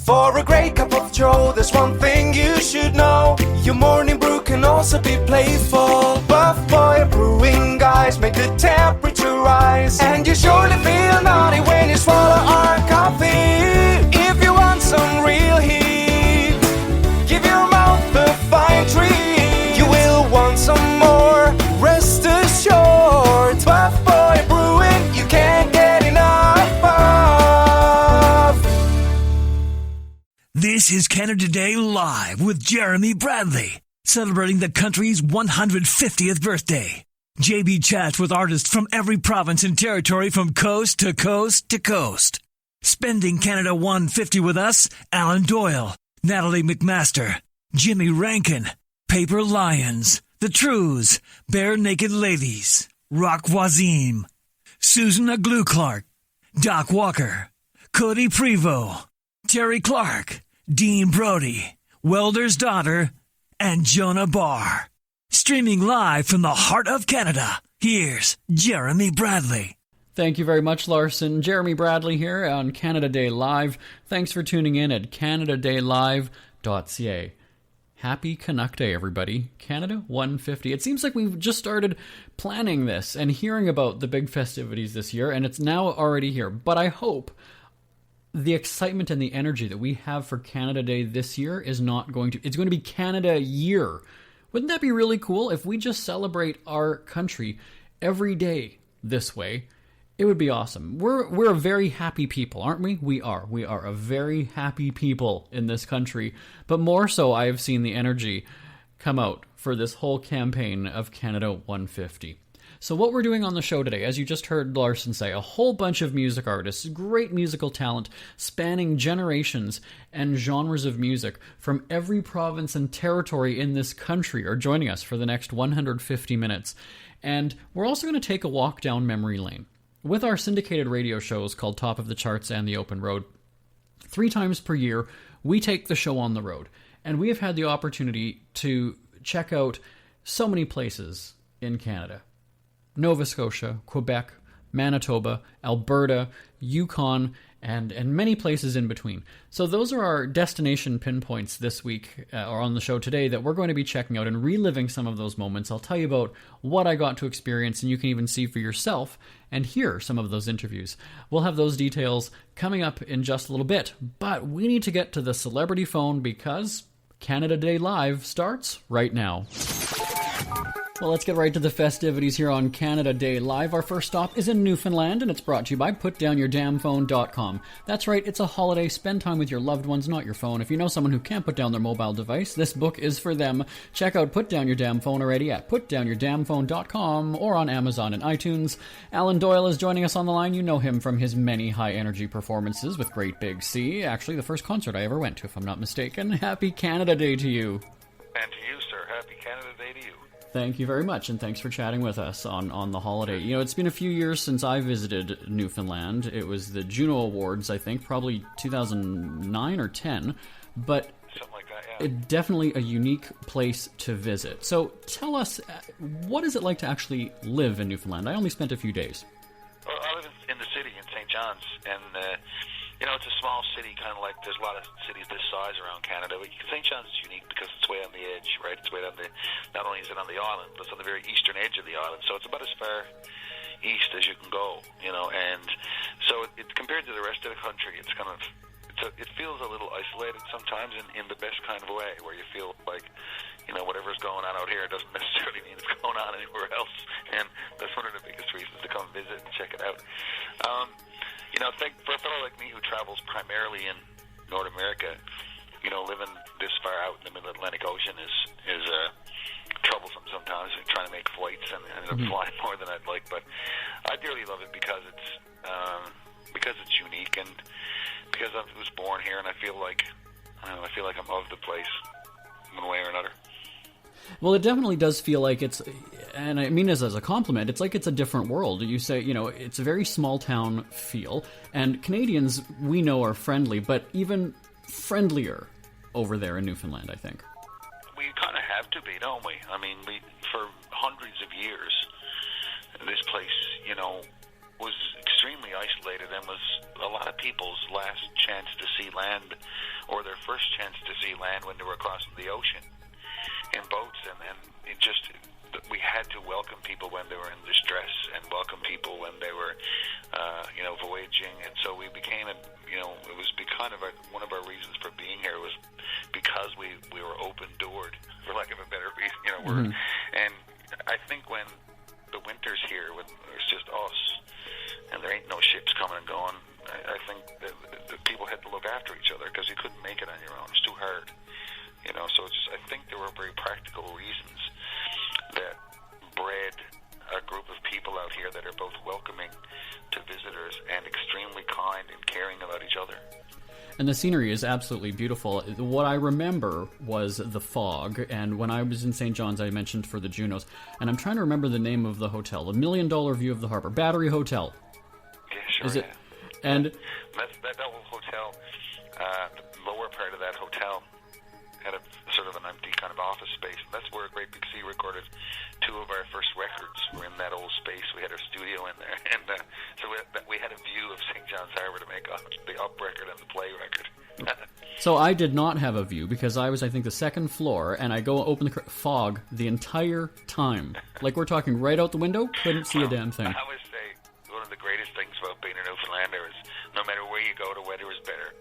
For a great cup of joe, there's one thing you should know. Your morning brew can also be playful. Buff Boy Brewing guys make the temperature rise, and you surely feel naughty when you swallow our coffee. If you want some real heat, give your mouth a fine treat. You will want some more, rest assured. Buff Boy Brewing, you can't get enough of. This is Canada Day Live with Jeremy Bradley, celebrating the country's 150th birthday. JB chats with artists from every province and territory from coast to coast to coast. Spending Canada 150 with us, Alan Doyle, Natalie MacMaster, Jimmy Rankin, Paper Lions, The Trews, Barenaked Ladies, Roch Voisine, Susan Aglukark, Doc Walker, Codie Prevost, Terri Clark, Dean Brody, Welders Daughter, and Jona Barr. Streaming live from the heart of Canada, here's Jeremy Bradley. Thank you very much, Larson. Jeremy Bradley here on Canada Day Live. Thanks for tuning in at canadadaylive.ca. Happy Canuck Day, everybody. Canada 150. It seems like we've just started planning this and hearing about the big festivities this year, and it's now already here. But I hope the excitement and the energy that we have for Canada Day this year is not going to... It's going to be Canada Year. Wouldn't that be really cool if we just celebrate our country every day this way? It would be awesome. We're a very happy people, aren't we? We are. We are a very happy people in this country. But more so, I have seen the energy come out for this whole campaign of Canada 150. So what we're doing on the show today, as you just heard Larson say, a whole bunch of music artists, great musical talent, spanning generations and genres of music from every province and territory in this country are joining us for the next 150 minutes. And we're also going to take a walk down memory lane. With our syndicated radio shows called Top of the Charts and The Open Road, 3 times per year, we take the show on the road. And we have had the opportunity to check out so many places in Canada. Nova Scotia, Quebec, Manitoba, Alberta, Yukon, and many places in between. So those are our destination pinpoints this week, or on the show today, that we're going to be checking out and reliving some of those moments. I'll tell you about what I got to experience, and you can even see for yourself and hear some of those interviews. We'll have those details coming up in just a little bit, but we need to get to the celebrity phone because Canada Day Live starts right now. Well, let's get right to the festivities here on Canada Day Live. Our first stop is in Newfoundland, and it's brought to you by putdownyourdamnphone.com. That's right, it's a holiday. Spend time with your loved ones, not your phone. If you know someone who can't put down their mobile device, this book is for them. Check out Put Down Your Damn Phone already at putdownyourdamnphone.com or on Amazon and iTunes. Alan Doyle is joining us on the line. You know him from his many high-energy performances with Great Big Sea. Actually, the first concert I ever went to, if I'm not mistaken. Happy Canada Day to you. And to you, sir. Happy Canada Day to you. Thank you very much, and thanks for chatting with us on the holiday. You know, it's been a few years since I visited Newfoundland. It was the Juno Awards, I think, probably 2009 or 10, but something like that, yeah. It's definitely a unique place to visit. So tell us, what is it like to actually live in Newfoundland? I only spent a few days. Well, I live in the city in St. John's, and you know, it's a small city, kind of like there's a lot of cities this size around Canada, but St. John's is unique because it's way on the edge, right? It's way on the, not only is it on the island, but it's on the very eastern edge of the island, so it's about as far east as you can go, you know, and so it's compared to the rest of the country, it's kind of, it feels a little isolated sometimes in the best kind of way, where you feel like, you know, whatever's going on out here doesn't necessarily mean it's going on anywhere else, and that's one of the biggest reasons to come visit and check it out. You know, for a fellow like me who travels primarily in North America, you know, living this far out in the middle of the Atlantic Ocean is troublesome sometimes. We're trying to make flights and end up flying more than I'd like, but I dearly love it because it's unique and because I was born here, and I feel like I'm of the place one way or another. Well, it definitely does feel like it's, and I mean this as a compliment, it's like it's a different world. You say, you know, it's a very small town feel, and Canadians, we know, are friendly, but even friendlier over there in Newfoundland, I think. We kind of have to be, don't we? I mean, for hundreds of years, this place, you know, was extremely isolated and was a lot of people's last chance to see land or their first chance to see land when they were crossing the ocean in boats, and it just, we had to welcome people when they were in distress and welcome people when they were, voyaging, and so we became it was kind of one of our reasons for being here was because we were open-doored, for lack of a better word. And I think when the winter's here, when it's just us, and there ain't no ships coming and going, I think the people had to look after each other because you couldn't make it on your own. It's too hard, So it's just, I think there were very practical reasons that bred a group of people out here that are both welcoming to visitors and extremely kind and caring about each other. And the scenery is absolutely beautiful. What I remember was the fog, and when I was in St. John's, I mentioned for the Junos, and I'm trying to remember the name of the hotel, the $1 Million View of the Harbor, Battery Hotel. Yeah, sure. Is it? Yeah. And that whole hotel, the lower part of that hotel had a sort of an empty kind of office space, and that's where Great Big Sea recorded 2 of our first records. Were in that old space. We had our studio in there, and so we had a view of St. John's Harbor to make the up record and the play record. So I did not have a view because I was, I think, the second floor, and I go open the fog the entire time. Like, we're talking right out the window, couldn't see a damn thing. I always say one of the greatest things about being a Newfoundlander is no matter where you go, the weather is better.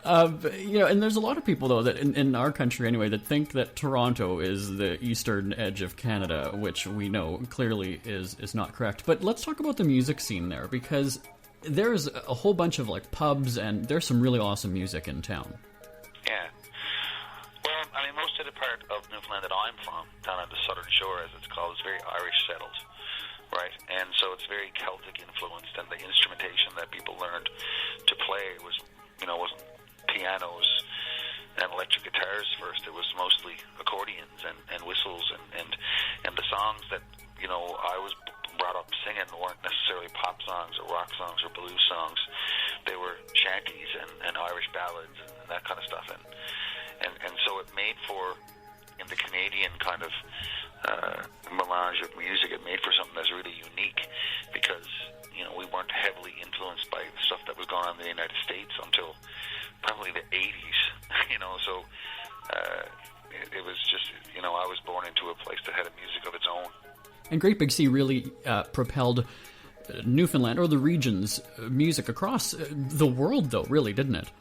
And there's a lot of people, though, that in our country anyway, that think that Toronto is the eastern edge of Canada, which we know clearly is not correct. But let's talk about the music scene there, because there's a whole bunch of pubs, and there's some really awesome music in town. Yeah. Well, I mean, most of the part of Newfoundland that I'm from, down on the southern shore, as it's called, is very Irish settled, right? And so it's very Celtic influenced, and the instrumentation that people learned to play wasn't pianos and electric guitars first. It was mostly accordions and whistles, and the songs that I was brought up singing weren't necessarily pop songs or rock songs or blues songs. They were shanties and Irish ballads and that kind of stuff, and so it made for, in the Canadian kind of melange of music, it made for something that's really unique, because we weren't heavily influenced by the stuff that was going on in the United States until probably the 80s, so it was just, I was born into a place that had a music of its own. And Great Big Sea really propelled Newfoundland, or the region's music across the world, though, really, didn't it?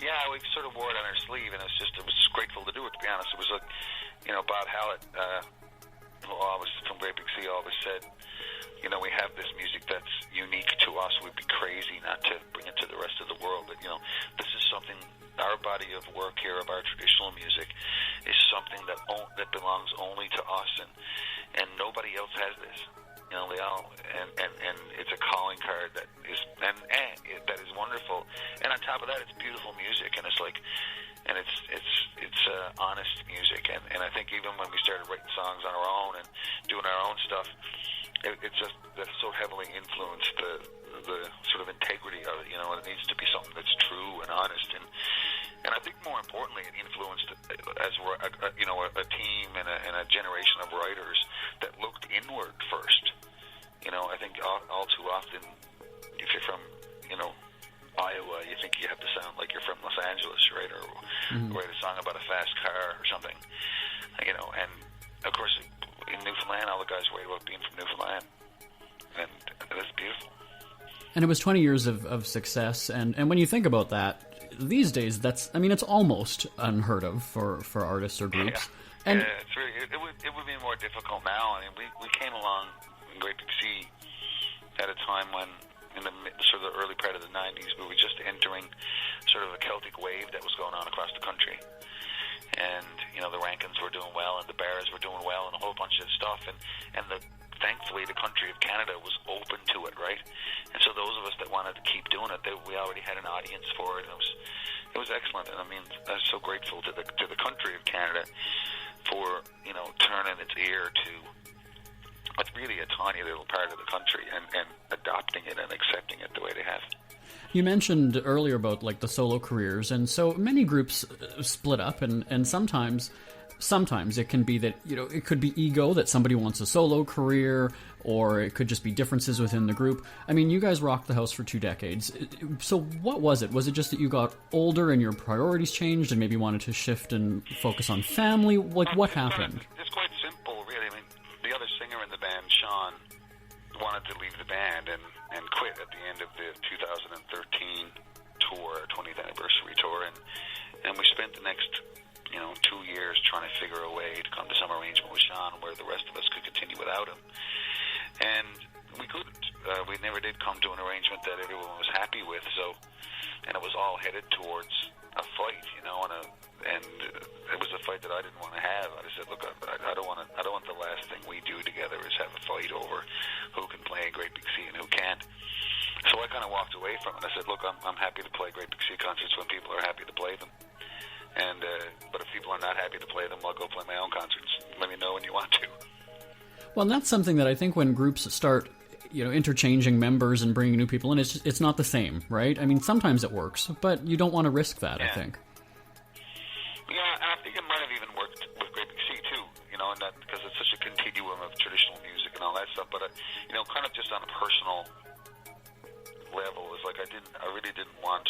Yeah, we sort of wore it on our sleeve, and it was grateful to do it, to be honest. It was like, Bob Hallett, who always, from Great Big Sea, always said, we have this music that's unique to us. We'd be crazy not to bring it to the rest of the world. But, this is something, our body of work here of our traditional music is something that belongs only to us, and nobody else has this. They all, and it's a calling card that is, and that is wonderful. And on top of that, it's beautiful music, and it's honest music. And I think even when we started writing songs on our own and doing our own stuff, it's just that so heavily influenced the sort of integrity of it. It needs to be something that's true and honest, and I think more importantly, it influenced as a team and a generation of writers that looked inward first. I think all too often, if you're from Iowa, you think you have to sound like you're from Los Angeles, right, or write a song about a fast car or something, and of course in Newfoundland, all the guys write about being from Newfoundland, and that's beautiful. And it was 20 years of success, and when you think about that, these days, it's almost unheard of for artists or groups. Yeah, and it's really, it would be more difficult now. I mean, we came along in Great Big Sea at a time when, in the sort of the early part of the 90s, we were just entering sort of a Celtic wave that was going on across the country. And, the Rankins were doing well, and the Barrs were doing well, and a whole bunch of stuff. And thankfully, the country of Canada was open to it, right? And so those of us that wanted to keep doing it, we already had an audience for it. And it was excellent. And I mean, I'm so grateful to the country of Canada for, turning its ear to what's really a tiny little part of the country and adopting it and accepting it the way they have. You mentioned earlier about the solo careers, and so many groups split up, and sometimes it can be that it could be ego, that somebody wants a solo career, or it could just be differences within the group. I mean, you guys rocked the house for 2 decades. So what was it? Was it just that you got older and your priorities changed and maybe wanted to shift and focus on family? Like, what happened? It's quite simple, really. I mean, the other singer in the band, Sean, wanted to leave the band and quit at the end of the 2013 tour, 20th anniversary tour, and we spent the next 2 years trying to figure a way to come to some arrangement with Sean where the rest of us could continue without him, and we couldn't. We never did come to an arrangement that everyone was happy with. So, and it was all headed towards a fight, and it was a fight that I didn't want to have. I just said, look, I don't want the last thing we do together is have a fight over who can play a Great Big Sea and who can't. So I kind of walked away from it. I said, look, I'm happy to play Great Big Sea concerts when people are happy to play them. And but if people are not happy to play them, I'll go play my own concerts. Let me know when you want to. Well, and that's something that I think when groups start, interchanging members and bringing new people in, it's not the same, right? I mean, sometimes it works, but you don't want to risk that, I think. Yeah, and I think it might have even worked with Great Big Sea too, and that because it's such a continuum of traditional music and all that stuff. But kind of just on a personal level, is like I really didn't want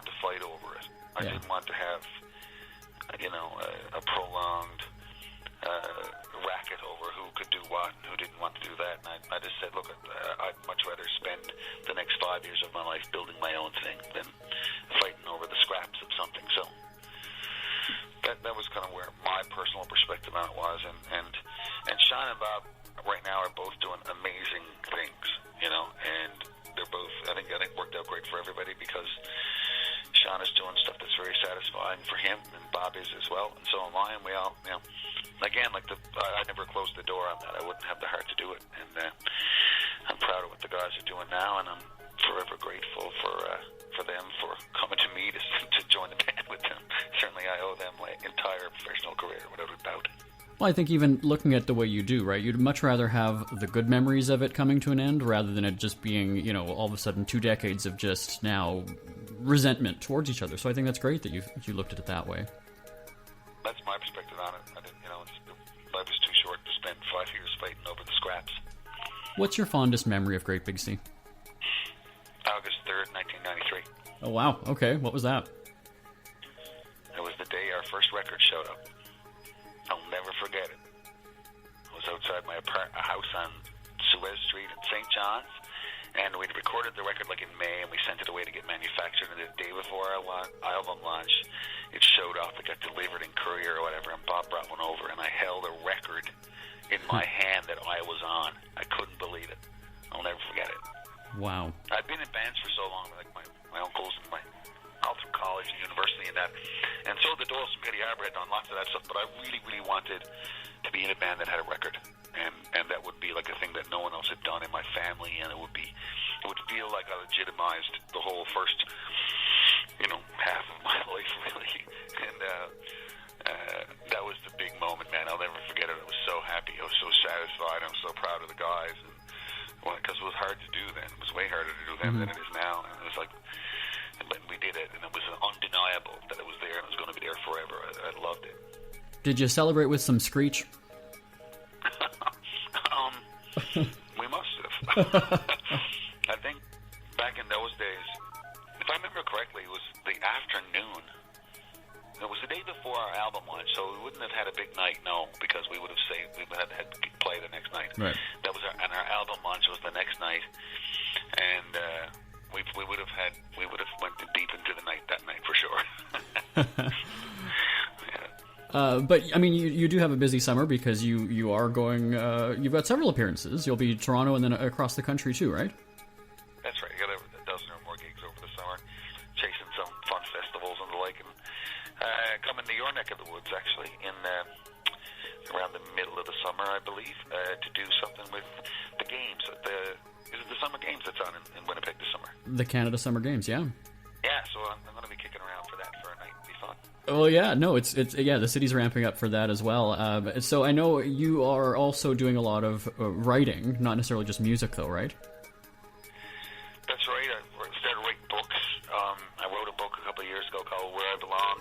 to fight over it. I didn't want to have, a prolonged racket over who could do what and who didn't want to do that. And I just said, look, I'd much rather spend the next 5 years of my life building my own thing than fighting over the scraps of something. So that was kind of where my personal perspective on it was. And Sean and Bob right now are both doing amazing things, and they're both, I think worked out great for everybody because Sean is doing stuff that's very satisfying for him, and Bob is as well, and so am I, and we all, again, I never closed the door on that. I wouldn't have the heart to do it, and I'm proud of what the guys are doing now, and I'm forever grateful for them for coming to me to join the band with them. Certainly I owe them my entire professional career, without a doubt. Well, I think even looking at the way you do, right, you'd much rather have the good memories of it coming to an end rather than it just being, all of a sudden 2 decades of just now resentment towards each other. So I think that's great that you looked at it that way. That's my perspective on it. I didn't, life was too short to spend 5 years fighting over the scraps. What's your fondest memory of Great Big Sea? August 3rd, 1993. Oh, wow. Okay. What was that? It was the day our first record showed up. I'll never forget it. I was outside my house on Suez Street in St. John's, and we'd recorded the record in May, and we sent it away to get manufactured, and the day before our album launch, it showed up. It got delivered in courier or whatever, and Bob brought one over, and I held a record in my hand that I was on. I couldn't believe it. I'll never forget it. Wow. I'd been in bands for so long, my uncles and all through college and university and that. And so the Doyle and Petty Arbor had done lots of that stuff, but I really, really wanted to be in a band that had a record. And that would be like a thing that no one else had done in my family, and it would feel like I legitimized the whole first, half of my life, really. And that was the big moment, man. I'll never forget it. I was so happy. I was so satisfied. I'm so proud of the guys. Because it was hard to do then. It was way harder to do then than it is now. And it was like, but we did it, and it was undeniable that it was there, and it was going to be there forever. I loved it. Did you celebrate with some screech? We must have. I think back in those days, if I remember correctly, it was the afternoon. It was the day before our album launch, so we wouldn't have had a big night, no, because we would have had to play the next night. Right. That was and our album launch was the next night, and we would have went deep into the night that night for sure. But I mean, you do have a busy summer because you are going. You've got several appearances. You'll be Toronto and then across the country too, right? That's right. You got a dozen or more gigs over the summer, chasing some fun festivals and the like, and coming to your neck of the woods actually in around the middle of the summer, I believe, to do something with the games. Is it the Summer Games that's on in Winnipeg this summer? The Canada Summer Games, yeah. Yeah, so I'm going to be kicking around for that for a night. It'll be fun. Well, yeah, no, it's the city's ramping up for that as well. So I know you are also doing a lot of writing, not necessarily just music, though, right? That's right. I started writing books. I wrote a book a couple of years ago called Where I Belong,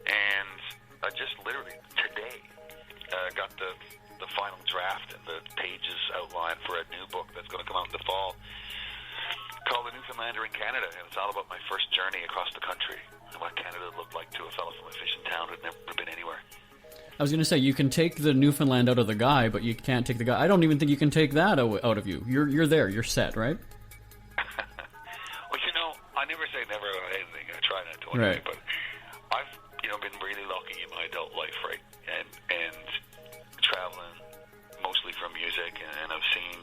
and I just literally today got the final draft and the pages outline for a new book that's going to come out in the fall called The Newfoundlander in Canada, and it's all about my first journey across the country and what Canada looked like to a fellow from a fishing town who'd never been anywhere. I was going to say, you can take the Newfoundland out of the guy, but you can't take the guy. I don't even think you can take that out of you. You're there. You're set, right? Well, I never say never about anything. I try not to anyway, but I've, been really lucky in my adult life, right? And traveling mostly for music, and I've seen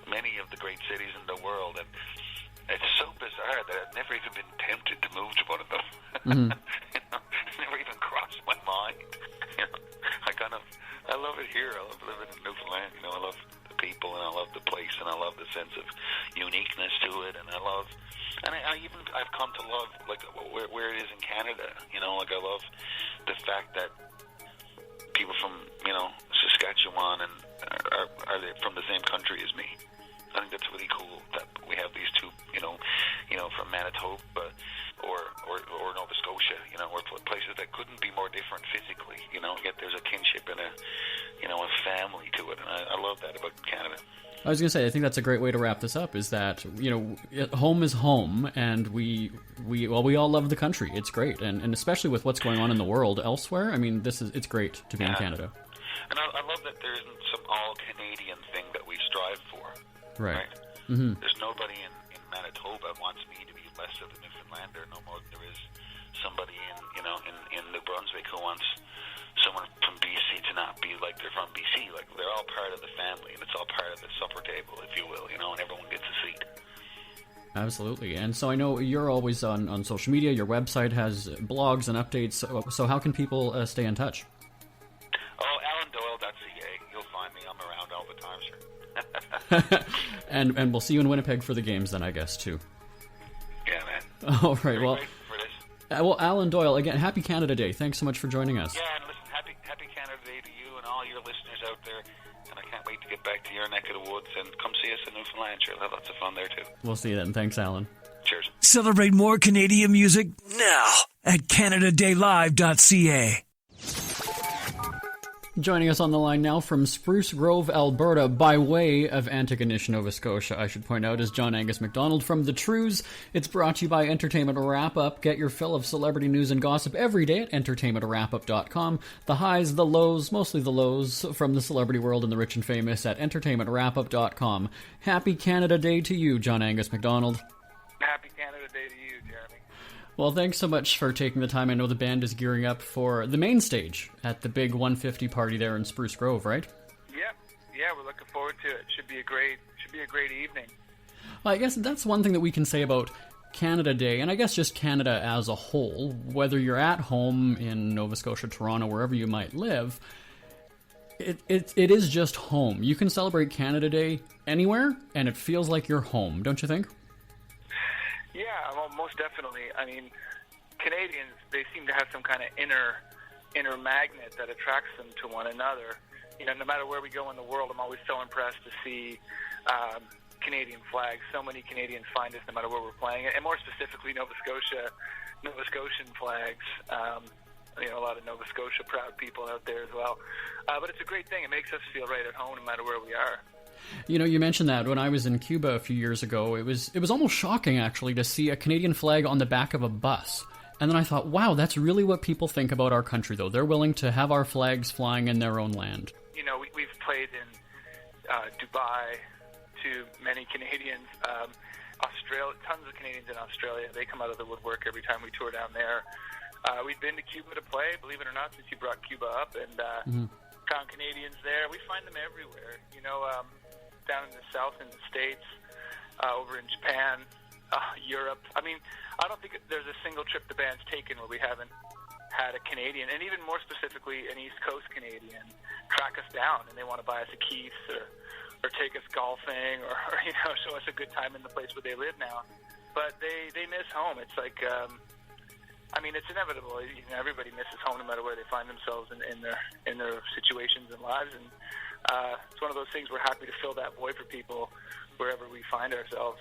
many of the great cities in the world, and it's so bizarre that I've never even been tempted to move to one of them. Mm-hmm. It's never even crossed my mind. I love it here. I love living in Newfoundland. I love the people, and I love the place, and I love the sense of uniqueness to it, and I've come to love where it is in Canada. I love the fact that people from Saskatchewan and are they from the same country as me. I think that's really cool that we have these two, from Manitoba or Nova Scotia, we're places that couldn't be more different physically, yet there's a kinship and a family to it, and I love that about Canada. I was going to say, I think that's a great way to wrap this up, is that, home is home, and we all love the country. It's great, and especially with what's going on in the world elsewhere, it's great to be in Canada. And I love that there isn't some all-Canadian thing that we strive for. Right. Mm-hmm. There's nobody in Manitoba wants me to be less of a Newfoundlander, no more than there is somebody in New Brunswick who wants someone from BC to not be like they're from BC. Like, they're all part of the family, and it's all part of the supper table, if you will, and everyone gets a seat. Absolutely. And so I know you're always on social media. Your website has blogs and updates. So how can people stay in touch? Oh, AlanDoyle.ca. You'll find me. I'm around all the time, sure. And we'll see you in Winnipeg for the games then, I guess, too. Yeah, man. All right. Well, for this. Alan Doyle, again, happy Canada Day. Thanks so much for joining us. Yeah, and listen, happy Canada Day to you and all your listeners out there. And I can't wait to get back to your neck of the woods and come see us in Newfoundland. Sure, we'll have lots of fun there, too. We'll see you then. Thanks, Alan. Cheers. Celebrate more Canadian music now at CanadaDayLive.ca. Joining us on the line now from Spruce Grove, Alberta, by way of Antigonish, Nova Scotia, I should point out, is John Angus MacDonald from The Trews. It's brought to you by Entertainment Wrap-Up. Get your fill of celebrity news and gossip every day at entertainmentwrapup.com. The highs, the lows, mostly the lows, from the celebrity world and the rich and famous at entertainmentwrapup.com. Happy Canada Day to you, John Angus MacDonald. Happy Canada Day to you, Jeremy. Well, thanks so much for taking the time. I know the band is gearing up for the main stage at the big 150 party there in Spruce Grove, right? Yeah, we're looking forward to it. Should be a great evening. Well, I guess that's one thing that we can say about Canada Day, and I guess just Canada as a whole, whether you're at home in Nova Scotia, Toronto, wherever you might live, it is just home. You can celebrate Canada Day anywhere, and it feels like you're home, don't you think? Yeah, well, most definitely. I mean, Canadians, they seem to have some kind of inner magnet that attracts them to one another. No matter where we go in the world, I'm always so impressed to see Canadian flags. So many Canadians find us no matter where we're playing, and more specifically Nova Scotian flags. A lot of Nova Scotia proud people out there as well. But it's a great thing. It makes us feel right at home no matter where we are. You mentioned that when I was in Cuba a few years ago, it was almost shocking, actually, to see a Canadian flag on the back of a bus. And then I thought, wow, that's really what people think about our country, though. They're willing to have our flags flying in their own land. We've played in Dubai to many Canadians. Australia, tons of Canadians in Australia. They come out of the woodwork every time we tour down there. We've been to Cuba to play, believe it or not, since you brought Cuba up, and found Canadians there. We find them everywhere. Down in the South, in the States, over in Japan, Europe. I mean, I don't think there's a single trip the band's taken where we haven't had a Canadian, and even more specifically, an East Coast Canadian, track us down, and they want to buy us a Keith or take us golfing or show us a good time in the place where they live now. But they miss home. It's like, it's inevitable. Everybody misses home no matter where they find themselves in their situations and lives, and it's one of those things we're happy to fill that void for people wherever we find ourselves.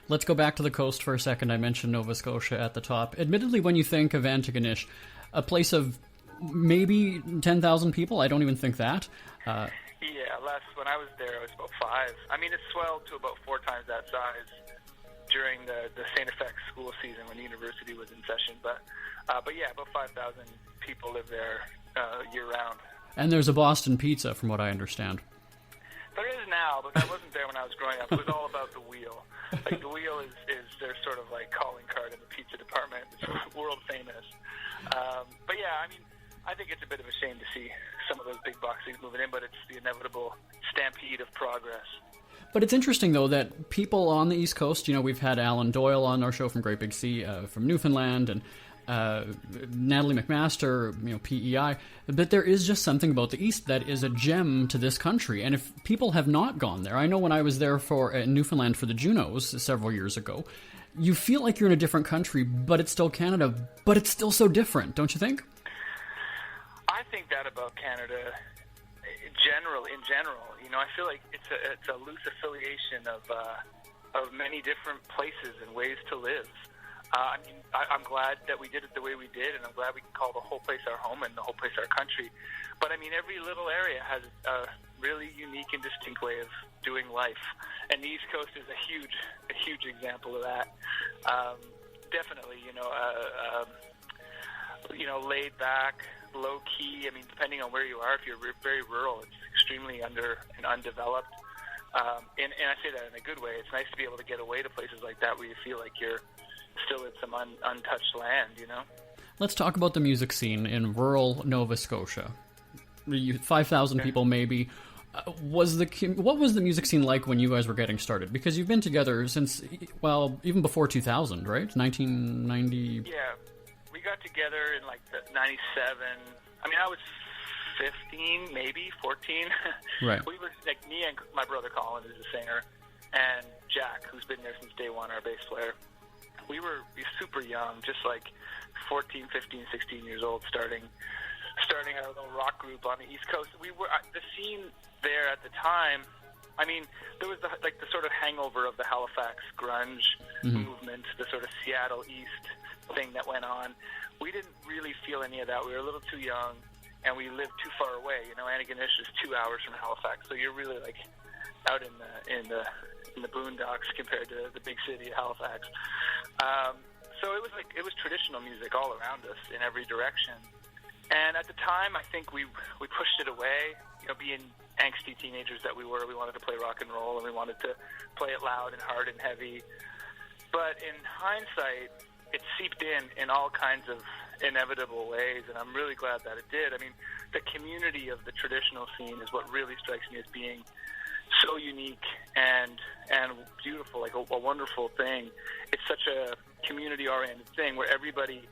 Let's go back to the coast for a second. I mentioned Nova Scotia at the top. Admittedly, when you think of Antigonish, a place of maybe 10,000 people, I don't even think that. less. When I was there, it was about 5. I mean, it swelled to about 4 times that size during the St. FX school season when the university was in session. But yeah, about 5,000 people live there year-round. And there's a Boston Pizza, from what I understand. There is now, but that wasn't there when I was growing up. It was all about the wheel. Like, the wheel is their sort of like calling card in the pizza department. It's world famous. But yeah, I mean, I think it's a bit of a shame to see some of those big box leagues moving in, but it's the inevitable stampede of progress. But it's interesting, though, that people on the East Coast, we've had Alan Doyle on our show from Great Big Sea, from Newfoundland, and Natalie MacMaster, PEI, but there is just something about the East that is a gem to this country. And if people have not gone there, I know when I was there in Newfoundland for the Junos several years ago, you feel like you're in a different country, but it's still Canada, but it's still so different, don't you think? I think that about Canada in general. I feel like it's a loose affiliation of many different places and ways to live. I mean, I'm glad that we did it the way we did, and I'm glad we can call the whole place our home and the whole place our country. But I mean, every little area has a really unique and distinct way of doing life, and the East Coast is a huge example of that. Definitely, laid back, low key. I mean, depending on where you are, if you're very rural, it's extremely undeveloped. And I say that in a good way. It's nice to be able to get away to places like that where you feel like you're still in some untouched land, Let's talk about the music scene in rural Nova Scotia. 5,000 people maybe. What was the music scene like when you guys were getting started? Because you've been together since, even before 2000, right? 1990... Yeah, we got together in like the 97. I mean, I was 15, maybe 14. Right. We were like, me and my brother Colin, who's a singer, and Jack, who's been there since day one, our bass player. We were super young, just like 14, 15, 16 years old, starting our little rock group on the East Coast. We were the scene there at the time. I mean, there was the sort of hangover of the Halifax grunge movement, the sort of Seattle East thing that went on. We didn't really feel any of that. We were a little too young, and we lived too far away. Antigonish is 2 hours from Halifax, so you're really like out in the boondocks compared to the big city of Halifax. So it was traditional music all around us in every direction. And at the time, I think we pushed it away. Being angsty teenagers that we were, we wanted to play rock and roll, and we wanted to play it loud and hard and heavy. But in hindsight, it seeped in all kinds of inevitable ways, and I'm really glad that it did. I mean, the community of the traditional scene is what really strikes me as being so unique and beautiful, like a wonderful thing. It's such a community-oriented thing where everybody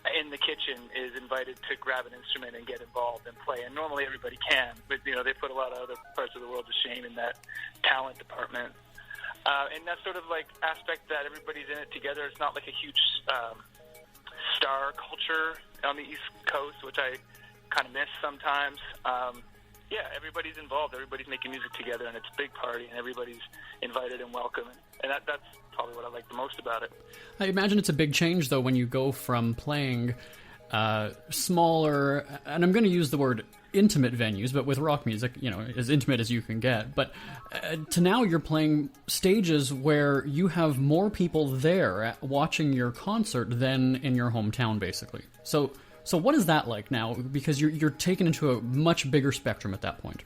in the kitchen is invited to grab an instrument and get involved and play. And normally everybody can, but they put a lot of other parts of the world to shame in that talent department. And that sort of like aspect that everybody's in it together. It's not like a huge star culture on the East Coast, which I kind of miss sometimes. Yeah, everybody's involved. Everybody's making music together, and it's a big party, and everybody's invited and welcome. And that's probably what I like the most about it. I imagine it's a big change, though, when you go from playing smaller, and I'm going to use the word intimate venues, but with rock music, as intimate as you can get, but to now you're playing stages where you have more people there watching your concert than in your hometown, basically. So what is that like now? Because you're taken into a much bigger spectrum at that point.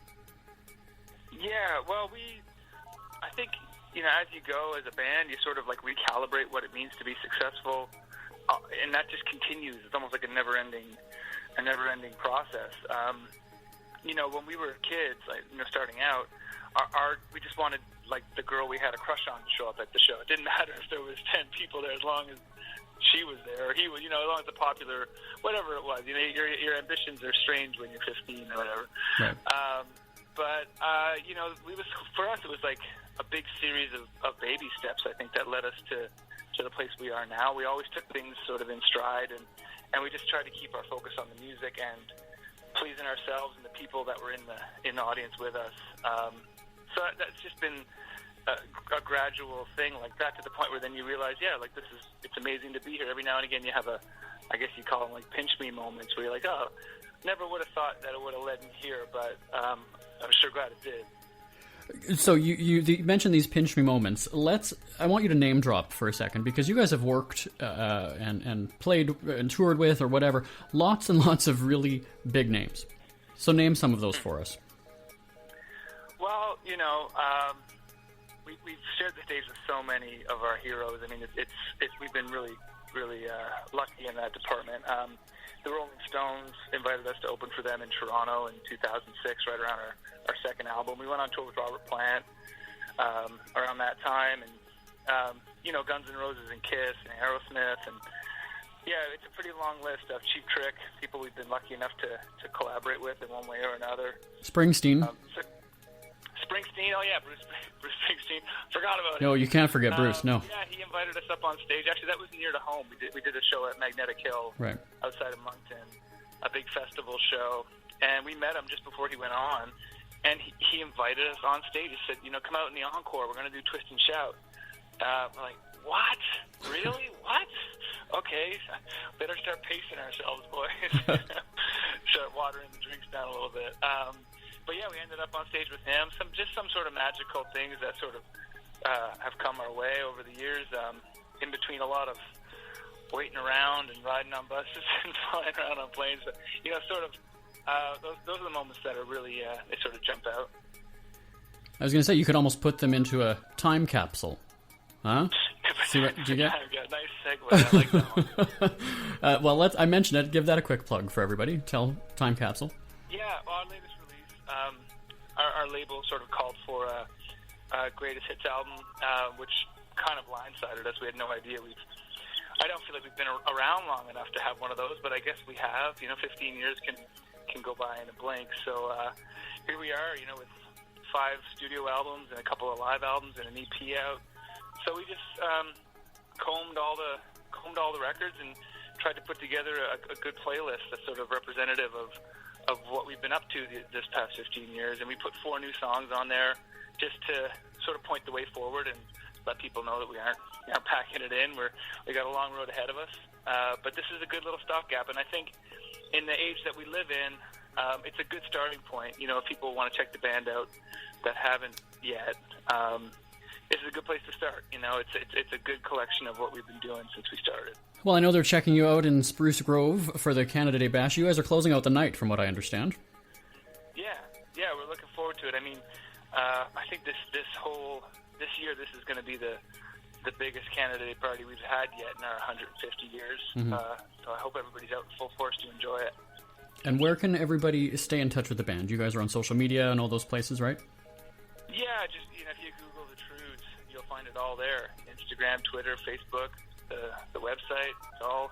Yeah, well, I think, as you go as a band, you sort of like recalibrate what it means to be successful, and that just continues. It's almost like a never-ending process. When we were kids, starting out, we just wanted like the girl we had a crush on to show up at the show. It didn't matter if there was 10 people there, as long as she was there, or he was, as long as the popular, whatever it was. Your ambitions are strange when you're 15 or whatever. Right. For us, it was like a big series of baby steps, I think, that led us to the place we are now. We always took things sort of in stride, and we just tried to keep our focus on the music and pleasing ourselves and the people that were in the audience with us. So that's just been a gradual thing like that, to the point where then you realize, it's amazing to be here. Every now and again you have I guess you call them like pinch me moments, where you're like, oh, never would have thought that it would have led me here, but I'm sure glad it did. So you mentioned these pinch me moments. I want you to name drop for a second, because you guys have worked and played and toured with or whatever lots and lots of really big names. So name some of those for us. Well, we've shared the stage with so many of our heroes. I mean, we've been really lucky in that department. The Rolling Stones invited us to open for them in Toronto in 2006, right around our second album. We went on tour with Robert Plant around that time, and Guns N' Roses and Kiss and Aerosmith, and it's a pretty long list of Cheap Trick, people we've been lucky enough to collaborate with in one way or another. Springsteen. Springsteen, oh yeah, Bruce Springsteen. Forgot about it. No, you can't forget Bruce. No. Yeah, he invited us up on stage. Actually, that was near to home. We did a show at Magnetic Hill, right outside of Moncton, a big festival show, and we met him just before he went on, and he invited us on stage. He said, come out in the encore. We're going to do Twist and Shout. We're like, what? Really? What? Okay, better start pacing ourselves, boys. Start watering the drinks down a little bit. But yeah, we ended up on stage with him. Some sort of magical things that sort of have come our way over the years. In between a lot of waiting around and riding on buses and flying around on planes, but those are the moments that are really they sort of jump out. I was going to say, you could almost put them into a time capsule. Huh? See what did you get? Nice segue. I like that one. Well, I mentioned it. Give that a quick plug for everybody. Tell time capsule. Yeah, well, our latest release, our label sort of called for a greatest hits album, which kind of blindsided us. We had no idea. I don't feel like we've been around long enough to have one of those, but I guess we have. 15 years can go by in a blink. So here we are, with 5 studio albums and a couple of live albums and an EP out. So we just combed all the records and tried to put together a good playlist that's sort of representative of what we've been up to this past 15 years. And we put 4 new songs on there just to sort of point the way forward and let people know that we aren't packing it in. We got a long road ahead of us. But this is a good little stopgap. And I think in the age that we live in, it's a good starting point. If people want to check the band out that haven't yet, this is a good place to start. It's a good collection of what we've been doing since we started. Well, I know they're checking you out in Spruce Grove for the Canada Day Bash. You guys are closing out the night, from what I understand. Yeah, we're looking forward to it. I mean, I think this year this is going to be the biggest Canada Day party we've had yet in our 150 years. Mm-hmm. So I hope everybody's out in full force to enjoy it. And where can everybody stay in touch with the band? You guys are on social media and all those places, right? Yeah, just if you Google The Trews, you'll find it all there. Instagram, Twitter, Facebook, the website. It's all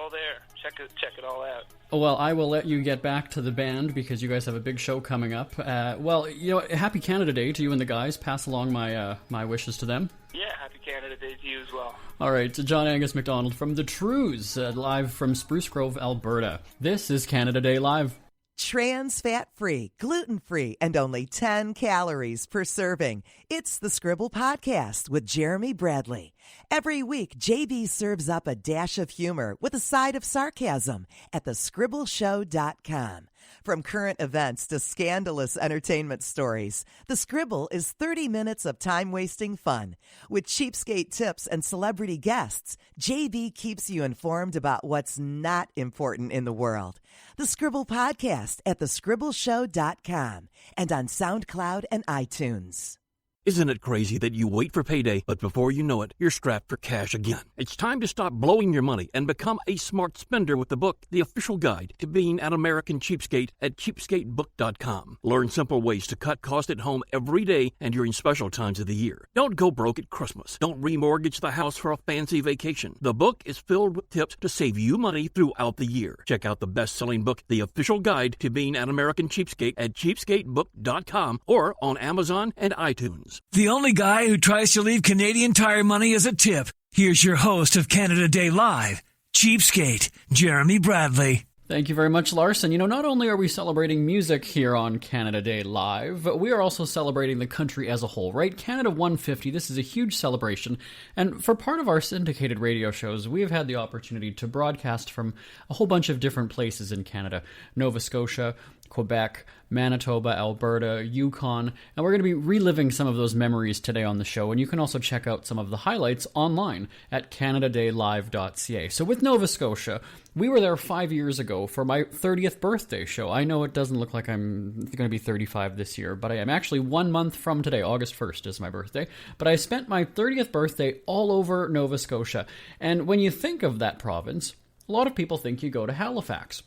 there. Check it all out. Well, I will let you get back to the band because you guys have a big show coming up. Happy Canada Day to you and the guys. Pass along my wishes to them. Yeah, happy Canada Day to you as well. All right, John Angus MacDonald from The Trews, live from Spruce Grove, Alberta. This is Canada Day Live. Trans fat free, gluten free, and only 10 calories per serving. It's the Scribble Podcast with Jeremy Bradley. Every week, JB serves up a dash of humor with a side of sarcasm at thescribbleshow.com. From current events to scandalous entertainment stories, The Scribble is 30 minutes of time-wasting fun. With cheapskate tips and celebrity guests, JB keeps you informed about what's not important in the world. The Scribble Podcast at thescribbleshow.com and on SoundCloud and iTunes. Isn't it crazy that you wait for payday, but before you know it, you're strapped for cash again? It's time to stop blowing your money and become a smart spender with the book, The Official Guide to Being an American Cheapskate at cheapskatebook.com. Learn simple ways to cut costs at home every day and during special times of the year. Don't go broke at Christmas. Don't remortgage the house for a fancy vacation. The book is filled with tips to save you money throughout the year. Check out the best-selling book, The Official Guide to Being an American Cheapskate at cheapskatebook.com or on Amazon and iTunes. The only guy who tries to leave Canadian Tire money as a tip. Here's your host of Canada Day Live, Cheapskate, Jeremy Bradley. Thank you very much, Larson. Not only are we celebrating music here on Canada Day Live, we are also celebrating the country as a whole, right? Canada 150, this is a huge celebration. And for part of our syndicated radio shows, we have had the opportunity to broadcast from a whole bunch of different places in Canada. Nova Scotia, Quebec, Manitoba, Alberta, Yukon, and we're going to be reliving some of those memories today on the show, and you can also check out some of the highlights online at canadadaylive.ca. So with Nova Scotia, we were there 5 years ago for my 30th birthday show. I know it doesn't look like I'm going to be 35 this year, but I am. Actually 1 month from today. August 1st is my birthday. But I spent my 30th birthday all over Nova Scotia. And when you think of that province, a lot of people think you go to Halifax.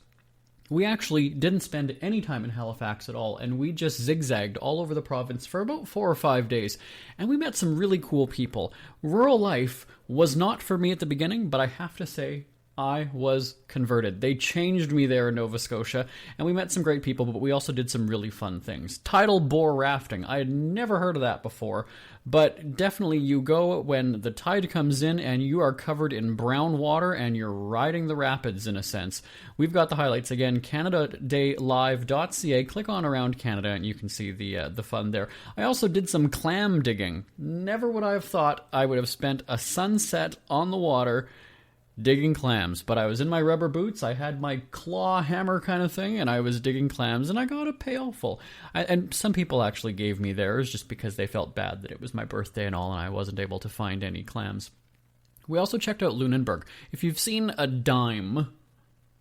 We actually didn't spend any time in Halifax at all, and we just zigzagged all over the province for about 4 or 5 days, and we met some really cool people. Rural life was not for me at the beginning, but I have to say, I was converted. They changed me there in Nova Scotia, and we met some great people, but we also did some really fun things. Tidal bore rafting. I had never heard of that before, but definitely you go when the tide comes in and you are covered in brown water and you're riding the rapids in a sense. We've got the highlights again, canadadaylive.ca. Click on Around Canada and you can see the fun there. I also did some clam digging. Never would I have thought I would have spent a sunset on the water digging clams, but I was in my rubber boots, I had my claw hammer kind of thing, and I was digging clams, and I got a pailful. And some people actually gave me theirs just because they felt bad that it was my birthday and all, and I wasn't able to find any clams. We also checked out Lunenburg. If you've seen a dime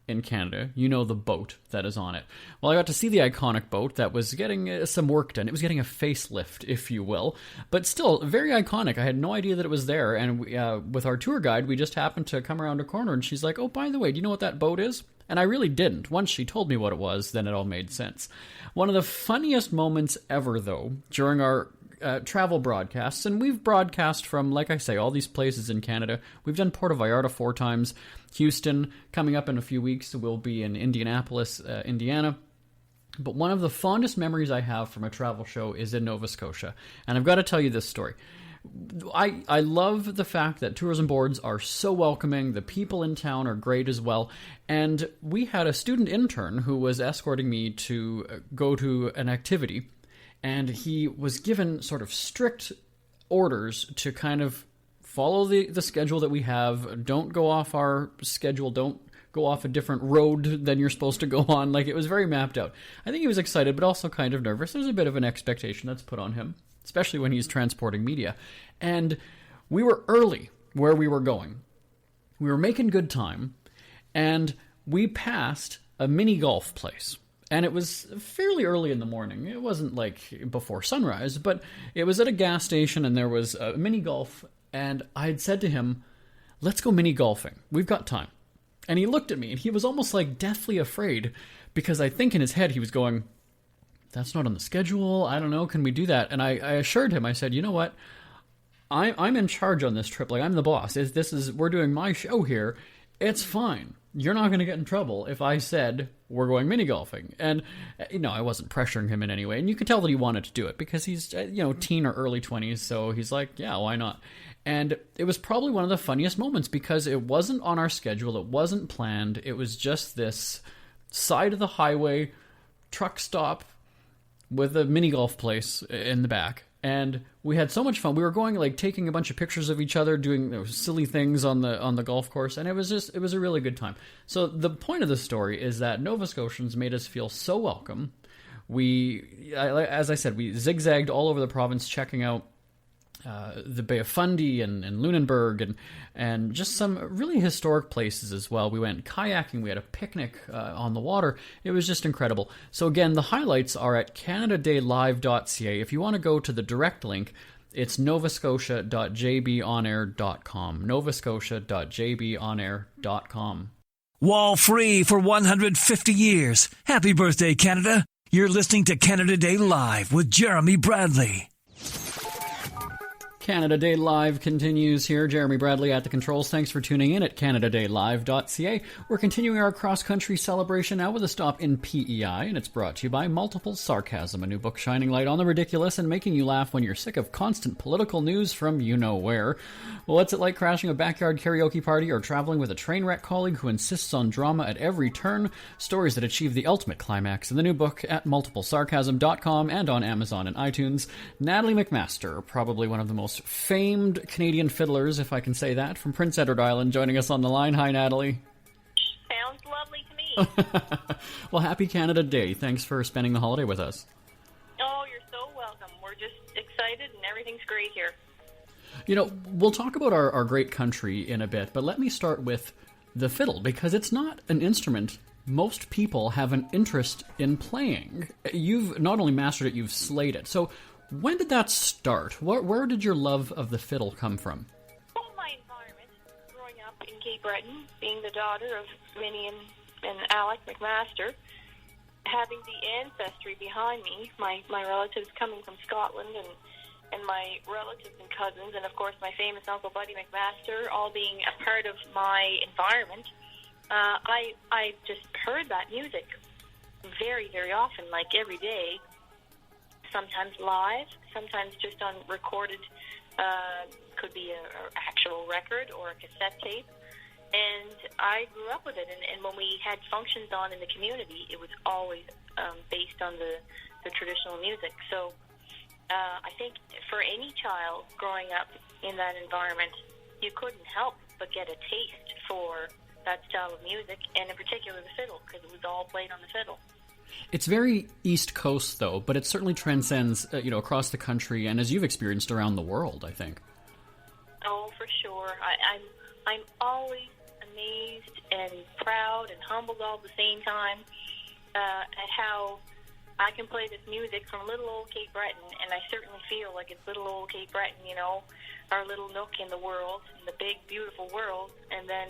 in Canada, you know the boat that is on it. Well, I got to see the iconic boat that was getting some work done. It was getting a facelift, if you will, but still very iconic. I had no idea that it was there, and we, with our tour guide, we just happened to come around a corner, and she's like, oh, by the way, do you know what that boat is? And I really didn't. Once she told me what it was, then it all made sense. One of the funniest moments ever, though, during our travel broadcasts, and we've broadcast from, like I say, all these places in Canada. We've done Puerto Vallarta 4 times, Houston. Coming up in a few weeks, we'll be in Indianapolis, Indiana. But one of the fondest memories I have from a travel show is in Nova Scotia, and I've got to tell you this story. I love the fact that tourism boards are so welcoming. The people in town are great as well. And we had a student intern who was escorting me to go to an activity, and he was given sort of strict orders to kind of follow the schedule that we have. Don't go off our schedule. Don't go off a different road than you're supposed to go on. Like, it was very mapped out. I think he was excited, but also kind of nervous. There's a bit of an expectation that's put on him, especially when he's transporting media. And we were early where we were going. We were making good time, and we passed a mini golf place. And it was fairly early in the morning. It wasn't like before sunrise, but it was at a gas station, and there was a mini golf. And I had said to him, let's go mini golfing. We've got time. And he looked at me, and he was almost like deathly afraid, because I think in his head he was going, that's not on the schedule. I don't know. Can we do that? And I assured him, I said, you know what? I'm in charge on this trip. Like, I'm the boss. We're doing my show here. It's fine. You're not going to get in trouble if I said we're going mini golfing. And, I wasn't pressuring him in any way. And you could tell that he wanted to do it because he's, teen or early 20s. So he's like, yeah, why not? And it was probably one of the funniest moments because it wasn't on our schedule. It wasn't planned. It was just this side of the highway truck stop with a mini golf place in the back. And we had so much fun. We were going, taking a bunch of pictures of each other, doing silly things on the golf course, and it was a really good time. So the point of the story is that Nova Scotians made us feel so welcome. As I said, we zigzagged all over the province, checking out the Bay of Fundy and Lunenburg and just some really historic places as well. We went kayaking, we had a picnic on the water. It was just incredible. So again, the highlights are at canadadaylive.ca. If you want to go to the direct link, it's novascotia.jbonair.com. novascotia.jbonair.com. Wall free for 150 years. Happy birthday, Canada. You're listening to Canada Day Live with Jeremy Bradley. Canada Day Live continues here. Jeremy Bradley at the controls. Thanks for tuning in at canadadaylive.ca. We're continuing our cross-country celebration now with a stop in PEI, and it's brought to you by Multiple Sarcasm, a new book shining light on the ridiculous and making you laugh when you're sick of constant political news from you-know-where. Well, what's it like crashing a backyard karaoke party or traveling with a train wreck colleague who insists on drama at every turn? Stories that achieve the ultimate climax in the new book at multiplesarcasm.com and on Amazon and iTunes. Natalie MacMaster, probably one of the most famed Canadian fiddlers, if I can say that, from Prince Edward Island, joining us on the line. Hi, Natalie. Sounds lovely to me. Well, happy Canada Day. Thanks for spending the holiday with us. Oh, you're so welcome. We're just excited and everything's great here. You know, we'll talk about our great country in a bit, but let me start with the fiddle, because it's not an instrument most people have an interest in playing. You've not only mastered it, you've slayed it. So when did that start? Where did your love of the fiddle come from? Well, my environment, growing up in Cape Breton, being the daughter of Minnie and Alec MacMaster, having the ancestry behind me, my relatives coming from Scotland and my relatives and cousins, and of course my famous Uncle Buddy MacMaster, all being a part of my environment, I just heard that music very, very often, like every day, sometimes live, sometimes just on recorded, could be an actual record or a cassette tape. And I grew up with it, and when we had functions on in the community, it was always based on the traditional music. So I think for any child growing up in that environment, you couldn't help but get a taste for that style of music, and in particular the fiddle, because it was all played on the fiddle. It's very East Coast, though, but it certainly transcends, across the country, and as you've experienced, around the world, I think. Oh, for sure. I'm always amazed and proud and humbled all at the same time at how I can play this music from little old Cape Breton, and I certainly feel like it's little old Cape Breton, our little nook in the world, in the big, beautiful world, and then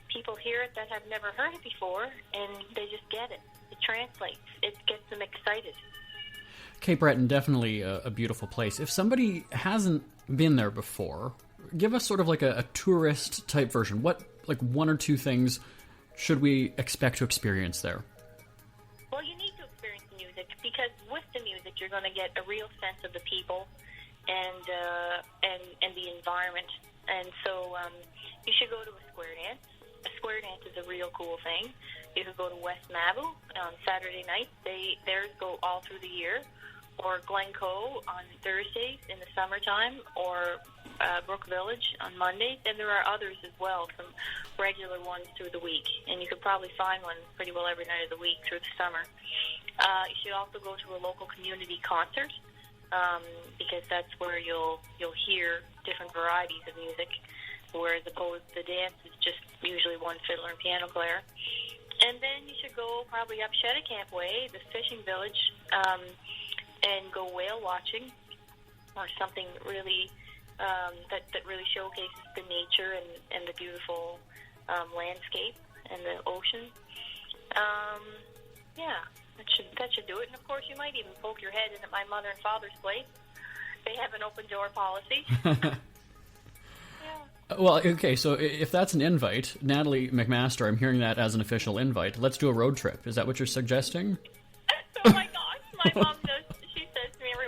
people hear it that have never heard it before, and they just get it. It translates. It gets them excited. Cape Breton, definitely a beautiful place. If somebody hasn't been there before, give us sort of like a tourist-type version. What, like, one or two things should we expect to experience there? Well, you need to experience the music, because with the music, you're going to get a real sense of the people and the environment. And so you should go to a square dance. A square dance is a real cool thing. You could go to West Mabu on Saturday night. Theirs go all through the year. Or Glencoe on Thursdays in the summertime. Or Brook Village on Mondays. And there are others as well, some regular ones through the week. And you could probably find one pretty well every night of the week through the summer. You should also go to a local community concert, because that's where you'll hear different varieties of music, whereas opposed the dance is just usually one fiddler and piano player. And then you should go probably up Cheticamp Way, the fishing village, and go whale watching, or something really that really showcases the nature and the beautiful landscape and the ocean. Yeah, that should do it. And of course, you might even poke your head in at my mother and father's place. They have an open door policy. Yeah. Well, okay, so if that's an invite, Natalie MacMaster, I'm hearing that as an official invite. Let's do a road trip. Is that what you're suggesting? Oh my gosh, my mom does. She says to me every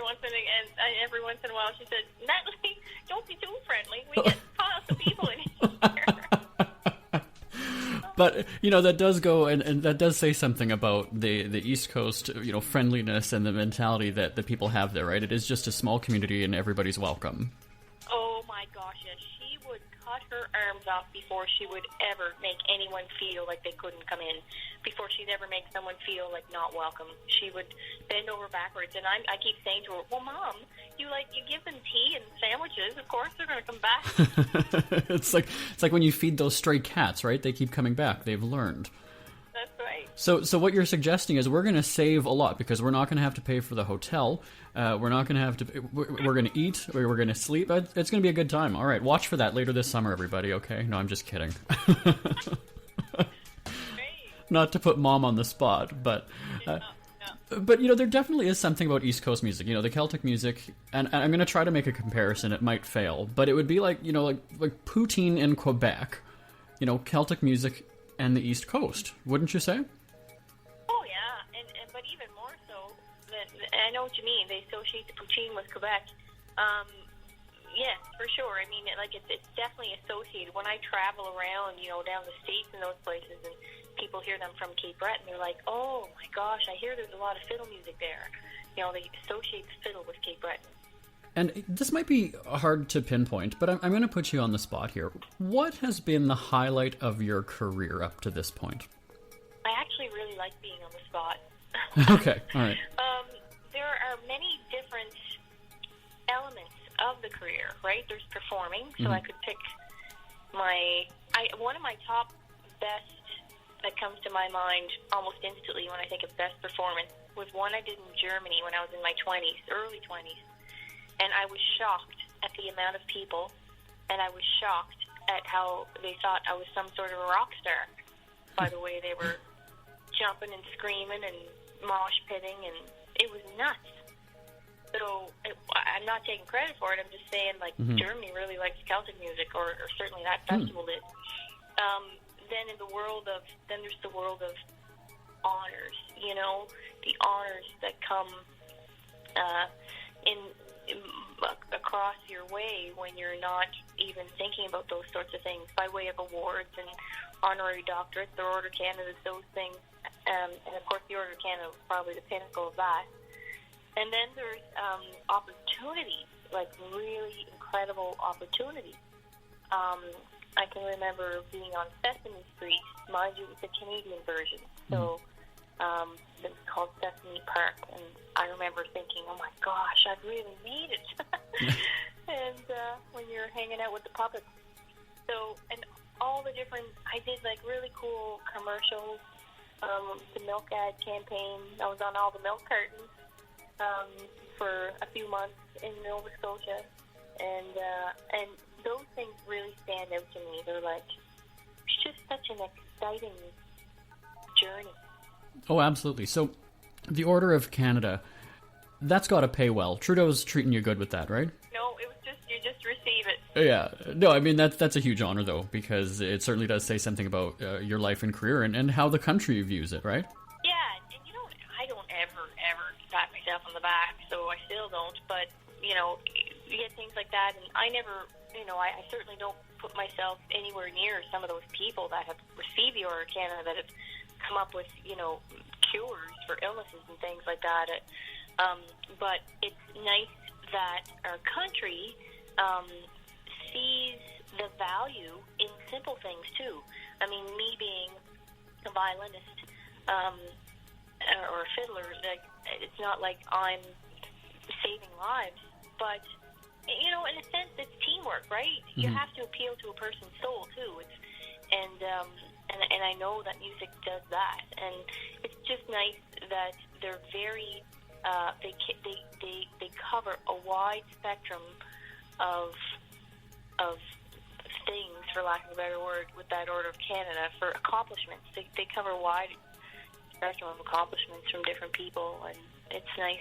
once in a while, she says, "Natalie, don't be too friendly. We get piles of people in here." But, that does go, and that does say something about the East Coast, friendliness and the mentality that the people have there, right? It is just a small community and everybody's welcome. Oh my gosh, yes. She would cut her arms off before she would ever make anyone feel like they couldn't come in, before she'd ever make someone feel like not welcome. She would bend over backwards, and I keep saying to her, "Well, Mom, you give them tea and sandwiches, of course they're going to come back." It's like when you feed those stray cats, right? They keep coming back. They've learned. That's right. So what you're suggesting is we're going to save a lot, because we're not going to have to pay for the hotel. We're not going to have to. We're going to eat. We're going to sleep. It's going to be a good time. All right, watch for that later this summer, everybody. Okay? No, I'm just kidding. Not to put Mom on the spot, but. But, there definitely is something about East Coast music, the Celtic music, and I'm going to try to make a comparison. It might fail, but it would be like poutine in Quebec, Celtic music and the East Coast, wouldn't you say? Oh, yeah, but even more so, I know what you mean. They associate the poutine with Quebec. Yes, for sure. I mean, it's definitely associated. When I travel around, down the States and those places, and people hear them from Cape Breton, they're like, "Oh my gosh, I hear there's a lot of fiddle music there." They associate the fiddle with Cape Breton. And this might be hard to pinpoint, but I'm going to put you on the spot here. What has been the highlight of your career up to this point? I like being on the spot. Okay, all right. There are many different elements of the career, right? There's performing, so I could pick one of my top best that comes to my mind almost instantly when I think of best performance was one I did in Germany when I was in my 20s, early 20s. And I was shocked at the amount of people, and I was shocked at how they thought I was some sort of a rock star by the way they were jumping and screaming and mosh pitting, and it was nuts. So I'm not taking credit for it. I'm just saying, like, Germany really likes Celtic music, or certainly that festival did. Then there's the world of honors. You know, the honors that come across your way when you're not even thinking about those sorts of things, by way of awards and honorary doctorates, the Order of Canada, those things, and of course the Order of Canada was probably the pinnacle of that. And then there's opportunities, like really incredible opportunities. I can remember being on Sesame Street. Mind you, it was the Canadian version. So it was called Sesame Park. And I remember thinking, oh my gosh, I've really made it. And when you're hanging out with the puppets. So, and all the different, I did like really cool commercials, the milk ad campaign. I was on all the milk cartons for a few months in Nova Scotia. And those things really stand out to me. They're like, it's just such an exciting journey. Oh, absolutely. So, the Order of Canada, that's got to pay well. Trudeau's treating you good with that, right? No, it was just, you just receive it. Yeah. No, I mean, that's a huge honor, though, because it certainly does say something about your life and career and how the country views it, right? Yeah, and you know, I don't ever pat myself on the back, so I still don't, but, you know, you get things like that, and I never, you know, I certainly don't put myself anywhere near some of those people that have received the Order of Canada, that have come up with, you know, cures for illnesses and things like that. But it's nice that our country sees the value in simple things too. I mean, me being a violinist or a fiddler, like, it's not like I'm saving lives, but you know, in a sense, it's teamwork, right? You have to appeal to a person's soul too. And I know that music does that, and it's just nice that they're very they cover a wide spectrum of things, for lack of a better word, with that Order of Canada for accomplishments. They cover a wide spectrum of accomplishments from different people, and it's nice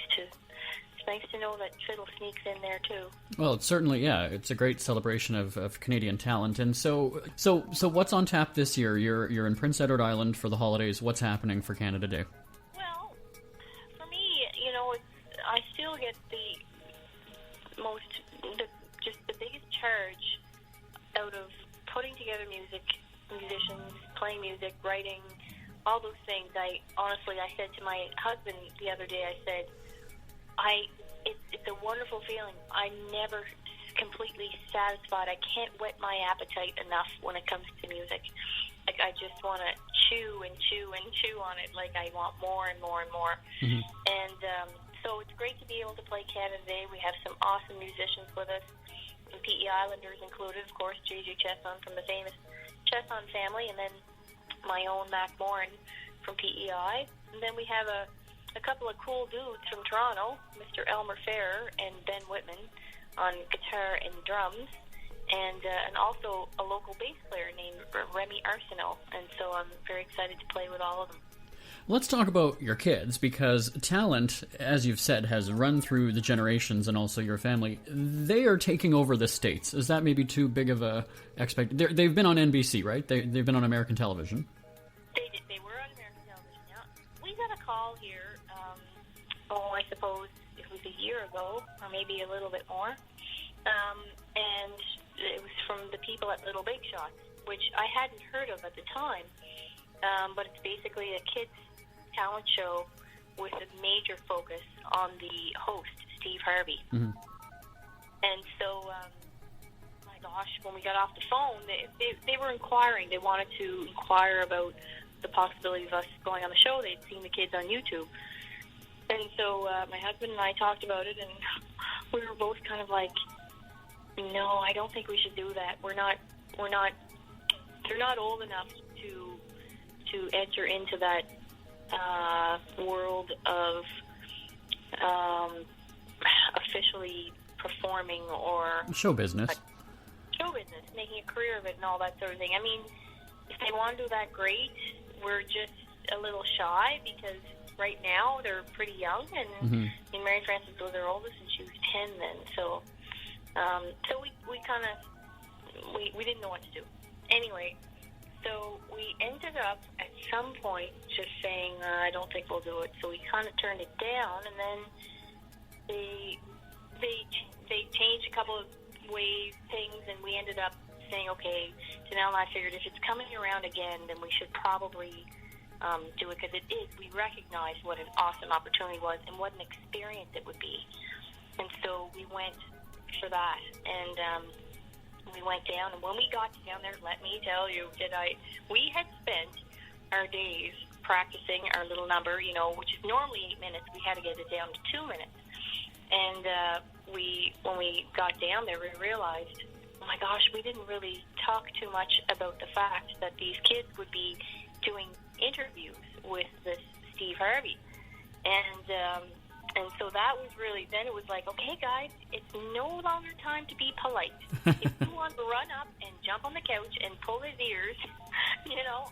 to know that fiddle sneaks in there too. Well, it's certainly, yeah, it's a great celebration of Canadian talent. And so what's on tap this year? You're in Prince Edward Island for the holidays. What's happening for Canada Day? Well, for me, you know, I still get the biggest charge out of putting together musicians, playing music, writing, all those things. I said to my husband the other day, I said, it's a wonderful feeling. I'm never completely satisfied. I can't whet my appetite enough when it comes to music. Like, I just want to chew and chew and chew on it. Like, I want more and more and more. And so it's great to be able to play Canada Day. We have some awesome musicians with us, some PE Islanders included, of course, J.J. Chesson from the famous Chesson family, and then my own Mac Morin from PEI. And then we have a couple of cool dudes from Toronto, Mr. Elmer Ferrer and Ben Whitman on guitar and drums, and also a local bass player named Remy Arsenault. And so I'm very excited to play with all of them. Let's talk about your kids, because talent, as you've said, has run through the generations and also your family. They are taking over the States. Is that maybe too big of a expectation? They've been on NBC, right? They've been on American television. They were on American television, yeah. We got a call here, I suppose it was a year ago, or maybe a little bit more, and it was from the people at Little Big Shots, which I hadn't heard of at the time, but it's basically a kids' talent show with a major focus on the host, Steve Harvey. And so, my gosh, when we got off the phone, they were inquiring. They wanted to inquire about the possibility of us going on the show. They'd seen the kids on YouTube. And so my husband and I talked about it, and we were both kind of like, no, I don't think we should do that. They're not old enough to enter into that world of officially performing or show business, making a career of it and all that sort of thing. I mean, if they want to do that, great. We're just a little shy because right now they're pretty young, and I mean, Mary Frances was their oldest, and she was 10 then. So, we kind of we didn't know what to do. Anyway, so we ended up at some point just saying, I don't think we'll do it. So we kind of turned it down, and then they changed a couple of things, and we ended up saying, okay. Janelle and I figured if it's coming around again, then we should probably do it, because it is. We recognized what an awesome opportunity was and what an experience it would be. And so we went for that, and we went down, and when we got down there, let me tell you, we had spent our days practicing our little number, which is normally 8 minutes. We had to get it down to 2 minutes. And when we got down there, we realized, oh my gosh, we didn't really talk too much about the fact that these kids would be doing interviews with this Steve Harvey. And so that was really, then it was like, okay, guys, it's no longer time to be polite. If you want to run up and jump on the couch and pull his ears,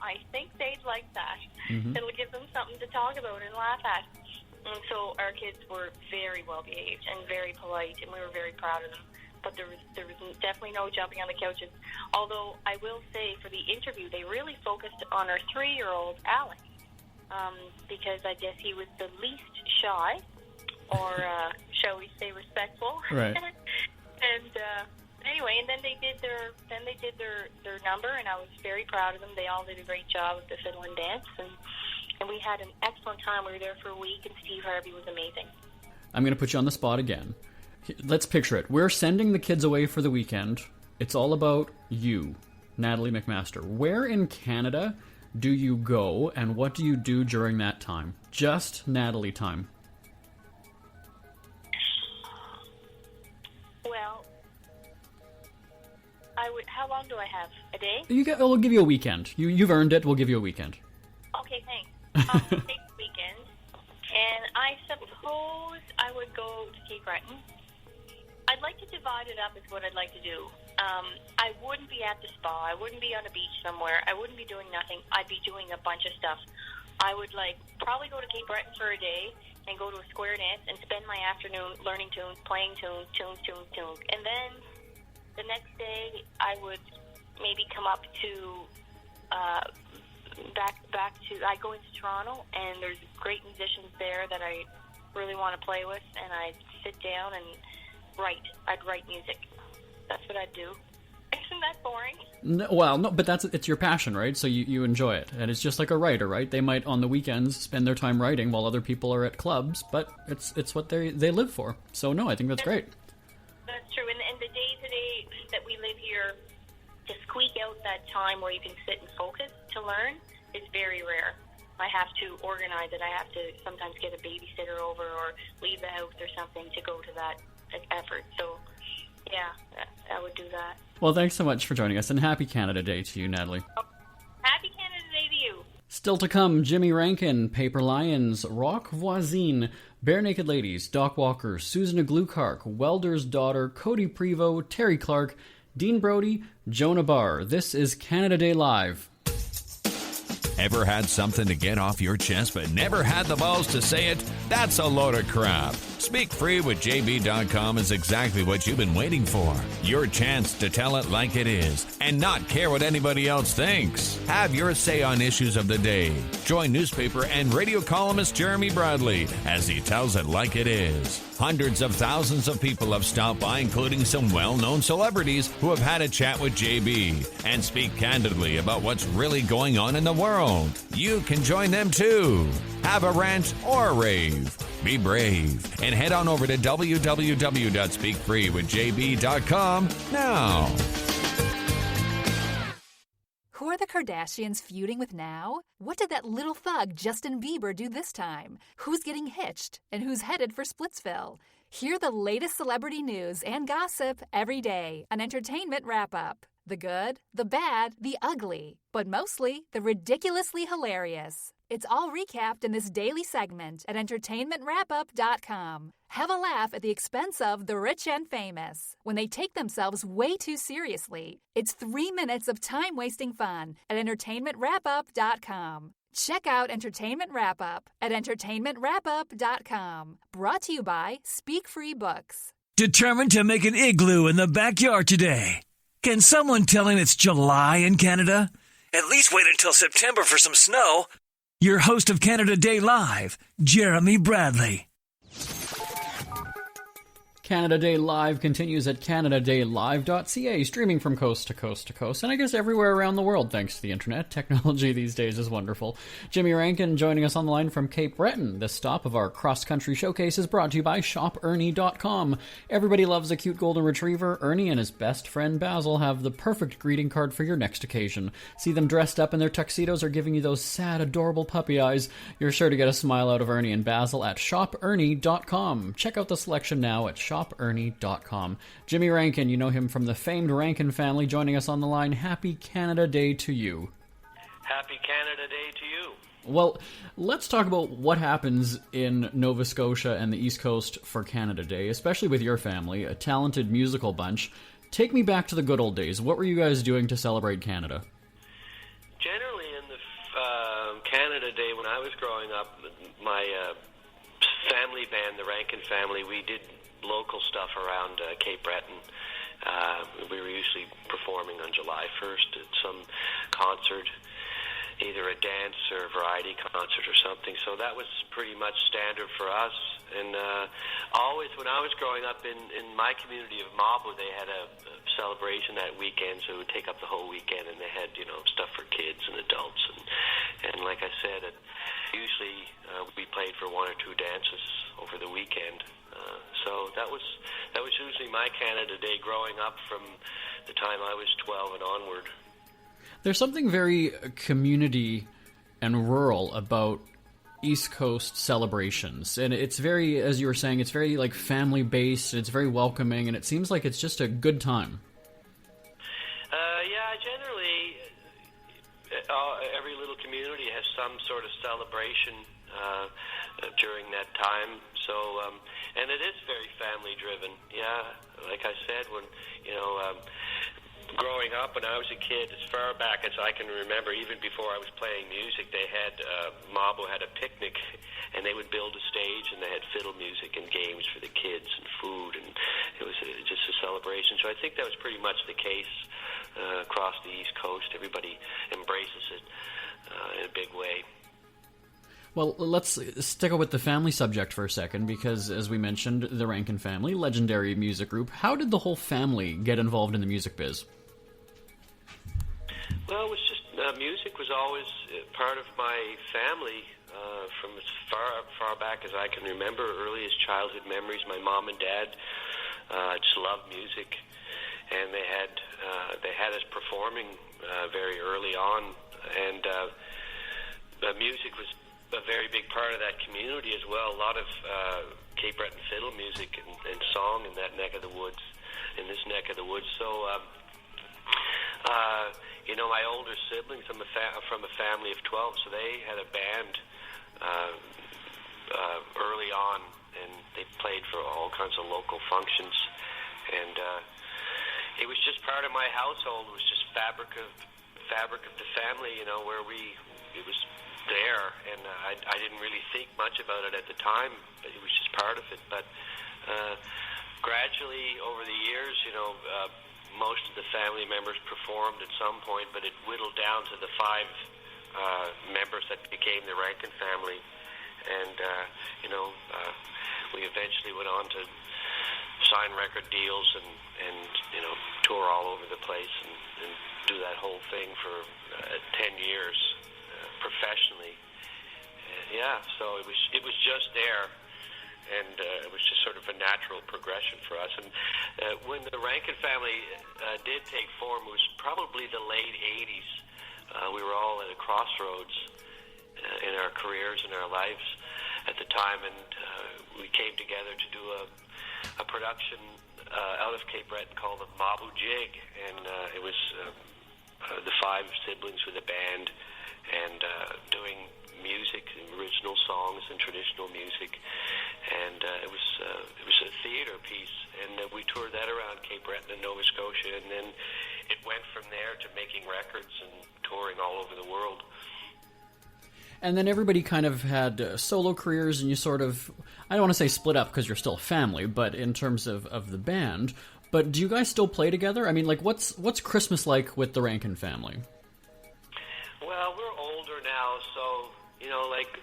I think they'd like that. It'll give them something to talk about and laugh at. And so our kids were very well behaved and very polite, and we were very proud of them. But there was definitely no jumping on the couches. Although I will say, for the interview, they really focused on our 3-year-old Alex, because I guess he was the least shy, or shall we say respectful. Right. And anyway, and then they did their number, and I was very proud of them. They all did a great job with the fiddle and dance, and we had an excellent time. We were there for a week, and Steve Harvey was amazing. I'm going to put you on the spot again. Let's picture it. We're sending the kids away for the weekend. It's all about you, Natalie MacMaster. Where in Canada do you go, and what do you do during that time? Just Natalie time. Well, how long do I have? A day? We'll give you a weekend. You've earned it. We'll give you a weekend. Okay, thanks. I'll take the weekend, and I suppose I would go to Cape Breton. I'd like to divide it up is what I'd like to do. I wouldn't be at the spa. I wouldn't be on a beach somewhere. I wouldn't be doing nothing. I'd be doing a bunch of stuff. I would probably go to Cape Breton for a day and go to a square dance and spend my afternoon learning tunes, playing tunes. And then the next day I would maybe come up to back to, I go into Toronto, and there's great musicians there that I really want to play with, and I'd sit down and I'd write music. That's what I'd do. Isn't that boring? No, but it's your passion, right? So you enjoy it, and it's just like a writer, right? They might on the weekends spend their time writing while other people are at clubs, but it's what they live for. So no, I think that's great. That's true, and the day-to-day that we live here, to squeak out that time where you can sit and focus to learn is very rare. I have to organize it. I have to sometimes get a babysitter over or leave the house or something to go to that effort. So, yeah, I would do that. Well, thanks so much for joining us, and happy Canada Day to you, Natalie. Happy Canada Day to you. Still to come, Jimmy Rankin, Paper Lions, Roch Voisine, Barenaked Ladies, Doc Walker, Susan Aglukark, Welders Daughter, Codie Prevost, Terri Clark, Dean Brody, Jona Barr. This is Canada Day Live. Ever had something to get off your chest but never had the balls to say it? That's a load of crap. Speak Free with JB.com is exactly what you've been waiting for. Your chance to tell it like it is and not care what anybody else thinks. Have your say on issues of the day. Join newspaper and radio columnist Jeremy Bradley as he tells it like it is. Hundreds of thousands of people have stopped by, including some well-known celebrities who have had a chat with JB and speak candidly about what's really going on in the world. You can join them too. Have a rant or a rave. Be brave and head on over to www.speakfreewithjb.com now. Who are are the Kardashians feuding with now? What did that little thug Justin Bieber do this time? Who's getting hitched? And who's headed for Splitsville? Hear the latest celebrity news and gossip every day on Entertainment Wrap-Up. The good, the bad, the ugly, but mostly the ridiculously hilarious. It's all recapped in this daily segment at entertainmentwrapup.com. Have a laugh at the expense of the rich and famous when they take themselves way too seriously. It's 3 minutes of time-wasting fun at entertainmentwrapup.com. Check out Entertainment Wrap-Up at entertainmentwrapup.com. Brought to you by Speak Free Books. Determined to make an igloo in the backyard today. Can someone tell him it's July in Canada? At least wait until September for some snow. Your host of Canada Day Live, Jeremy Bradley. Canada Day Live continues at canadadaylive.ca, streaming from coast to coast to coast, and I guess everywhere around the world thanks to the internet. Technology these days is wonderful. Jimmy Rankin joining us on the line from Cape Breton. This stop of our cross-country showcase is brought to you by ShopErnie.com. Everybody loves a cute golden retriever. Ernie and his best friend Basil have the perfect greeting card for your next occasion. See them dressed up in their tuxedos or giving you those sad, adorable puppy eyes. You're sure to get a smile out of Ernie and Basil at ShopErnie.com. Check out the selection now at ShopErnie.com. Jimmy Rankin, you know him from the famed Rankin family, joining us on the line. Happy Canada Day to you. Happy Canada Day to you. Well, let's talk about what happens in Nova Scotia and the East Coast for Canada Day, especially with your family, a talented musical bunch. Take me back to the good old days. What were you guys doing to celebrate Canada? Generally, in the Canada Day, when I was growing up, my family band, the Rankin family, we did local stuff around Cape Breton. We were usually performing on July 1st at some concert, either a dance or a variety concert or something. So that was pretty much standard for us. And always when I was growing up in my community of Mabo, they had a celebration that weekend, so it would take up the whole weekend, and they had, you know, stuff for kids and adults. And like I said, usually we played for one or two dances over the weekend. So that was usually my Canada Day growing up from the time I was 12 and onward. There's something very community and rural about East Coast celebrations. And it's very, as you were saying, it's very like family-based, it's very welcoming, and it seems like it's just a good time. Yeah, generally, every little community has some sort of celebration during that time. So, and it is very family-driven. Yeah, like I said, when, you know, growing up when I was a kid, as far back as I can remember, even before I was playing music, they had, Mabo had a picnic, and they would build a stage, and they had fiddle music and games for the kids and food, and it was just a celebration. So I think that was pretty much the case across the East Coast. Everybody embraces it in a big way. Well, let's stick with the family subject for a second, because, as we mentioned, the Rankin family, legendary music group. How did the whole family get involved in the music biz? Well, it was just music was always part of my family from as far back as I can remember. Earliest childhood memories. My mom and dad just loved music, and they had us performing very early on, and music was a very big part of that community as well. A lot of Cape Breton fiddle music and song in that neck of the woods, in this neck of the woods. So, you know, my older siblings, I'm from a family of 12, so they had a band early on, and they played for all kinds of local functions. And it was just part of my household. It was just fabric of the family, you know, where it was there, and I didn't really think much about it at the time, but it was just part of it. But gradually, over the years, you know, most of the family members performed at some point, but it whittled down to the 5 members that became the Rankin family, and you know, we eventually went on to sign record deals and you know, tour all over the place and do that whole thing for 10 years. Professionally, yeah. So it was just there, and it was just sort of a natural progression for us. And when the Rankin family did take form, it was probably the late '80s. We were all at a crossroads in our careers and our lives at the time, and we came together to do a production out of Cape Breton called the Mabu Jig, and it was the 5 siblings with a band and doing music, original songs and traditional music, and it was a theater piece, and we toured that around Cape Breton and Nova Scotia, and then it went from there to making records and touring all over the world. And then everybody kind of had solo careers, and you sort of, I don't want to say split up because you're still a family, but in terms of the band. But do you guys still play together? I mean, like, what's Christmas like with the Rankin family? Well, we're older now, so, you know, like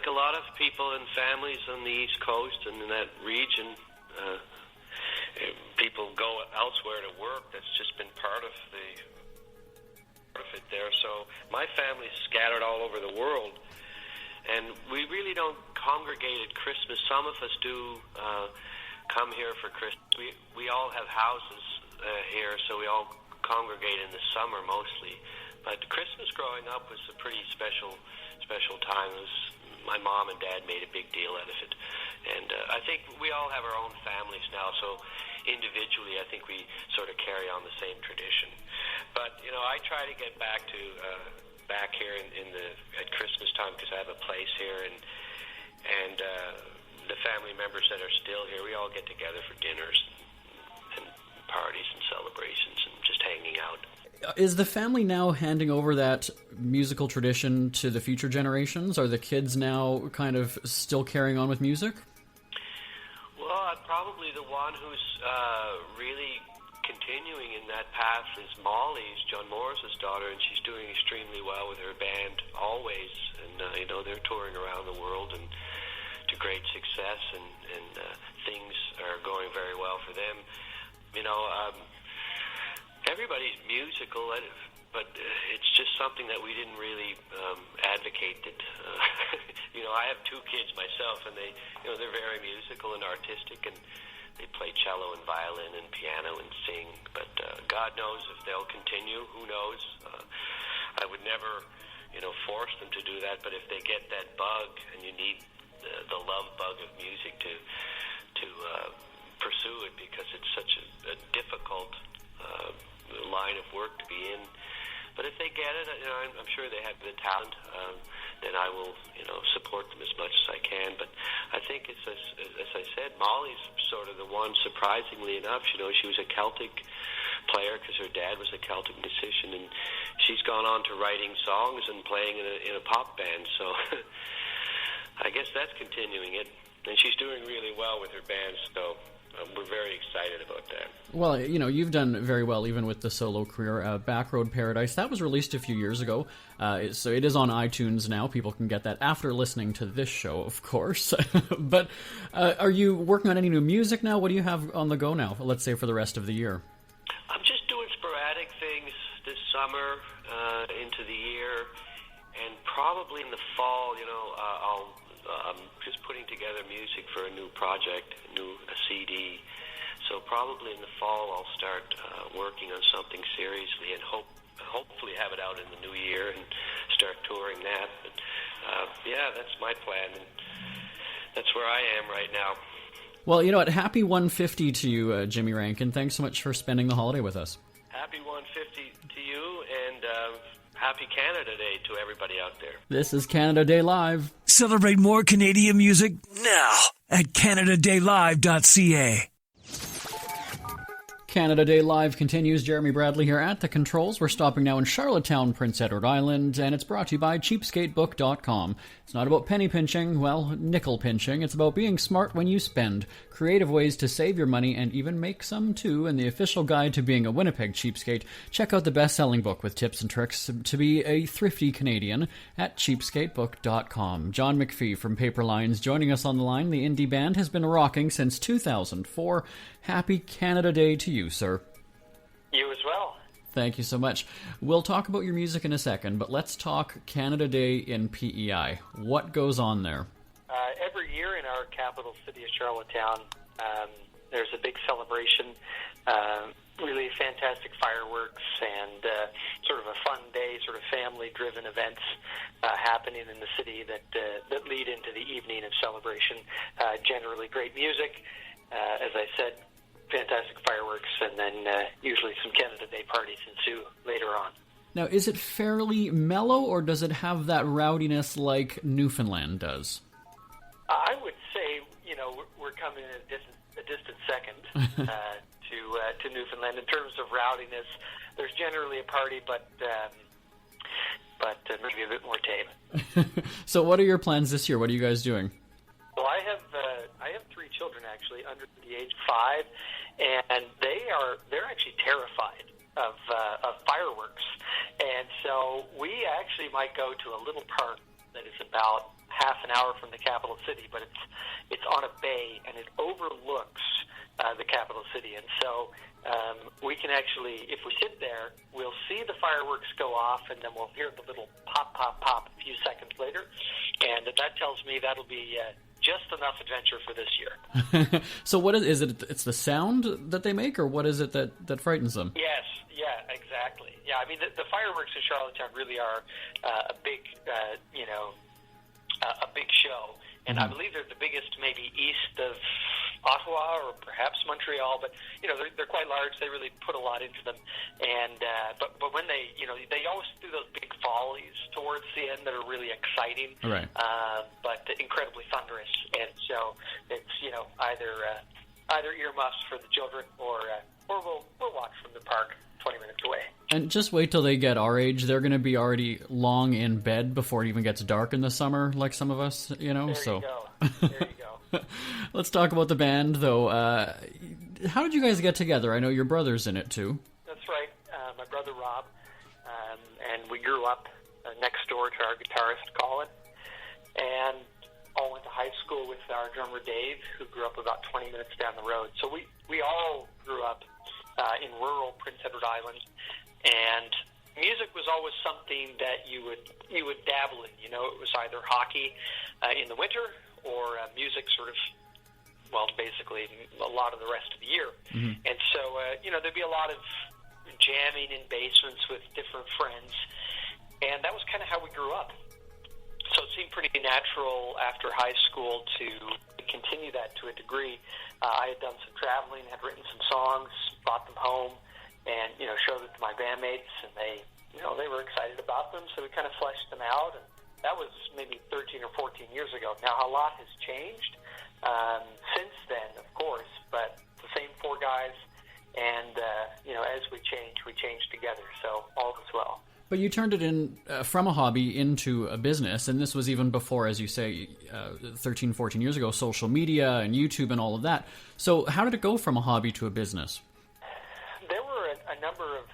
a lot of people and families on the East Coast and in that region, people go elsewhere to work. That's just been part of it there. So my family's scattered all over the world, and we really don't congregate at Christmas. Some of us do come here for Christmas. We all have houses here, so we all congregate in the summer mostly. But Christmas growing up was a pretty special time. It was, my mom and dad made a big deal out of it, and I think we all have our own families now, so individually I think we sort of carry on the same tradition. But you know, I try to get back here at Christmas time because I have a place here, and the family members that are still here, we all get together for dinners and parties and celebrations and just hanging out. Is the family now handing over that musical tradition to the future generations? Are the kids now kind of still carrying on with music? Well, I'm probably the one who's really continuing in that path is Molly's, John Morris's daughter, and she's doing extremely well with her band always. And, you know, they're touring around the world and to great success, and things are going very well for them. You know, everybody's musical, but it's just something that we didn't really advocate. That you know, I have 2 kids myself, and they're very musical and artistic, and they play cello and violin and piano and sing. But God knows if they'll continue. Who knows? I would never, force them to do that. But if they get that bug, and you need the love bug of music to pursue it, because it's such a difficult line of work to be in. But if they get it, I'm sure they have the talent. Then I will, support them as much as I can. But I think it's as I said, Molly's sort of the one. Surprisingly enough, she was a Celtic player because her dad was a Celtic musician, and she's gone on to writing songs and playing in a pop band. So I guess that's continuing it, and she's doing really well with her band. So. We're very excited about that. Well, you've done very well even with the solo career. Backroad Paradise, that was released a few years ago, so it is on iTunes now. People can get that after listening to this show, of course. But are you working on any new music now? What do you have on the go now, let's say, for the rest of the year? I'm just doing sporadic things this summer into the year, and probably in the fall, I'm just putting together music for a new project, a CD. So probably in the fall I'll start working on something seriously, and hopefully have it out in the new year and start touring that. But yeah, that's my plan, and that's where I am right now. Well, happy 150 to you, Jimmy Rankin. Thanks so much for spending the holiday with us. Happy 150 to you, and happy Canada Day to everybody out there. This is Canada Day Live. Celebrate more Canadian music now at CanadaDayLive.ca. Canada Day Live continues. Jeremy Bradley here at the controls. We're stopping now in Charlottetown, Prince Edward Island, and it's brought to you by cheapskatebook.com. It's not about penny pinching, nickel pinching. It's about being smart when you spend. Creative ways to save your money and even make some too. In the official guide to being a Winnipeg cheapskate, check out the best-selling book with tips and tricks to be a thrifty Canadian at cheapskatebook.com. John McPhee from Paper Lines joining us on the line. The indie band has been rocking since 2004. Happy Canada Day to you, sir. You as well. Thank you so much. We'll talk about your music in a second, but let's talk Canada Day in PEI. What goes on there? Every year in our capital city of Charlottetown, there's a big celebration, really fantastic fireworks, and sort of a fun day, sort of family-driven events happening in the city that lead into the evening of celebration. Generally great music, as I said, fantastic fireworks, and then usually some Canada Day parties ensue later on. Now, is it fairly mellow, or does it have that rowdiness like Newfoundland does? I would say, we're coming in a distant second to Newfoundland in terms of rowdiness. There's generally a party, but maybe a bit more tame. So, what are your plans this year? What are you guys doing? Well, I have 3 children actually under the age of 5, and they're actually terrified of fireworks, and so we actually might go to a little park that is about half an hour from the capital city, but it's on a bay and it overlooks the capital city, and so we can actually, if we sit there, we'll see the fireworks go off, and then we'll hear the little pop, pop, pop a few seconds later, and that tells me that'll be just enough adventure for this year. So what is it? It's the sound that they make, or what is it that frightens them? Yes, yeah, exactly. Yeah, I mean, the fireworks in Charlottetown really are a big, a big show. And I believe they're the biggest maybe east of Ottawa or perhaps Montreal, but, they're quite large. They really put a lot into them. And but when they always do those big volleys towards the end that are really exciting, right. But incredibly thunderous. And so it's, either earmuffs for the children or we'll watch from the park 20 minutes away. And just wait till they get our age. They're going to be already long in bed before it even gets dark in the summer, like some of us, There you go. Let's talk about the band, though. How did you guys get together? I know your brother's in it, too. That's right. My brother, Rob, and we grew up next door to our guitarist, Colin, and all went to high school with our drummer, Dave, who grew up about 20 minutes down the road. So we all grew up in rural Prince Edward Island, and music was always something that you would dabble in. It was either hockey in the winter or music sort of, basically a lot of the rest of the year. Mm-hmm. And so, there'd be a lot of jamming in basements with different friends, and that was kind of how we grew up. So it seemed pretty natural after high school to continue that to a degree. I had done some traveling, had written some songs, brought them home, and showed it to my bandmates, and they were excited about them. So we kind of fleshed them out, and that was maybe 13 or 14 years ago. Now a lot has changed since then, of course, but the same 4 guys, and as we change together. So all is well. But you turned it in from a hobby into a business, and this was even before, as you say, 13, 14 years ago, social media and YouTube and all of that. So how did it go from a hobby to a business? There were a number of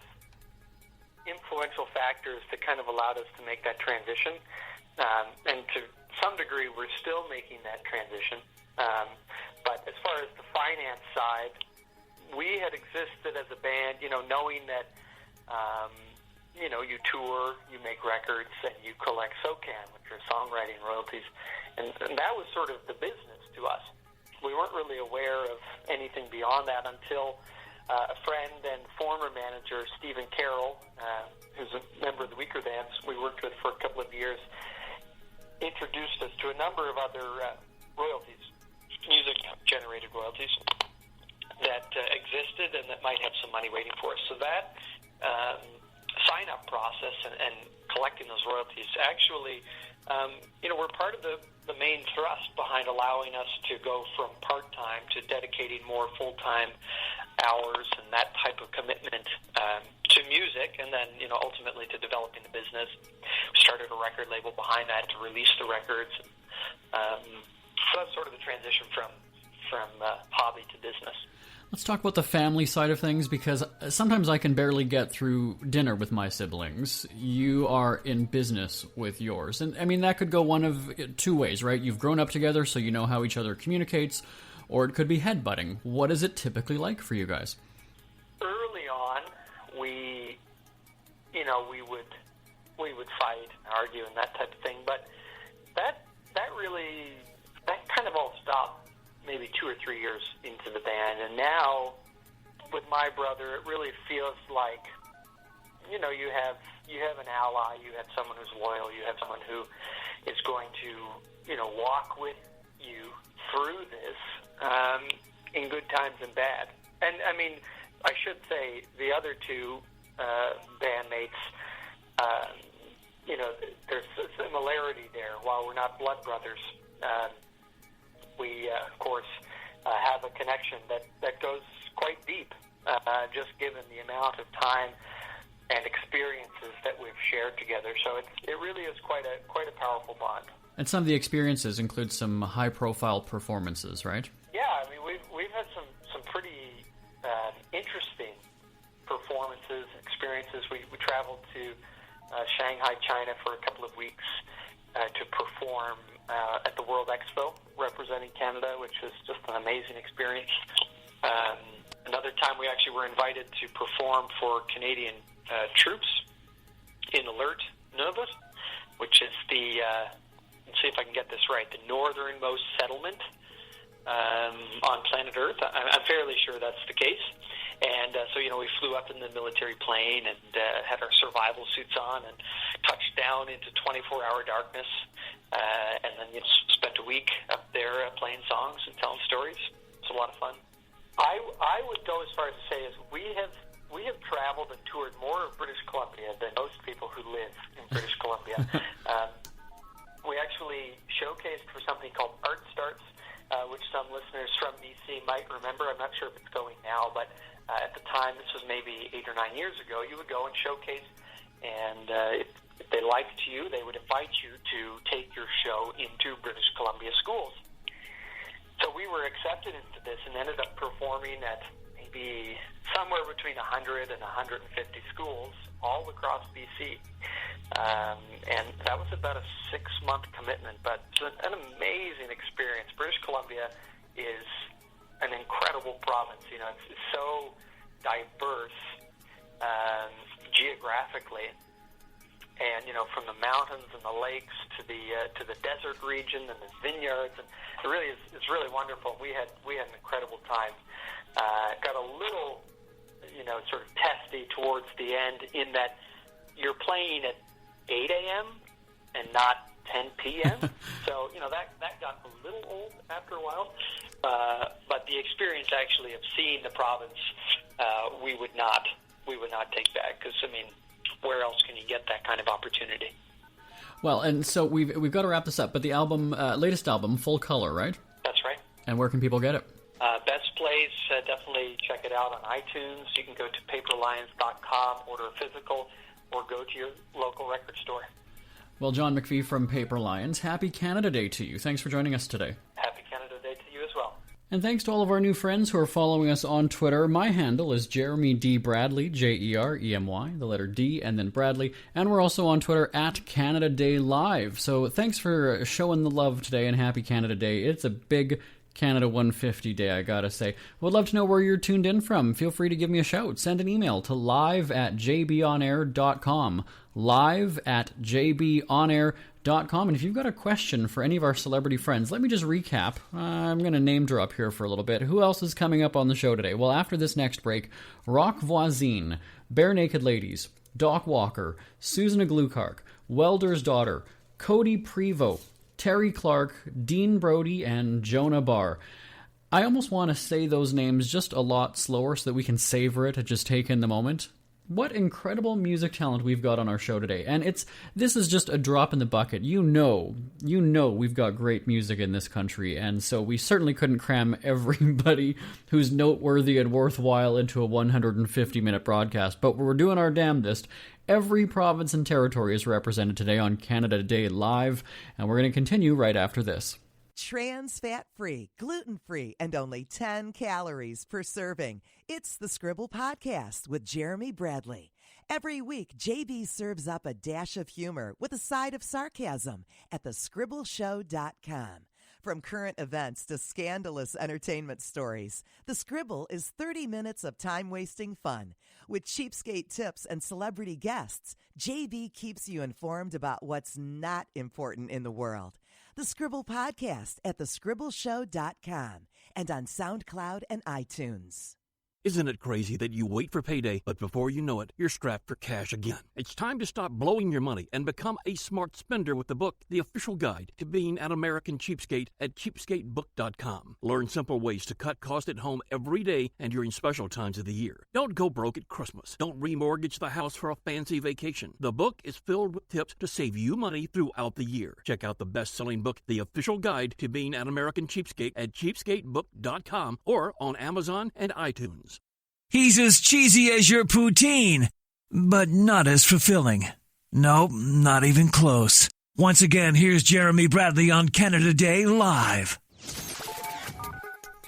influential factors that kind of allowed us to make that transition, and to some degree we're still making that transition. But as far as the finance side, we had existed as a band, knowing that you tour, you make records, and you collect SOCAN, which are songwriting royalties. And that was sort of the business to us. We weren't really aware of anything beyond that until a friend and former manager, Stephen Carroll, who's a member of the Weaker Dance we worked with for a couple of years, introduced us to a number of other royalties, music-generated royalties, that existed and that might have some money waiting for us. So that sign-up process and collecting those royalties actually, were part of the main thrust behind allowing us to go from part-time to dedicating more full-time hours and that type of commitment to music, and then, ultimately to developing the business. We started a record label behind that to release the records. So that's sort of the transition from hobby to business. Let's talk about the family side of things, because sometimes I can barely get through dinner with my siblings. You are in business with yours. And, I mean, that could go one of 2 ways, right? You've grown up together, so you know how each other communicates, or it could be headbutting. What is it typically like for you guys? Early on, we would fight and argue and that type of thing, but that kind of all stopped maybe 2 or 3 years into the band, and now with my brother, it really feels like you have you have an ally, you have someone who's loyal, you have someone who is going to, walk with you through this in good times and bad. And, I mean, I should say the other two bandmates, there's a similarity there. While we're not blood brothers, we, of course, have a connection that goes quite deep, just given the amount of time and experiences that we've shared together. So it really is quite a powerful bond. And some of the experiences include some high-profile performances, right? Yeah, I mean, we've had some pretty interesting performances, experiences. We traveled to Shanghai, China for a couple of weeks to perform at the World Expo representing Canada, which was just an amazing experience. Another time we actually were invited to perform for Canadian troops in Alberta, Nunavut, which is let's see if I can get this right, the northernmost settlement on planet Earth. I'm fairly sure that's the case. And so, we flew up in the military plane and had our survival suits on and touched down into 24-hour darkness, and then spent a week up there playing songs and telling stories. It's a lot of fun. I would go as far as to say is we have traveled and toured more of British Columbia than most people who live in British Columbia. We actually showcased for something called Art Starts, which some listeners from BC might remember. I'm not sure if it's going now, but at the time, this was maybe 8 or 9 years ago, you would go and showcase, and if they liked you, they would invite you to take your show into British Columbia schools. So we were accepted into this and ended up performing at maybe somewhere between 100 and 150 schools all across BC. And that was about a 6-month commitment, but it's an amazing experience. British Columbia is an incredible province. It's so diverse geographically, and from the mountains and the lakes to the desert region and the vineyards, and it's really wonderful. We had an incredible time. Got a little sort of testy towards the end in that you're playing at 8 a.m. and not 10 p.m. So, that got a little old after a while. But the experience actually of seeing the province, we would not take back, because, where else can you get that kind of opportunity? Well, and so we've got to wrap this up, but the latest album, Full Color, right? That's right. And where can people get it? Best place, definitely check it out on iTunes. You can go to paperlions.com, order a physical, or go to your local record store. Well, John McPhee from Paper Lions, happy Canada Day to you. Thanks for joining us today. Happy Canada Day to you as well. And thanks to all of our new friends who are following us on Twitter. My handle is Jeremy D. Bradley, Jeremy, the letter D, and then Bradley. And we're also on Twitter at Canada Day Live. So thanks for showing the love today, and happy Canada Day. It's a big Canada 150 Day, I gotta say. Would love to know where you're tuned in from. Feel free to give me a shout. Send an email to live@jbonair.com. live@jbonair.com. And if you've got a question for any of our celebrity friends, let me just recap. I'm going to name drop here for a little bit. Who else is coming up on the show today? Well, after this next break, Roch Voisine, Barenaked Ladies, Doc Walker, Susan Aglukark, Welders Daughter, Codie Prevost, Terri Clark, Dean Brody, and Jona Barr. I almost want to say those names just a lot slower so that we can savor it and just take in the moment. What incredible music talent we've got on our show today. And this is just a drop in the bucket. You know we've got great music in this country, and so we certainly couldn't cram everybody who's noteworthy and worthwhile into a 150-minute broadcast, but we're doing our damnedest. Every province and territory is represented today on Canada Day Live, and we're going to continue right after this. Trans fat-free, gluten-free, and only 10 calories per serving. It's the Scribble Podcast with Jeremy Bradley. Every week, JB serves up a dash of humor with a side of sarcasm at thescribbleshow.com. From current events to scandalous entertainment stories, The Scribble is 30 minutes of time-wasting fun. With cheapskate tips and celebrity guests, JB keeps you informed about what's not important in the world. The Scribble Podcast at thescribbleshow.com and on SoundCloud and iTunes. Isn't it crazy that you wait for payday, but before you know it, you're strapped for cash again? It's time to stop blowing your money and become a smart spender with the book, The Official Guide to Being an American Cheapskate at cheapskatebook.com. Learn simple ways to cut costs at home every day and during special times of the year. Don't go broke at Christmas. Don't remortgage the house for a fancy vacation. The book is filled with tips to save you money throughout the year. Check out the best-selling book, The Official Guide to Being an American Cheapskate at cheapskatebook.com or on Amazon and iTunes. He's as cheesy as your poutine, but not as fulfilling. Nope, not even close. Once again, here's Jeremy Bradley on Canada Day Live.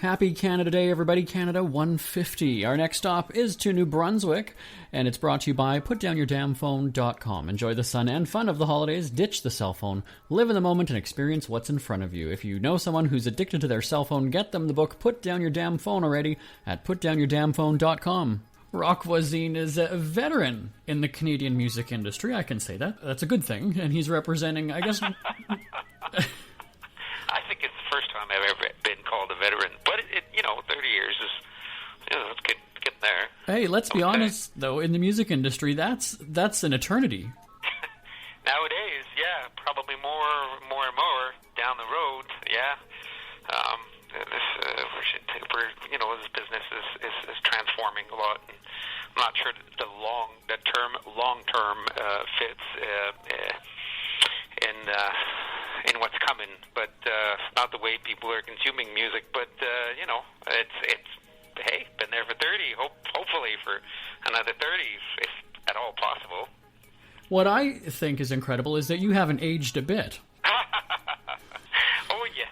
Happy Canada Day, everybody. Canada 150. Our next stop is to New Brunswick, and it's brought to you by PutDownYourDamnPhone.com. Enjoy the sun and fun of the holidays, ditch the cell phone, live in the moment, and experience what's in front of you. If you know someone who's addicted to their cell phone, get them the book Put Down Your Damn Phone already at PutDownYourDamnPhone.com. Roch Voisine is a veteran in the Canadian music industry. I can say that. That's a good thing, and he's representing, I guess... I think it's the first time I've ever been called a veteran, but it 30 years is, it's getting there. Hey, let's be honest, though, in the music industry, that's an eternity. Nowadays, yeah, probably more and more down the road, yeah. This business is transforming a lot. And I'm not sure the term long-term fits in what's coming, but not the way people are consuming music. But it's hey, been there for 30. Hopefully for another 30, if at all possible. What I think is incredible is that you haven't aged a bit. Oh yes.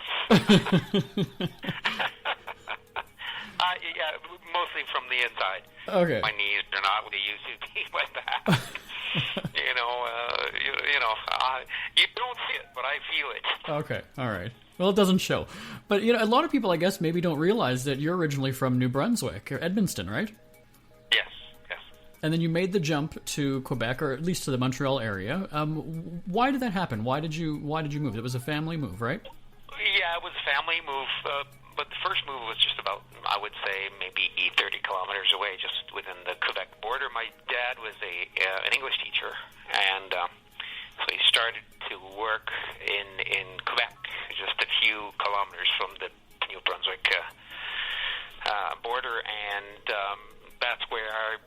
Yeah, mostly from the inside. Okay. My knees are not what they used to be. My back. You don't see it, but I feel it. Okay, all right. Well, it doesn't show. But, a lot of people, I guess, maybe don't realize that you're originally from New Brunswick, or Edmundston, right? Yes. And then you made the jump to Quebec, or at least to the Montreal area. Why did that happen? Why did you move? It was a family move, right? Yeah, it was a family move, but the first move was just about, I would say, maybe 30 kilometers away, just within the Quebec border. My dad was an English teacher, and so he started to work in Quebec, just a few kilometers from the New Brunswick border, and that's where I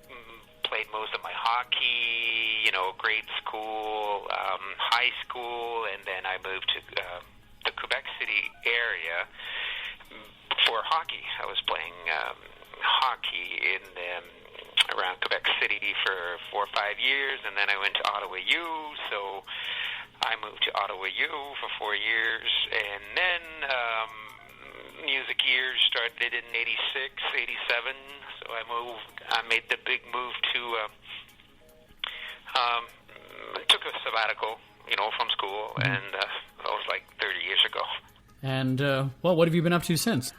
played most of my hockey, grade school, high school, and then I moved to the Quebec City area for hockey. I was playing hockey around Quebec City for 4 or 5 years, and then I went to Ottawa U, so I moved to Ottawa U for 4 years, and then music years started in 86, 87, so I made the big move to took a sabbatical, from school, and that was like 30 years ago. And, what have you been up to since?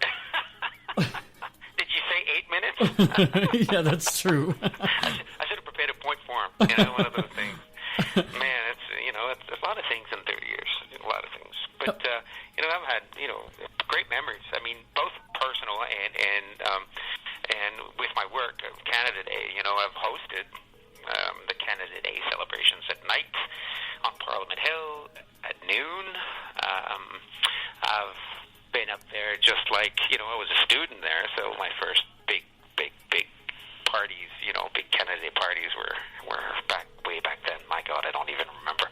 Did you say 8 minutes? Yeah, that's true. I should have prepared a point for him. One of those things. Man, it's a lot of things in 30 years. A lot of things. But, I've had, great memories. I mean, both personal and with my work of Canada Day. I've hosted the Canada Day celebrations at night on Parliament Hill at noon. I've been up there just like, I was a student there, so my first big parties, big Canada Day parties were way back then. My God, I don't even remember.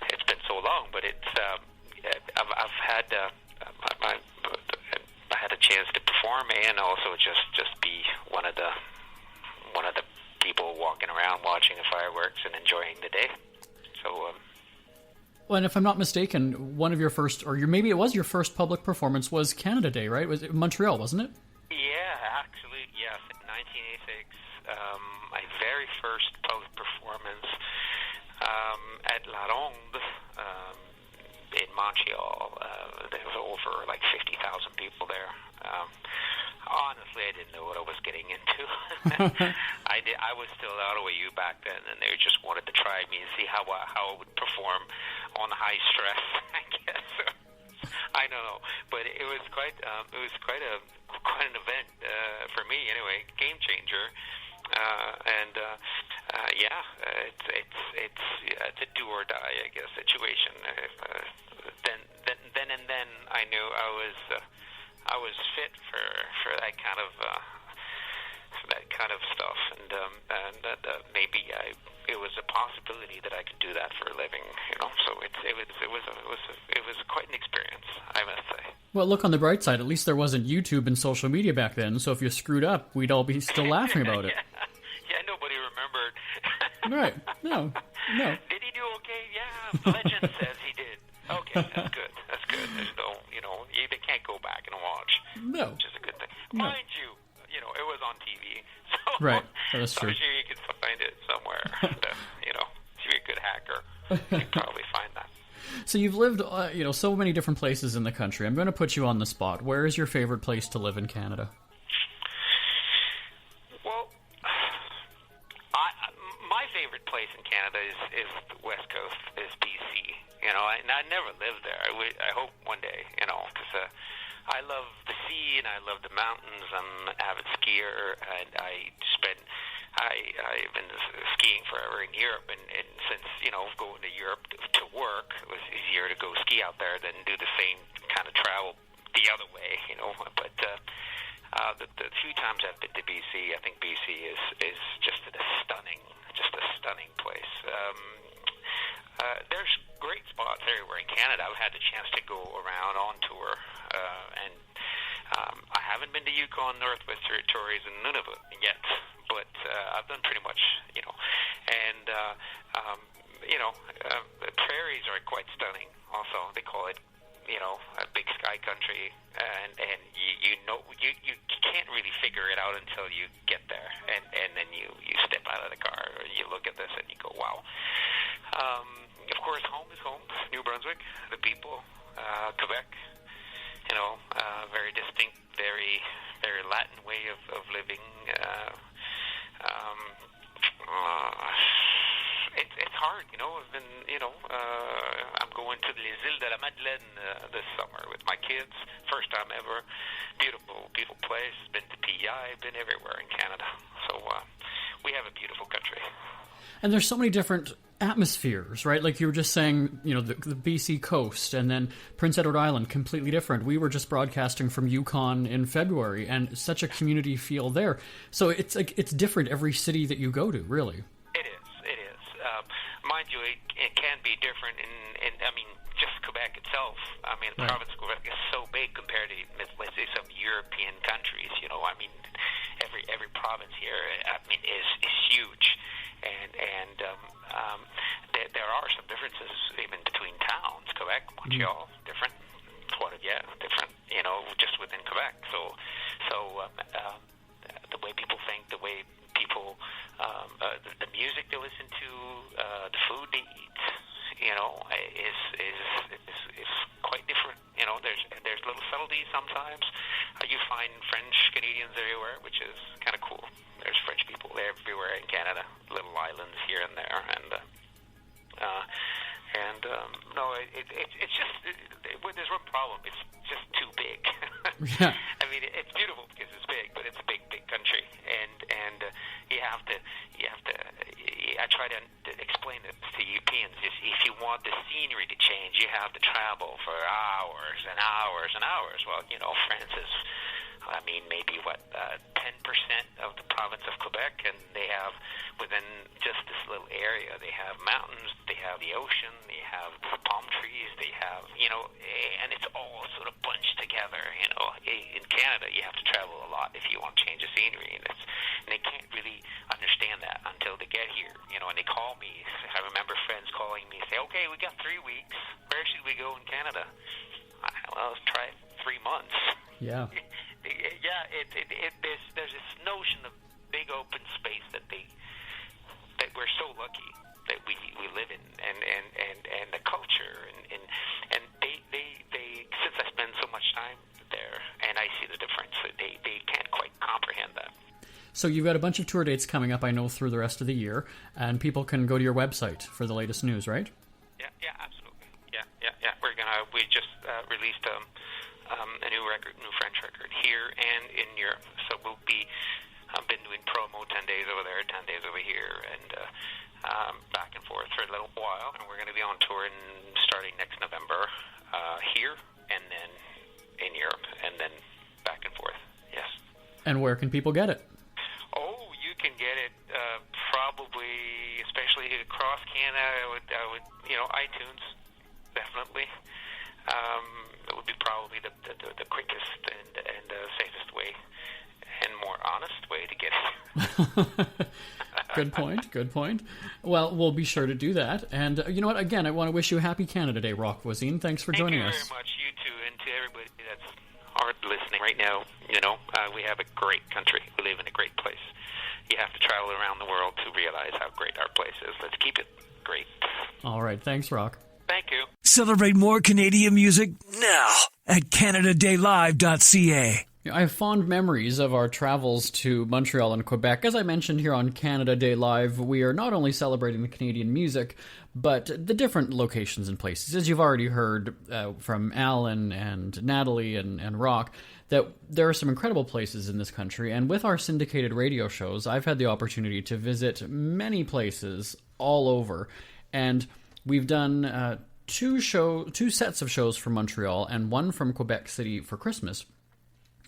It's been so long, but it's I've had I had a chance to perform and also just be one of the people walking around watching the fireworks and enjoying the day. So. Well, and if I'm not mistaken, one of your first, maybe it was your first public performance was Canada Day, right? Was it Montreal, wasn't it? Yeah, actually, yes. In 1986, my very first public performance at La Ronde in Montreal. There was over like 50,000 people there. Honestly, I didn't know what I was getting into. I was still out of U back then, and they just wanted to try me and see how I would perform on high stress, I guess. I don't know, but it was quite an event for me anyway, game changer, it's a do or die, I guess, situation. Then I knew I was fit for that kind of stuff, and maybe it was a possibility that I could do that for a living, So it was quite an experience, I must say. Well, look on the bright side. At least there wasn't YouTube and social media back then. So if you screwed up, we'd all be still laughing about it. Yeah, nobody remembered. Right? No. Did he do okay? Yeah, legend says he did. Okay, that's good. There's no, they can't go back and watch. No. Which is a good thing. No. Mind you, it was on TV. So, right. That's true. I'm sure you could find it somewhere. If you're a good hacker, you'd probably find that. So you've lived, so many different places in the country. I'm going to put you on the spot. Where is your favorite place to live in Canada? Well, my favorite place in Canada is the West Coast, is BC. I never lived there. I hope one day, because I love the sea and I love the mountains. I'm an avid skier, and I've been skiing forever in Europe, and since going to Europe to work, it was easier to go ski out there than do the same kind of travel the other way, But the few times I've been to BC, I think BC is just a stunning place. There's great spots everywhere in Canada. I've had the chance to go around on tour, and I haven't been to Yukon, Northwest Territories, and Nunavut yet, but I've done pretty much, the prairies are quite stunning. Also, they call it, a big sky country, and you can't really figure it out until you get there, and then you step out of the car, or you look at this and you go, wow. Of course, home is home. New Brunswick, the people, Quebec, very distinct, very, very Latin way of living. It's hard, I've been, I'm going to les Îles de la Madeleine this summer with my kids. First time ever. Beautiful, beautiful place. Been to PEI, been everywhere in Canada. So we have a beautiful country. And there's so many different atmospheres, right? Like you were just saying, the BC coast, and then Prince Edward Island, completely different. We were just broadcasting from Yukon in February, and such a community feel there. So it's different every city that you go to, really. It is. Mind you, it can be different in just Quebec itself. The Right. province of Quebec is so big compared to, let's say, some European countries. Every province here, is huge, and there are some differences even between towns. Quebec, Montreal, different. Different. Just within Quebec. So the way people think, the way people, the music they listen to, the food they eat, is quite different. There's little subtleties sometimes. You find French Canadians everywhere, which is kind of cool. There's French people everywhere in Canada, little islands here and there, it's just there's one problem. It's just too big. Yeah. It's beautiful because it's big, but it's a big country, and you have to. I try to explain it to Europeans. If you want the scenery to change, you have to travel for hours and hours and hours. Well, France is, maybe 10% of the province of Quebec, and they have within just this little area, they have mountains, they have the ocean, they have palm trees, they have, and it's all sort of bunched together. In Canada, you have to travel a lot if you want to change the scenery, and they can't really understand that until they get here. And they call me. I remember friends calling me and say, "Okay, we got 3 weeks. Where should we go in Canada?" Well, let's try 3 months. Yeah. Yeah, there's this notion of big open space that we're so lucky that we live in, and the culture, and they since I spend so much time there, and I see the difference, they can't quite comprehend that. So you've got a bunch of tour dates coming up, I know, through the rest of the year, and people can go to your website for the latest news, right? Yeah, absolutely. Yeah. We just released a new record, new French record here and in Europe. So we'll be been doing promo 10 days over there, 10 days over here, and back and forth for a little while. And we're going to be on tour starting next November here, and then in Europe, and then back and forth. Yes. And where can people get it? Oh, you can get it probably, especially across Canada. I would, iTunes, definitely. It would be probably the quickest and safest way and more honest way to get it. Good point. Well, we'll be sure to do that. And you know what? Again, I want to wish you a happy Canada Day, Roch Voisine. Thanks for joining us. Thank you very much. You too, and to everybody that's hard listening right now. We have a great country. We live in a great place. You have to travel around the world to realize how great our place is. Let's keep it great. All right. Thanks, Roch. Thank you. Celebrate more Canadian music now at CanadaDayLive.ca. I have fond memories of our travels to Montreal and Quebec. As I mentioned here on Canada Day Live, we are not only celebrating the Canadian music, but the different locations and places. As you've already heard from Alan and Natalie and Roch, that there are some incredible places in this country. And with our syndicated radio shows, I've had the opportunity to visit many places all over. And we've done two sets of shows from Montreal and one from Quebec City for Christmas.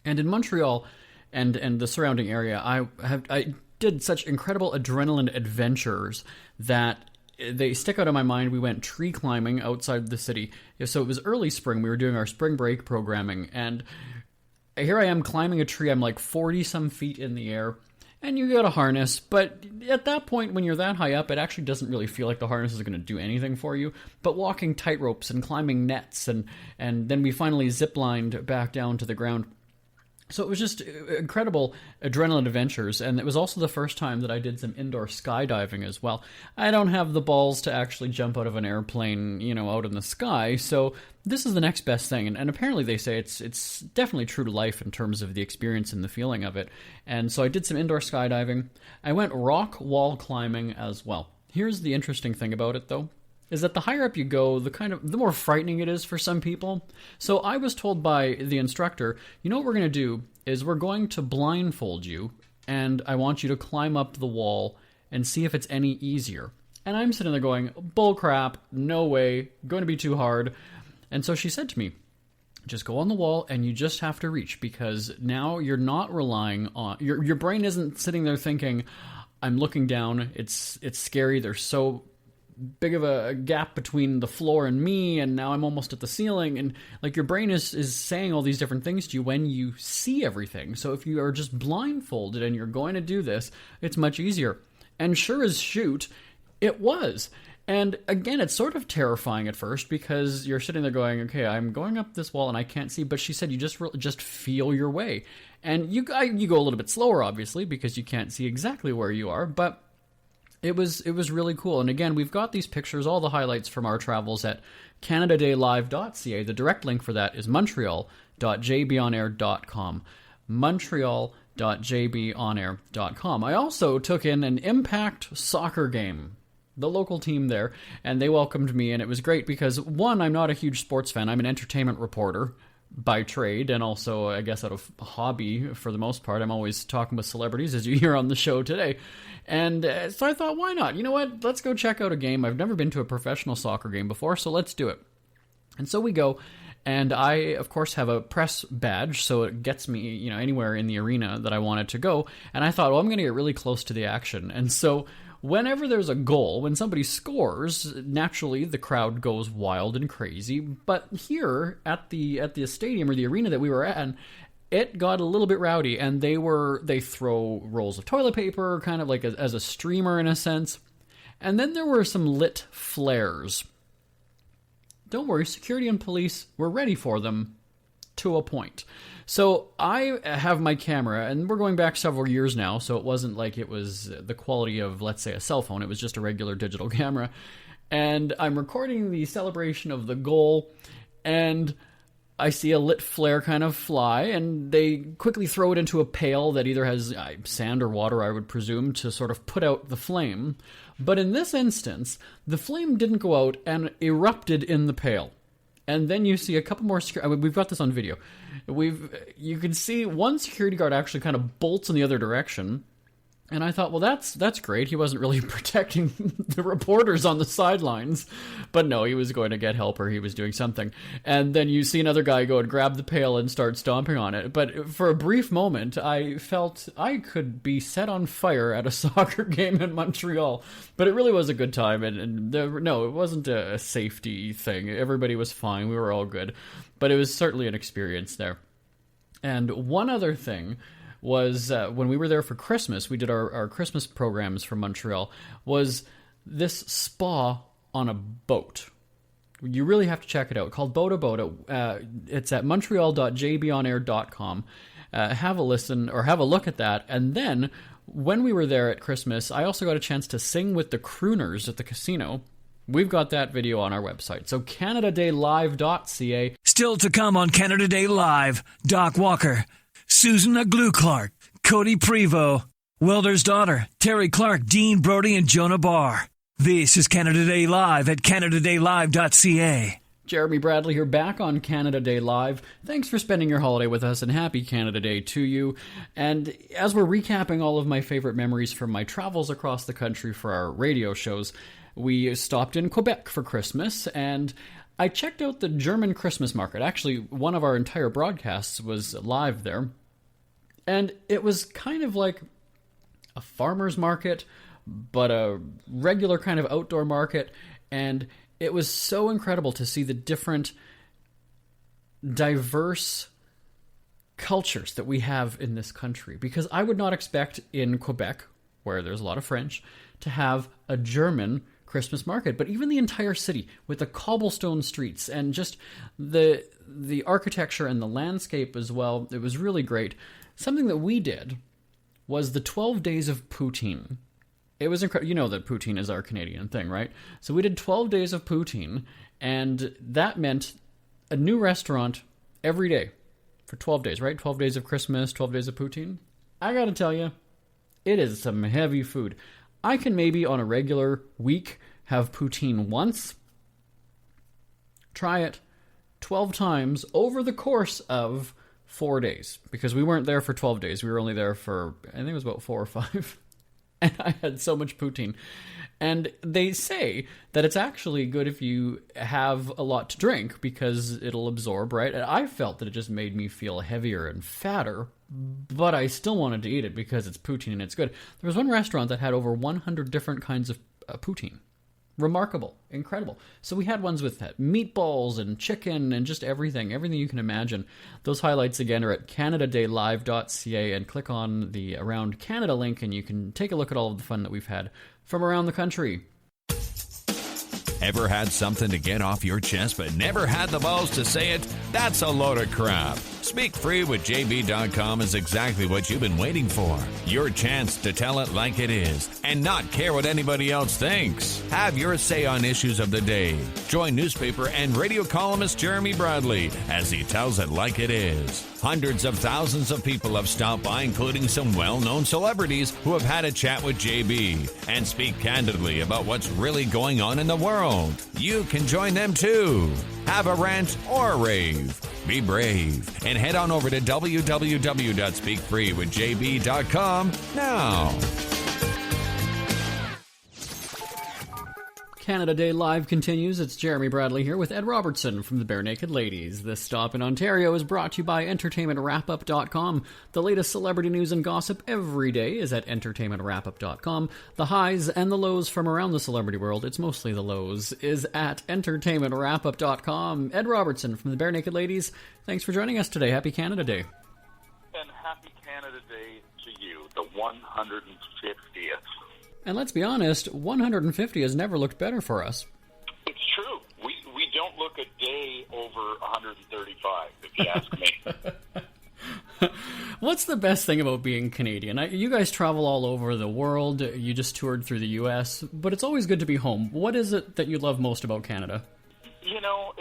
And in Montreal and the surrounding area, I did such incredible adrenaline adventures that they stick out in my mind. We went tree climbing outside the city. So it was early spring. We were doing our spring break programming. And here I am climbing a tree. I'm like 40-some feet in the air. And you got a harness. But at that point, when you're that high up, it actually doesn't really feel like the harness is going to do anything for you. But walking tight ropes and climbing nets. And then we finally zip-lined back down to the ground. So it was just incredible adrenaline adventures, and it was also the first time that I did some indoor skydiving as well. I don't have the balls to actually jump out of an airplane, out in the sky, so this is the next best thing. And apparently they say it's definitely true to life in terms of the experience and the feeling of it. And so I did some indoor skydiving. I went rock wall climbing as well. Here's the interesting thing about it, though, is that the higher up you go, the more frightening it is for some people. So I was told by the instructor, what we're going to do is we're going to blindfold you, and I want you to climb up the wall and see if it's any easier. And I'm sitting there going, bull crap, no way, going to be too hard. And so she said to me, just go on the wall and you just have to reach, because now you're not relying on, your brain isn't sitting there thinking, I'm looking down, it's scary, there's so big of a gap between the floor and me, and now I'm almost at the ceiling, and your brain is saying all these different things to you when you see everything. So if you are just blindfolded and you're going to do this, it's much easier. And sure as shoot, it was. And again, it's sort of terrifying at first, because you're sitting there going, okay, I'm going up this wall and I can't see, but she said you just feel your way. And you go a little bit slower, obviously, because you can't see exactly where you are, but it was really cool. And again, we've got these pictures, all the highlights from our travels at CanadaDayLive.ca. The direct link for that is Montreal.jbonair.com. Montreal.jbonair.com. I also took in an Impact soccer game, the local team there, and they welcomed me, and it was great because, one, I'm not a huge sports fan. I'm an entertainment reporter by trade, and also, I guess, out of hobby for the most part. I'm always talking with celebrities, as you hear on the show today. And so I thought, why not? You know what? Let's go check out a game. I've never been to a professional soccer game before, so let's do it. And so we go, and I, of course, have a press badge, so it gets me, anywhere in the arena that I wanted to go. And I thought, well, I'm going to get really close to the action. And so whenever there's a goal, when somebody scores, naturally the crowd goes wild and crazy. But here at the stadium, or the arena that we were at, it got a little bit rowdy, and they throw rolls of toilet paper, kind of like as a streamer in a sense. And then there were some lit flares. Don't worry, security and police were ready for them to a point. So I have my camera, and we're going back several years now, so it wasn't like it was the quality of, let's say, a cell phone. It was just a regular digital camera. And I'm recording the celebration of the goal, and I see a lit flare kind of fly, and they quickly throw it into a pail that either has sand or water, I would presume, to sort of put out the flame. But in this instance, the flame didn't go out and erupted in the pail. And then you see a couple more security. I mean, we've got this on video. You can see one security guard actually kind of bolts in the other direction. And I thought, well, that's great. He wasn't really protecting the reporters on the sidelines. But no, he was going to get help, or he was doing something. And then you see another guy go and grab the pail and start stomping on it. But for a brief moment, I felt I could be set on fire at a soccer game in Montreal. But it really was a good time. No, it wasn't a safety thing. Everybody was fine. We were all good. But it was certainly an experience there. And one other thing was when we were there for Christmas, we did our Christmas programs from Montreal, was this spa on a boat. You really have to check it out, called Boat a Boat. It's at montreal.jbonair.com. Have a listen, or have a look at that. And then, when we were there at Christmas, I also got a chance to sing with the crooners at the casino. We've got that video on our website. So CanadaDayLive.ca. Still to come on Canada Day Live, Doc Walker, Susan Aglukark, Codie Prevost, Welders Daughter, Terri Clark, Dean Brody, and Jona Barr. This is Canada Day Live at CanadaDayLive.ca. Jeremy Bradley here, back on Canada Day Live. Thanks for spending your holiday with us, and happy Canada Day to you. And as we're recapping all of my favorite memories from my travels across the country for our radio shows, we stopped in Quebec for Christmas, and I checked out the German Christmas market. Actually, one of our entire broadcasts was live there. And it was kind of like a farmer's market, but a regular kind of outdoor market. And it was so incredible to see the different diverse cultures that we have in this country. Because I would not expect in Quebec, where there's a lot of French, to have a German Christmas market, but even the entire city with the cobblestone streets and just the architecture and the landscape as well, it was really great. Something that we did was the 12 days of poutine. It was incredible. You know that poutine is our Canadian thing, right? So we did 12 days of poutine, and that meant a new restaurant every day for 12 days, right? 12 days of Christmas, 12 days of poutine. I gotta tell you, it is some heavy food. I can maybe on a regular week have poutine once. Try it 12 times over the course of 4 days. Because we weren't there for 12 days. We were only there for, I think it was about 4 or 5. And I had so much poutine. And they say that it's actually good if you have a lot to drink because it'll absorb, right? And I felt that it just made me feel heavier and fatter, but I still wanted to eat it because it's poutine and it's good. There was one restaurant that had over 100 different kinds of poutine. Remarkable. Incredible. So we had ones with meatballs and chicken and just everything you can imagine. Those highlights again are at CanadaDayLive.ca, and click on the Around Canada link and you can take a look at all of the fun that we've had from around the country. Ever had something to get off your chest but never had the balls to say it? That's a load of crap. Speak Free with JB.com is exactly what you've been waiting for. Your chance to tell it like it is and not care what anybody else thinks. Have your say on issues of the day. Join newspaper and radio columnist Jeremy Bradley as he tells it like it is. Hundreds of thousands of people have stopped by, including some well-known celebrities who have had a chat with JB and speak candidly about what's really going on in the world. You can join them too. Have a rant or a rave. Be brave and head on over to www.speakfreewithjb.com now. Canada Day Live continues. It's Jeremy Bradley here with Ed Robertson from the Barenaked Ladies. This stop in Ontario is brought to you by EntertainmentWrapUp.com. The latest celebrity news and gossip every day is at EntertainmentWrapUp.com. The highs and the lows from around the celebrity world, it's mostly the lows, is at EntertainmentWrapUp.com. Ed Robertson from the Barenaked Ladies, thanks for joining us today. Happy Canada Day. And happy Canada Day to you, the 150th. And let's be honest, 150 has never looked better for us. It's true. We don't look a day over 135, if you ask me. What's the best thing about being Canadian? You guys travel all over the world. You just toured through the U.S., but it's always good to be home. What is it that you love most about Canada? You know,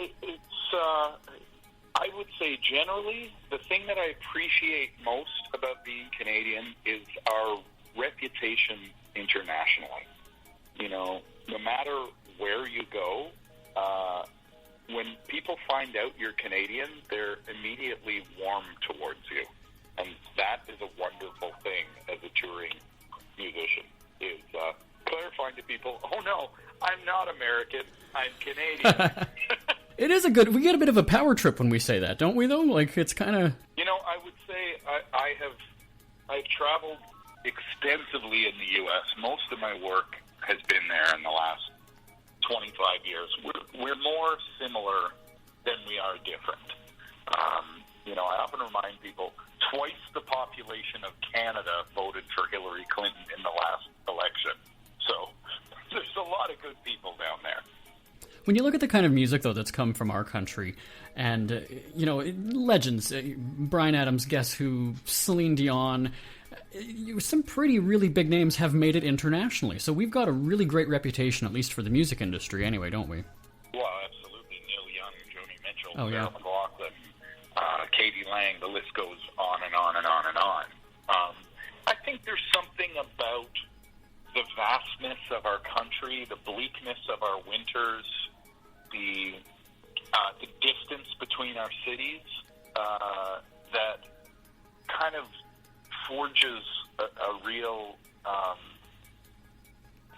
I would say generally, the thing that I appreciate most about being Canadian is our reputation internationally. You know, no matter where you go, when people find out you're Canadian, they're immediately warm towards you. And that is a wonderful thing as a touring musician, is clarifying to people, oh no, I'm not American, I'm Canadian. It is we get a bit of a power trip when we say that, don't we, though? Like, it's kind of... You know, I would say I've traveled extensively in the U.S. Most of my work has been there in the last 25 years. We're more similar than we are different. You know, I often remind people, twice the population of Canada voted for Hillary Clinton in the last election. So there's a lot of good people down there. When you look at the kind of music, though, that's come from our country, and, you know, legends, Bryan Adams, Guess Who, Celine Dion, some pretty really big names have made it internationally. So we've got a really great reputation, at least for the music industry anyway, don't we? Well, absolutely. Neil Young, Joni Mitchell, Oh, yeah. Sarah McLachlan, Katie Lang, the list goes on and on and on and on. I think there's something about the vastness of our country, the bleakness of our winters, the distance between our cities that kind of forges a real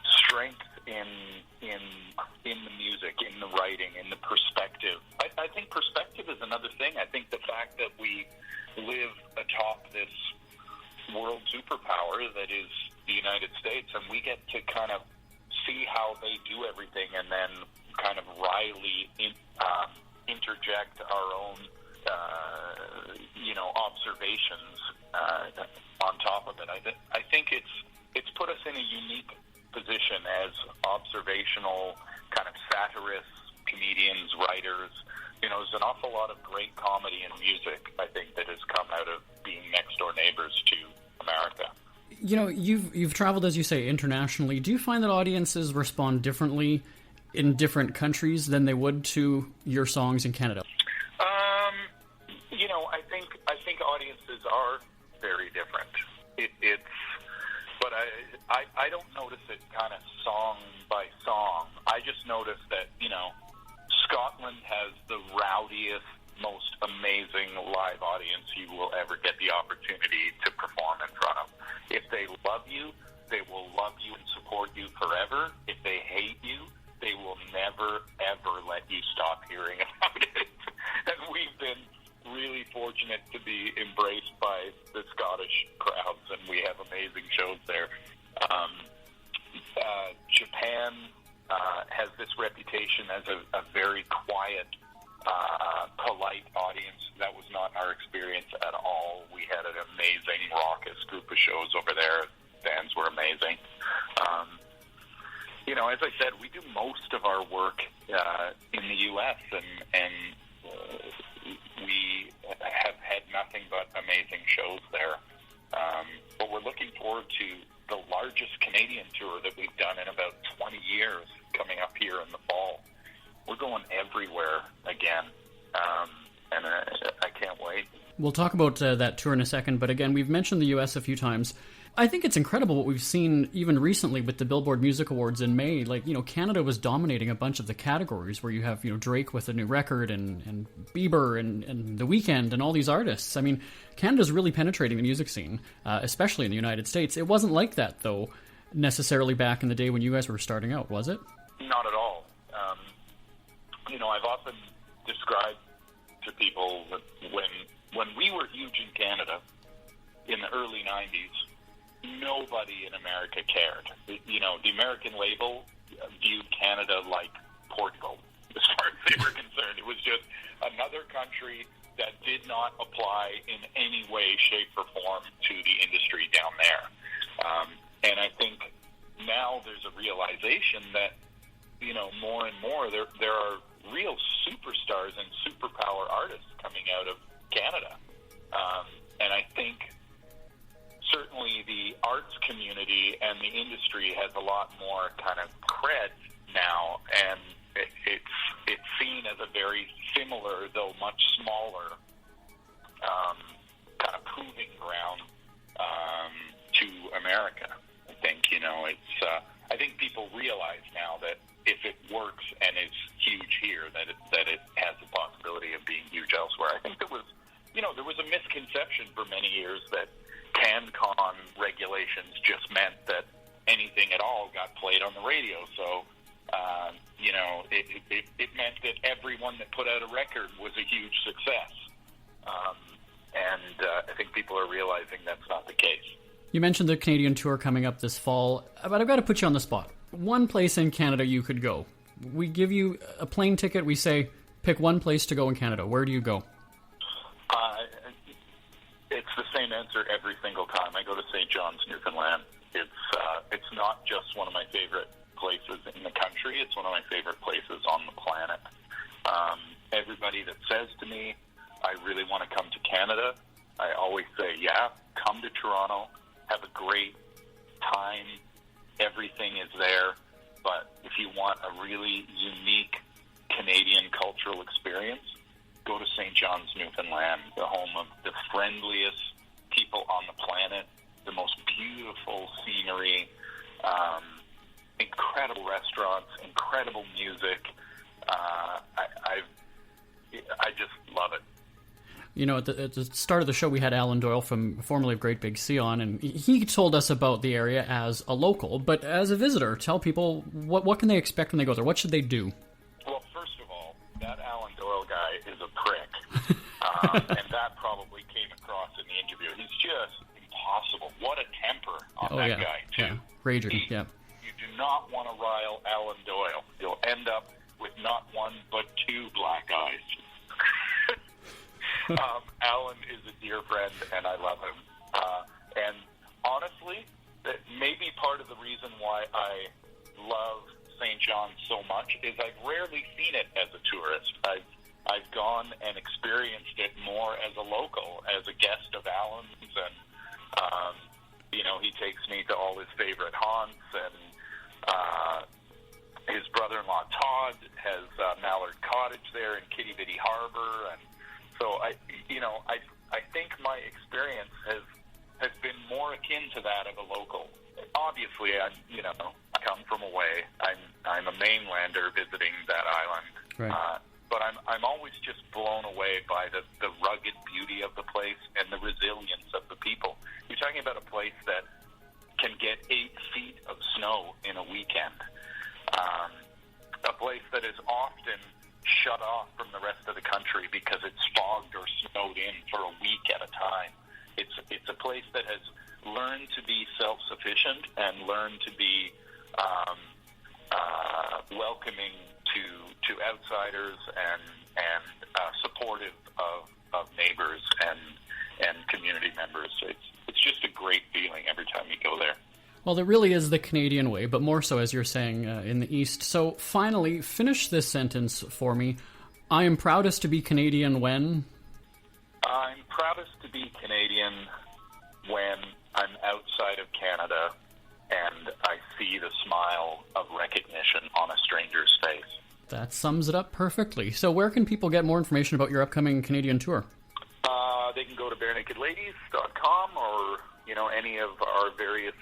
strength in the music, in the writing, in the perspective. I think perspective is another thing. I think the fact that we live atop this world superpower that is the United States, and we get to kind of see how they do everything and then kind of wryly interject our own observations on top of it. I think it's put us in a unique position as observational kind of satirists, comedians, writers. You know, there's an awful lot of great comedy and music, I think, that has come out of being next door neighbors to America. You know, you've traveled, as you say, internationally. Do you find that audiences respond differently in different countries than they would to your songs in Canada? You know, I think audiences are very different. But I don't notice it kind of song by song. I just notice that, you know, Scotland has the rowdiest, most amazing live audience you will ever get the opportunity to perform in front of. If they love you, they will love you and support you forever. If they hate you, they will never, ever let you stop hearing about it. And we've been really fortunate to be embraced by the Scottish crowds, and we have amazing shows there. Japan has this reputation as a very quiet, polite audience. That was not our experience at all. We had an amazing, raucous group of shows over there. Fans were amazing. You know, as I said, we do most of our work in the U.S., and we have had nothing but amazing shows there. But we're looking forward to the largest Canadian tour that we've done in about 20 years coming up here in the fall. We're going everywhere again, and I can't wait. We'll talk about that tour in a second, but again, we've mentioned the U.S. a few times. I think it's incredible what we've seen even recently with the Billboard Music Awards in May. Like, you know, Canada was dominating a bunch of the categories where you have, you know, Drake with a new record and Bieber and The Weeknd and all these artists. I mean, Canada's really penetrating the music scene, especially in the United States. It wasn't like that, though, necessarily back in the day when you guys were starting out, was it? Not at all. You know, I've often described to people that when we were huge in Canada in the early 90s, nobody in America cared. You know, the American label viewed Canada like Portugal, as far as they were concerned. It was just another country that did not apply in any way, shape, or form to the industry down there. And I think now there's a realization that, you know, more and more there are real superstars and superpower artists coming out of Canada. And I think certainly the arts community and the industry has a lot more kind of cred now, and it's seen as a very similar, though much smaller, kind of proving ground to America. I think, you know, I think people realize now that if it works and it's huge here, that it many years that CanCon regulations just meant that anything at all got played on the radio. So, it meant that everyone that put out a record was a huge success. I think people are realizing that's not the case. You mentioned the Canadian tour coming up this fall, but I've got to put you on the spot. One place in Canada you could go. We give you a plane ticket. We say, pick one place to go in Canada. Where do you go? It's the same answer every single time. I go to St. John's, Newfoundland. It's not just one of my favorite places in the country. It's one of my favorite places on the planet. Everybody that says to me, I really want to come to Canada, I always say, yeah, come to Toronto, have a great time, everything is there, but if you want a really unique Canadian cultural experience, go to St. John's, Newfoundland, the home of the friendliest people on the planet, the most beautiful scenery, incredible restaurants, incredible music. I just love it. You know, at the start of the show, we had Alan Doyle, formerly of Great Big Sea, on, and he told us about the area as a local, but as a visitor, tell people what can they expect when they go there? What should they do? Well, first of all, that Alan Doyle guy is a prick, and that probably came across in the interview. He's just impossible. What a temper on that guy, too. Yeah, rager, yeah. You do not want to rile Alan Doyle. You'll end up with not one, but two black eyes. Alan is a dear friend, and I love him. And honestly, that may be part of the reason why I love St. John's so much is I've rarely seen it as a tourist. I've gone and experienced it more as a local, as a guest of Alan's, and he takes me to all his favorite haunts, and his brother-in-law Todd has Mallard Cottage there in Kitty Bitty Harbor, and so I think my experience has been more akin to that of a local. Obviously, I come from away. I'm a mainlander visiting that island, right. But I'm always just blown away by the rugged beauty of the place and the resilience of the people. You're talking about a place that can get 8 feet of snow in a weekend, a place that is often shut off from the rest of the country because it's fogged or snowed in for a week at a time. It's a place that has learned to be self-sufficient and learned to be welcoming to outsiders and supportive of neighbors and community members. It's just a great feeling every time you go there. Well, there really is the Canadian way, but more so, as you're saying, in the East. So, finally, finish this sentence for me. I am proudest to be Canadian when? I'm proudest to be Canadian when I'm outside of Canada and I see the smile of recognition on a stranger's face. That sums it up perfectly. So, where can people get more information about your upcoming Canadian tour? They can go to barenakedladies.com or, any of our various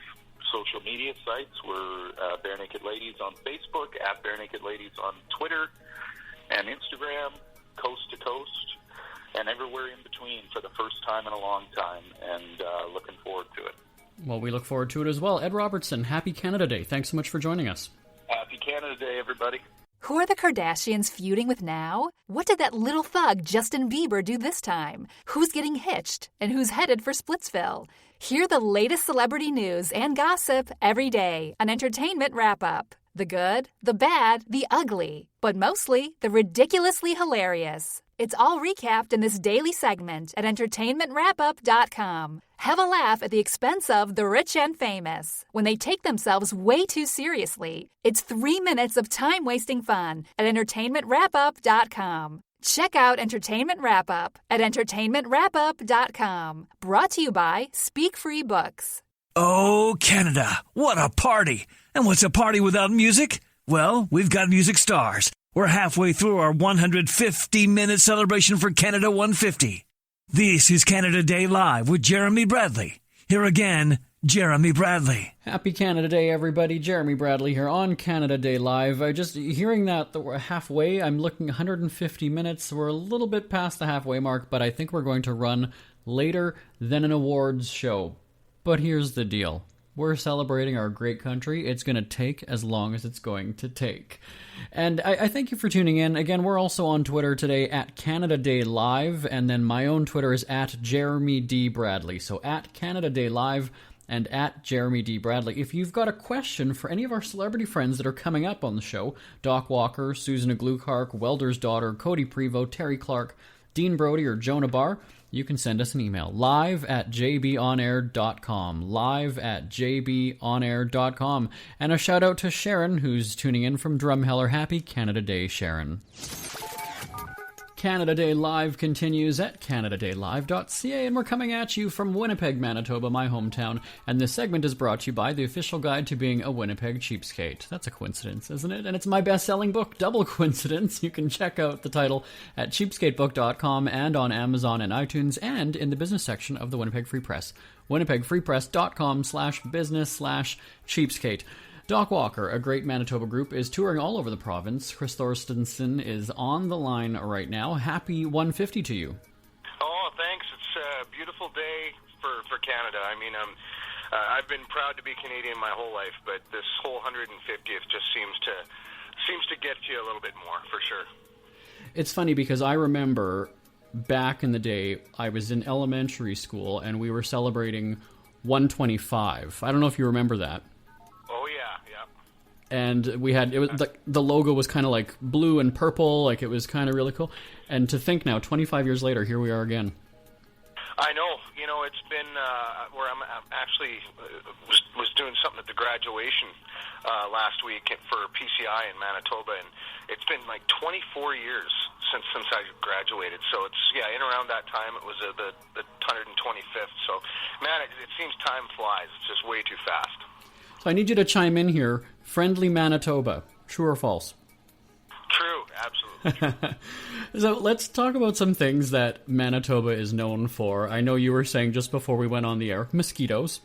social media sites. We're Barenaked Ladies on Facebook, at Barenaked Ladies on Twitter and Instagram, coast to coast, and everywhere in between for the first time in a long time, and looking forward to it. Well, we look forward to it as well. Ed Robertson, happy Canada Day. Thanks so much for joining us. Happy Canada Day, everybody. Who are the Kardashians feuding with now? What did that little thug Justin Bieber do this time? Who's getting hitched? And who's headed for Splitsville? Hear the latest celebrity news and gossip every day on Entertainment Wrap-Up. The good, the bad, the ugly, but mostly the ridiculously hilarious. It's all recapped in this daily segment at entertainmentwrapup.com. Have a laugh at the expense of the rich and famous when they take themselves way too seriously. It's 3 minutes of time-wasting fun at entertainmentwrapup.com. Check out Entertainment Wrap-Up at entertainmentwrapup.com. Brought to you by Speak Free Books. Oh, Canada, what a party! And what's a party without music? Well, we've got music stars. We're halfway through our 150-minute celebration for Canada 150. This is Canada Day Live with Jeremy Bradley. Here again, Jeremy Bradley. Happy Canada Day, everybody. Jeremy Bradley here on Canada Day Live. Just hearing that we're halfway, I'm looking 150 minutes. We're a little bit past the halfway mark, but I think we're going to run later than an awards show. But here's the deal. We're celebrating our great country. It's going to take as long as it's going to take. And I thank you for tuning in. Again, we're also on Twitter today at Canada Day Live, and then my own Twitter is at Jeremy D. Bradley. So at Canada Day Live and at Jeremy D. Bradley. If you've got a question for any of our celebrity friends that are coming up on the show, Doc Walker, Susan Aglukark, Welders Daughter, Codie Prevost, Terri Clark, Dean Brody, or Jona Barr, you can send us an email, live@jbonair.com, live@jbonair.com. And a shout out to Sharon, who's tuning in from Drumheller. Happy Canada Day, Sharon. Canada Day Live continues at canadadaylive.ca, and we're coming at you from Winnipeg, Manitoba, my hometown, and this segment is brought to you by the official guide to being a Winnipeg cheapskate. That's a coincidence, isn't it? And it's my best-selling book, Double Coincidence. You can check out the title at cheapskatebook.com and on Amazon and iTunes and in the business section of the Winnipeg Free Press, winnipegfreepress.com/business/cheapskate. Doc Walker, a great Manitoba group, is touring all over the province. Chris Thorstensen is on the line right now. Happy 150 to you. Oh, thanks. It's a beautiful day for Canada. I mean, I've been proud to be Canadian my whole life, but this whole 150th just seems to get you a little bit more, for sure. It's funny because I remember back in the day, I was in elementary school and we were celebrating 125. I don't know if you remember that. And we had, it was the logo was kind of like blue and purple, like it was kind of really cool. And to think now, 25 years later, here we are again. I know. You know, it's been where I'm actually was doing something at the graduation last week for PCI in Manitoba, and it's been like 24 years since I graduated. So it's, yeah, in around that time, it was the 125th. So, man, it seems time flies. It's just way too fast. So I need you to chime in here. Friendly Manitoba, true or false? True, absolutely. So let's talk about some things that Manitoba is known for. I know you were saying just before we went on the air, mosquitoes.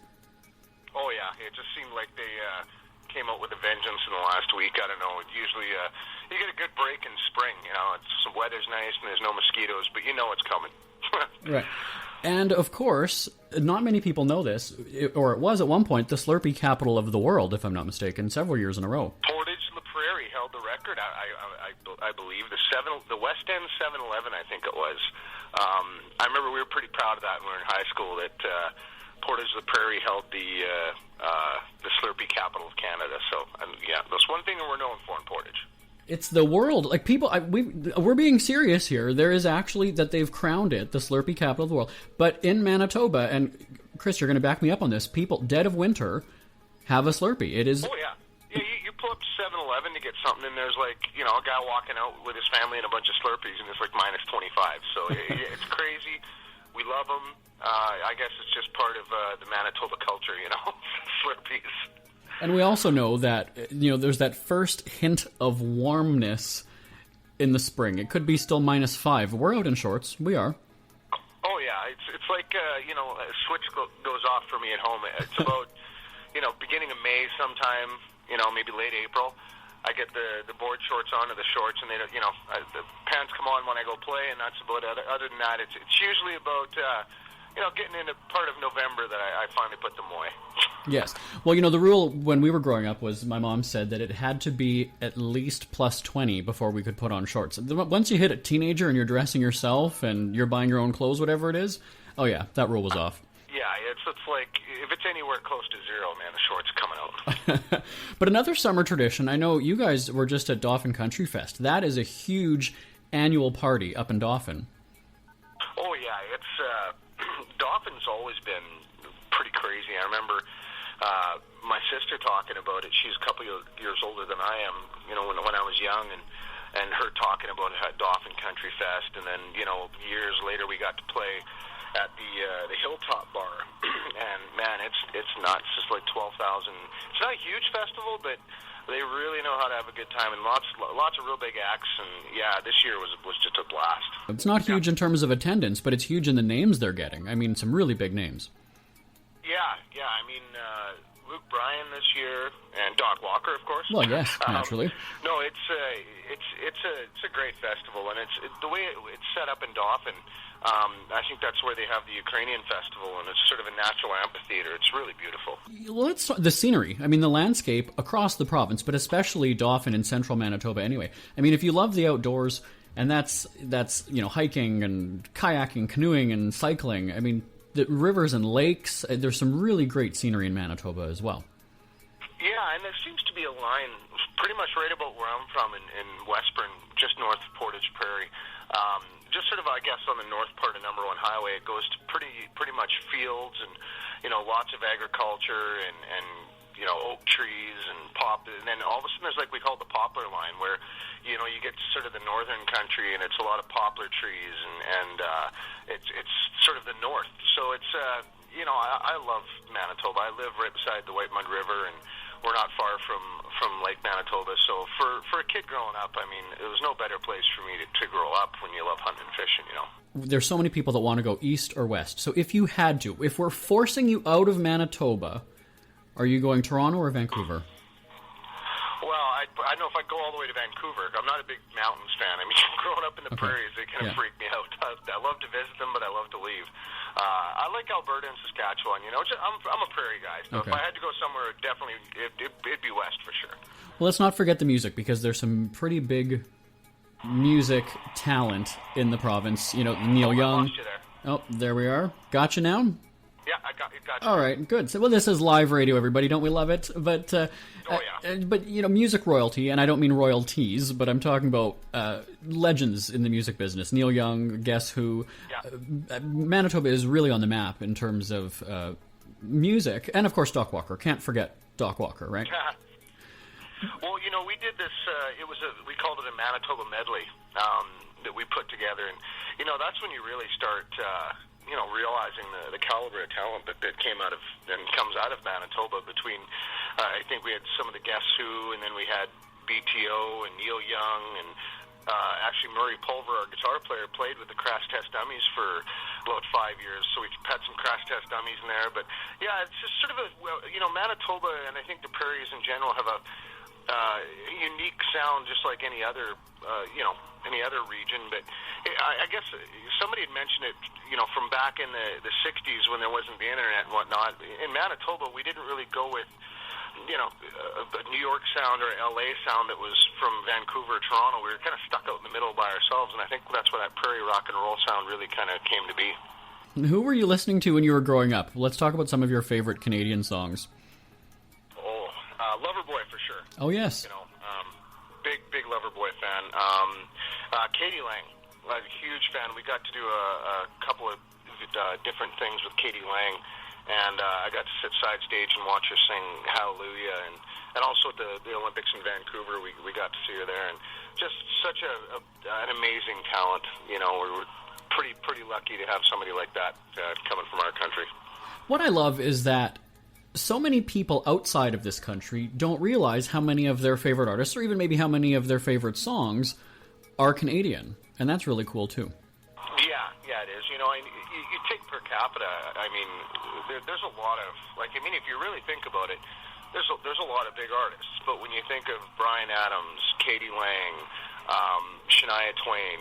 Oh yeah, it just seemed like they came out with a vengeance in the last week. I don't know. Usually you get a good break in spring. You know, the weather's nice and there's no mosquitoes, but you know it's coming. Right. And, of course, not many people know this, or it was at one point the Slurpee capital of the world, if I'm not mistaken, several years in a row. Portage La Prairie held the record, I believe. The West End 7-Eleven, I think it was. I remember we were pretty proud of that when we were in high school, that Portage La Prairie held the Slurpee capital of Canada. So, yeah, that's one thing that we're known for in Portage. It's the world. Like, people, we're being serious here. There is actually that they've crowned it the Slurpee capital of the world. But in Manitoba, and Chris, you're going to back me up on this, people, dead of winter, have a Slurpee. It is... Oh, yeah. Yeah, you pull up to 7-Eleven to get something, and there's, like, you know, a guy walking out with his family and a bunch of Slurpees, and it's, like, minus 25. So it's crazy. We love them. I guess it's just part of the Manitoba culture, you know, Slurpees. And we also know that, you know, there's that first hint of warmness in the spring. It could be still minus 5. We're out in shorts. We are. Oh, yeah. It's like, you know, a switch goes off for me at home. It's about, you know, beginning of May sometime, you know, maybe late April. I get the board shorts onto the shorts, and they, you know, the pants come on when I go play, and that's about it. Other than that, it's usually about... you know, getting into part of November that I finally put them away. Yes. Well, you know, the rule when we were growing up was my mom said that it had to be at least plus 20 before we could put on shorts. Once you hit a teenager and you're dressing yourself and you're buying your own clothes, whatever it is, oh yeah, that rule was off. Yeah, it's like, if it's anywhere close to zero, man, the shorts coming out. But another summer tradition, I know you guys were just at Dauphin Country Fest. That is a huge annual party up in Dauphin. Oh yeah, it's... Dauphins always been pretty crazy. I remember my sister talking about it. She's a couple of years older than I am, you know, when I was young, and her talking about it at Dauphin Country Fest. And then, you know, years later we got to play at the Hilltop Bar. And, man, it's nuts. It's just like 12,000. It's not a huge festival, but they really know how to have a good time, and lots of real big acts, and yeah, this year was just a blast. It's not huge in terms of attendance, but it's huge in the names they're getting. I mean, some really big names. Yeah. I mean, Luke Bryan this year, and Doc Walker, of course. Well, yes, naturally. No, it's a great festival, and the way it's set up in Dauphin. I think that's where they have the Ukrainian festival, and it's sort of a natural amphitheater. It's really beautiful. Well, the scenery. I mean, the landscape across the province, but especially Dauphin in central Manitoba. Anyway, I mean, if you love the outdoors, and that's hiking and kayaking, canoeing, and cycling. I mean, the rivers and lakes. There's some really great scenery in Manitoba as well. Yeah, and there seems to be a line pretty much right about where I'm from in Westburn, just north of Portage Prairie. Just sort of, I guess, on the north part of Number 1 Highway, it goes to pretty much fields and, lots of agriculture and oak trees and and then all of a sudden there's like we call it the poplar line, where, you get sort of the northern country and it's a lot of poplar trees and it's sort of the north. So it's, I love Manitoba. I live right beside the White Mud River, and we're not far from Lake Manitoba. So for a kid growing up, I mean, it was no better place for me to grow up when you love hunting and fishing, There's so many people that want to go east or west. So if you had to, if we're forcing you out of Manitoba, are you going Toronto or Vancouver? Well, I know if I go all the way to Vancouver, I'm not a big mountains fan. I mean, growing up in the prairies, they kind of freak me out. I love to visit them, but I love to leave. I like Alberta and Saskatchewan. I'm a prairie guy, so if I had to go somewhere, it'd be west for sure. Well, let's not forget the music, because there's some pretty big music talent in the province. Neil Young. Lost you there. Oh, there we are. Gotcha now? Yeah, I got you. All right, good. So, well, this is live radio, everybody. Don't we love it? But, but music royalty, and I don't mean royalties, but I'm talking about legends in the music business. Neil Young, Guess Who. Yeah. Manitoba is really on the map in terms of music, and of course Doc Walker. Can't forget Doc Walker, right? Well, we did this. We called it a Manitoba medley that we put together, and that's when you really start. Realizing the caliber of talent that came out of and comes out of Manitoba. Between, I think we had some of the Guess Who, and then we had BTO and Neil Young, and actually Murray Pulver, our guitar player, played with the Crash Test Dummies for about 5 years. So we've had some Crash Test Dummies in there. But yeah, it's just sort of Manitoba, and I think the prairies in general have a unique sound, just like any other region. But I guess somebody had mentioned it, from back in the 60s when there wasn't the internet and whatnot. In Manitoba, we didn't really go with, a New York sound or LA sound that was from Vancouver or Toronto. We were kind of stuck out in the middle by ourselves, and I think that's where that prairie rock and roll sound really kind of came to be. Who were you listening to when you were growing up? Let's talk about some of your favorite Canadian songs. Loverboy for sure. Oh, yes. Big Loverboy fan. Katie Lang, a huge fan. We got to do a couple of different things with Katie Lang, and I got to sit side stage and watch her sing Hallelujah, and also at the Olympics in Vancouver, we got to see her there, and just such an amazing talent. We're pretty lucky to have somebody like that coming from our country. What I love is that so many people outside of this country don't realize how many of their favorite artists, or even maybe how many of their favorite songs, are Canadian. And that's really cool, too. Yeah, it is. You take per capita, I mean, there's a lot of, if you really think about it, there's a lot of big artists. But when you think of Bryan Adams, Katie Lang, Shania Twain,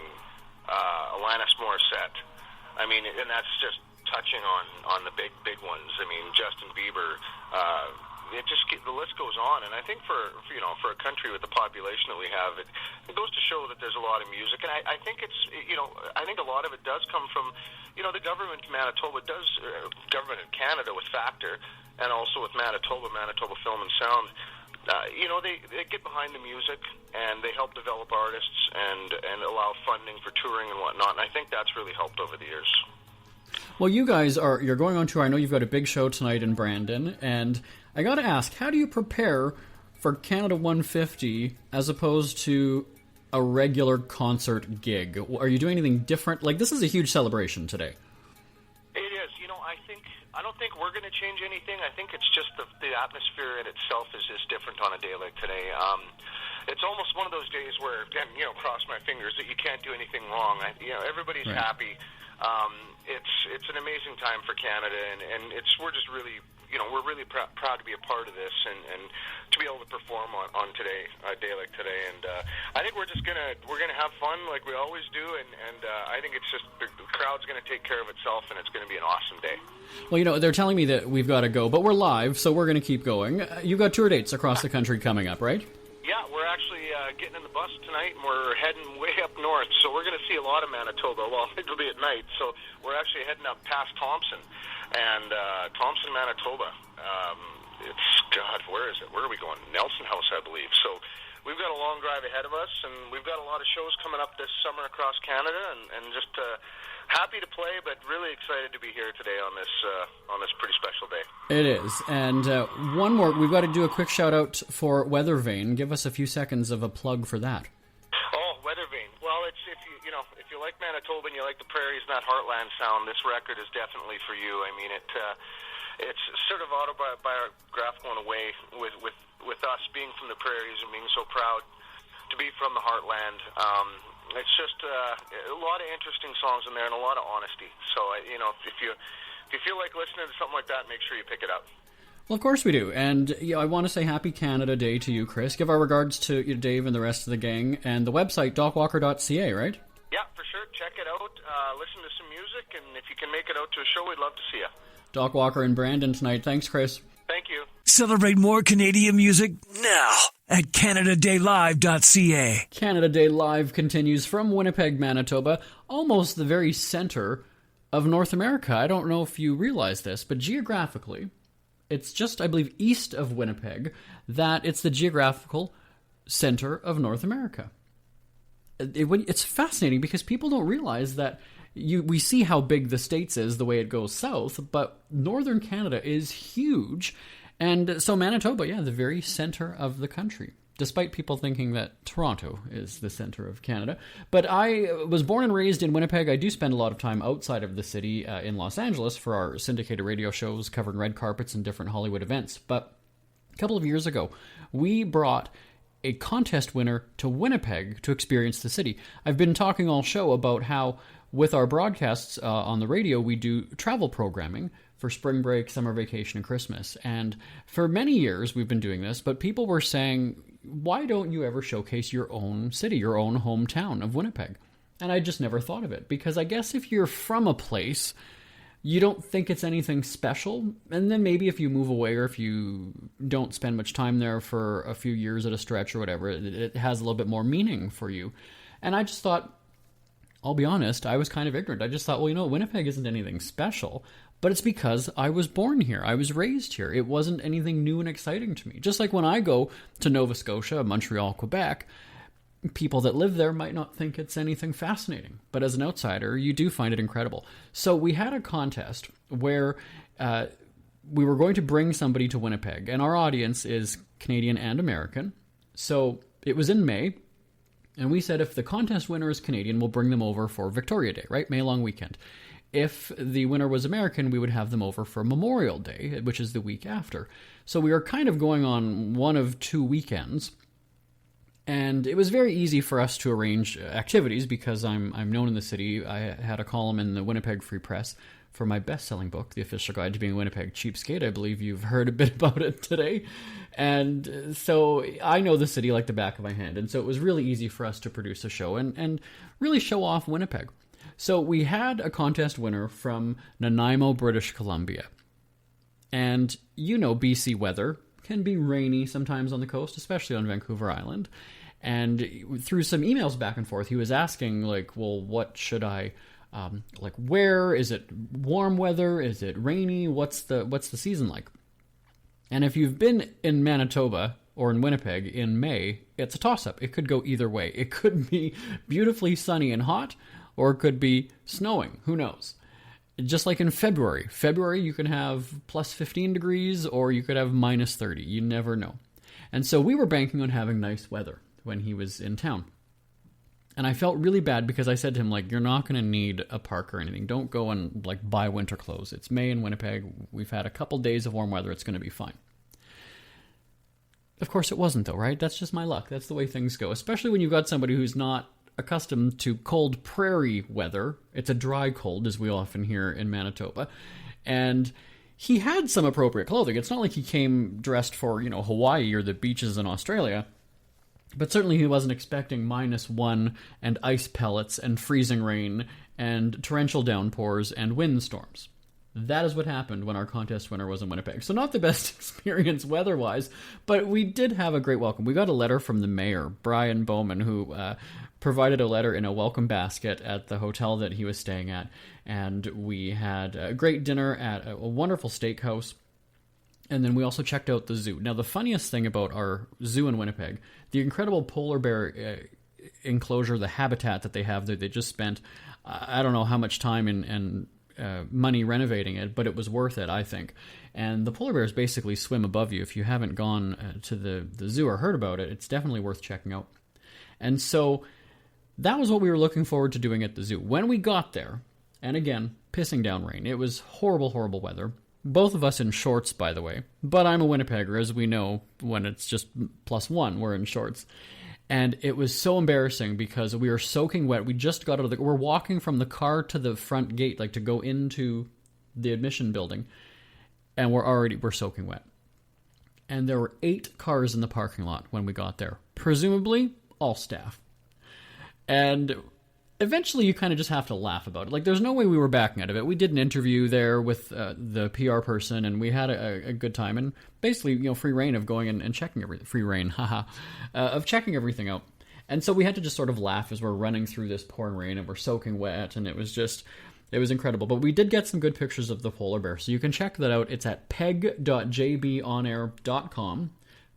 Alanis Morissette, I mean, and that's just touching on the big ones. I mean, Justin Bieber. The list goes on, and I think for a country with the population that we have, it goes to show that there's a lot of music, and I think it's I think a lot of it does come from the government in Manitoba government in Canada with Factor, and also with Manitoba Film and Sound. They get behind the music, and they help develop artists and allow funding for touring and whatnot, and I think that's really helped over the years. Well, you guys you're going on tour. I know you've got a big show tonight in Brandon, and I got to ask, how do you prepare for Canada 150 as opposed to a regular concert gig? Are you doing anything different? This is a huge celebration today. It is. I don't think we're going to change anything. I think it's just the atmosphere in itself is different on a day like today. It's almost one of those days where, and cross my fingers that you can't do anything wrong. Everybody's happy. It's an amazing time for Canada, and we're just really we're really proud to be a part of this and to be able to perform on today, a day like today. And I think we're gonna have fun like we always do, and I think it's just the crowd's gonna take care of itself, and it's gonna be an awesome day. Well, they're telling me that we've got to go, but we're live, so we're going to keep going. You've got tour dates across the country coming up, right? Yeah, we're actually getting in the bus tonight, and we're heading way up north, so we're going to see a lot of Manitoba. Well, it'll be at night, so we're actually heading up past Thompson, and Thompson, Manitoba. Where is it? Where are we going? Nelson House, I believe. So we've got a long drive ahead of us, and we've got a lot of shows coming up this summer across Canada, and just happy to play, but really excited to be here today on this pretty special day. It is. And one more, we've got to do a quick shout out for Weather Vane. Give us a few seconds of a plug for that. Oh, Weather Vane. Well, it's if you like Manitoba and you like the prairies and that heartland sound, this record is definitely for you. I mean, it's sort of autobiographical in a way with us being from the prairies and being so proud to be from the heartland. It's just a lot of interesting songs in there and a lot of honesty. So, if you feel like listening to something like that, make sure you pick it up. Well, of course we do. And I want to say Happy Canada Day to you, Chris. Give our regards to Dave and the rest of the gang. And the website, docwalker.ca, right? Yeah, for sure. Check it out. Listen to some music. And if you can make it out to a show, we'd love to see you. Doc Walker and Brandon tonight. Thanks, Chris. Thank you. Celebrate more Canadian music now at CanadaDayLive.ca. Canada Day Live continues from Winnipeg, Manitoba, almost the very center of North America. I don't know if you realize this, but geographically, it's just, I believe, east of Winnipeg that it's the geographical center of North America. It's fascinating because people don't realize that we see how big the States is the way it goes south, but northern Canada is huge. And so Manitoba, the very center of the country, despite people thinking that Toronto is the center of Canada. But I was born and raised in Winnipeg. I do spend a lot of time outside of the city in Los Angeles for our syndicated radio shows covering red carpets and different Hollywood events. But a couple of years ago, we brought a contest winner to Winnipeg to experience the city. I've been talking all show about how with our broadcasts on the radio, we do travel programming for spring break, summer vacation, and Christmas. And for many years, we've been doing this, but people were saying, why don't you ever showcase your own city, your own hometown of Winnipeg? And I just never thought of it, because I guess if you're from a place, you don't think it's anything special. And then maybe if you move away or if you don't spend much time there for a few years at a stretch or whatever, it has a little bit more meaning for you. And I just thought, I'll be honest, I was kind of ignorant. I just thought, well, Winnipeg isn't anything special, but it's because I was born here. I was raised here. It wasn't anything new and exciting to me. Just like when I go to Nova Scotia, Montreal, Quebec, people that live there might not think it's anything fascinating, but as an outsider, you do find it incredible. So we had a contest where we were going to bring somebody to Winnipeg, and our audience is Canadian and American. So it was in May. And we said if the contest winner is Canadian, we'll bring them over for Victoria Day, right? May long weekend. If the winner was American, we would have them over for Memorial Day, which is the week after. So we were kind of going on one of two weekends. And it was very easy for us to arrange activities because I'm known in the city. I had a column in the Winnipeg Free Press for my best-selling book, The Official Guide to Being a Winnipeg Cheapskate. I believe you've heard a bit about it today. And so I know the city like the back of my hand. And so it was really easy for us to produce a show and really show off Winnipeg. So we had a contest winner from Nanaimo, British Columbia. And BC weather can be rainy sometimes on the coast, especially on Vancouver Island. And through some emails back and forth, he was asking, what should I where? Is it warm weather? Is it rainy? What's the season like? And if you've been in Manitoba or in Winnipeg in May, it's a toss-up. It could go either way. It could be beautifully sunny and hot, or it could be snowing. Who knows? Just like in February. February, you can have plus 15 degrees, or you could have minus 30. You never know. And so we were banking on having nice weather when he was in town. And I felt really bad because I said to him, you're not going to need a park or anything. Don't go and, buy winter clothes. It's May in Winnipeg. We've had a couple days of warm weather. It's going to be fine. Of course it wasn't, though, right? That's just my luck. That's the way things go, especially when you've got somebody who's not accustomed to cold prairie weather. It's a dry cold, as we often hear in Manitoba. And he had some appropriate clothing. It's not like he came dressed for, Hawaii or the beaches in Australia. But certainly he wasn't expecting -1 and ice pellets and freezing rain and torrential downpours and windstorms. That is what happened when our contest winner was in Winnipeg. So not the best experience weather-wise, but we did have a great welcome. We got a letter from the mayor, Brian Bowman, who provided a letter in a welcome basket at the hotel that he was staying at. And we had a great dinner at a wonderful steakhouse. And then we also checked out the zoo. Now, the funniest thing about our zoo in Winnipeg, the incredible polar bear enclosure, the habitat that they have there, they just spent, I don't know how much time and money renovating it, but it was worth it, I think. And the polar bears basically swim above you. If you haven't gone to the zoo or heard about it, it's definitely worth checking out. And so that was what we were looking forward to doing at the zoo. When we got there, and again, pissing down rain. It was horrible, horrible weather. Both of us in shorts, by the way. But I'm a Winnipegger, as we know, when it's just +1, we're in shorts. And it was so embarrassing because we were soaking wet. We just got out of we're walking from the car to the front gate, like to go into the admission building. And we're soaking wet. And there were 8 cars in the parking lot when we got there. Presumably, all staff. And eventually you kind of just have to laugh about it. Like, there's no way we were backing out of it. We did an interview there with the PR person, and we had a good time. And basically, free reign of going and checking everything. Free reign, haha, of checking everything out. And so we had to just sort of laugh as we're running through this pouring rain, and we're soaking wet, and it was incredible. But we did get some good pictures of the polar bear, so you can check that out. It's at peg.jbonair.com.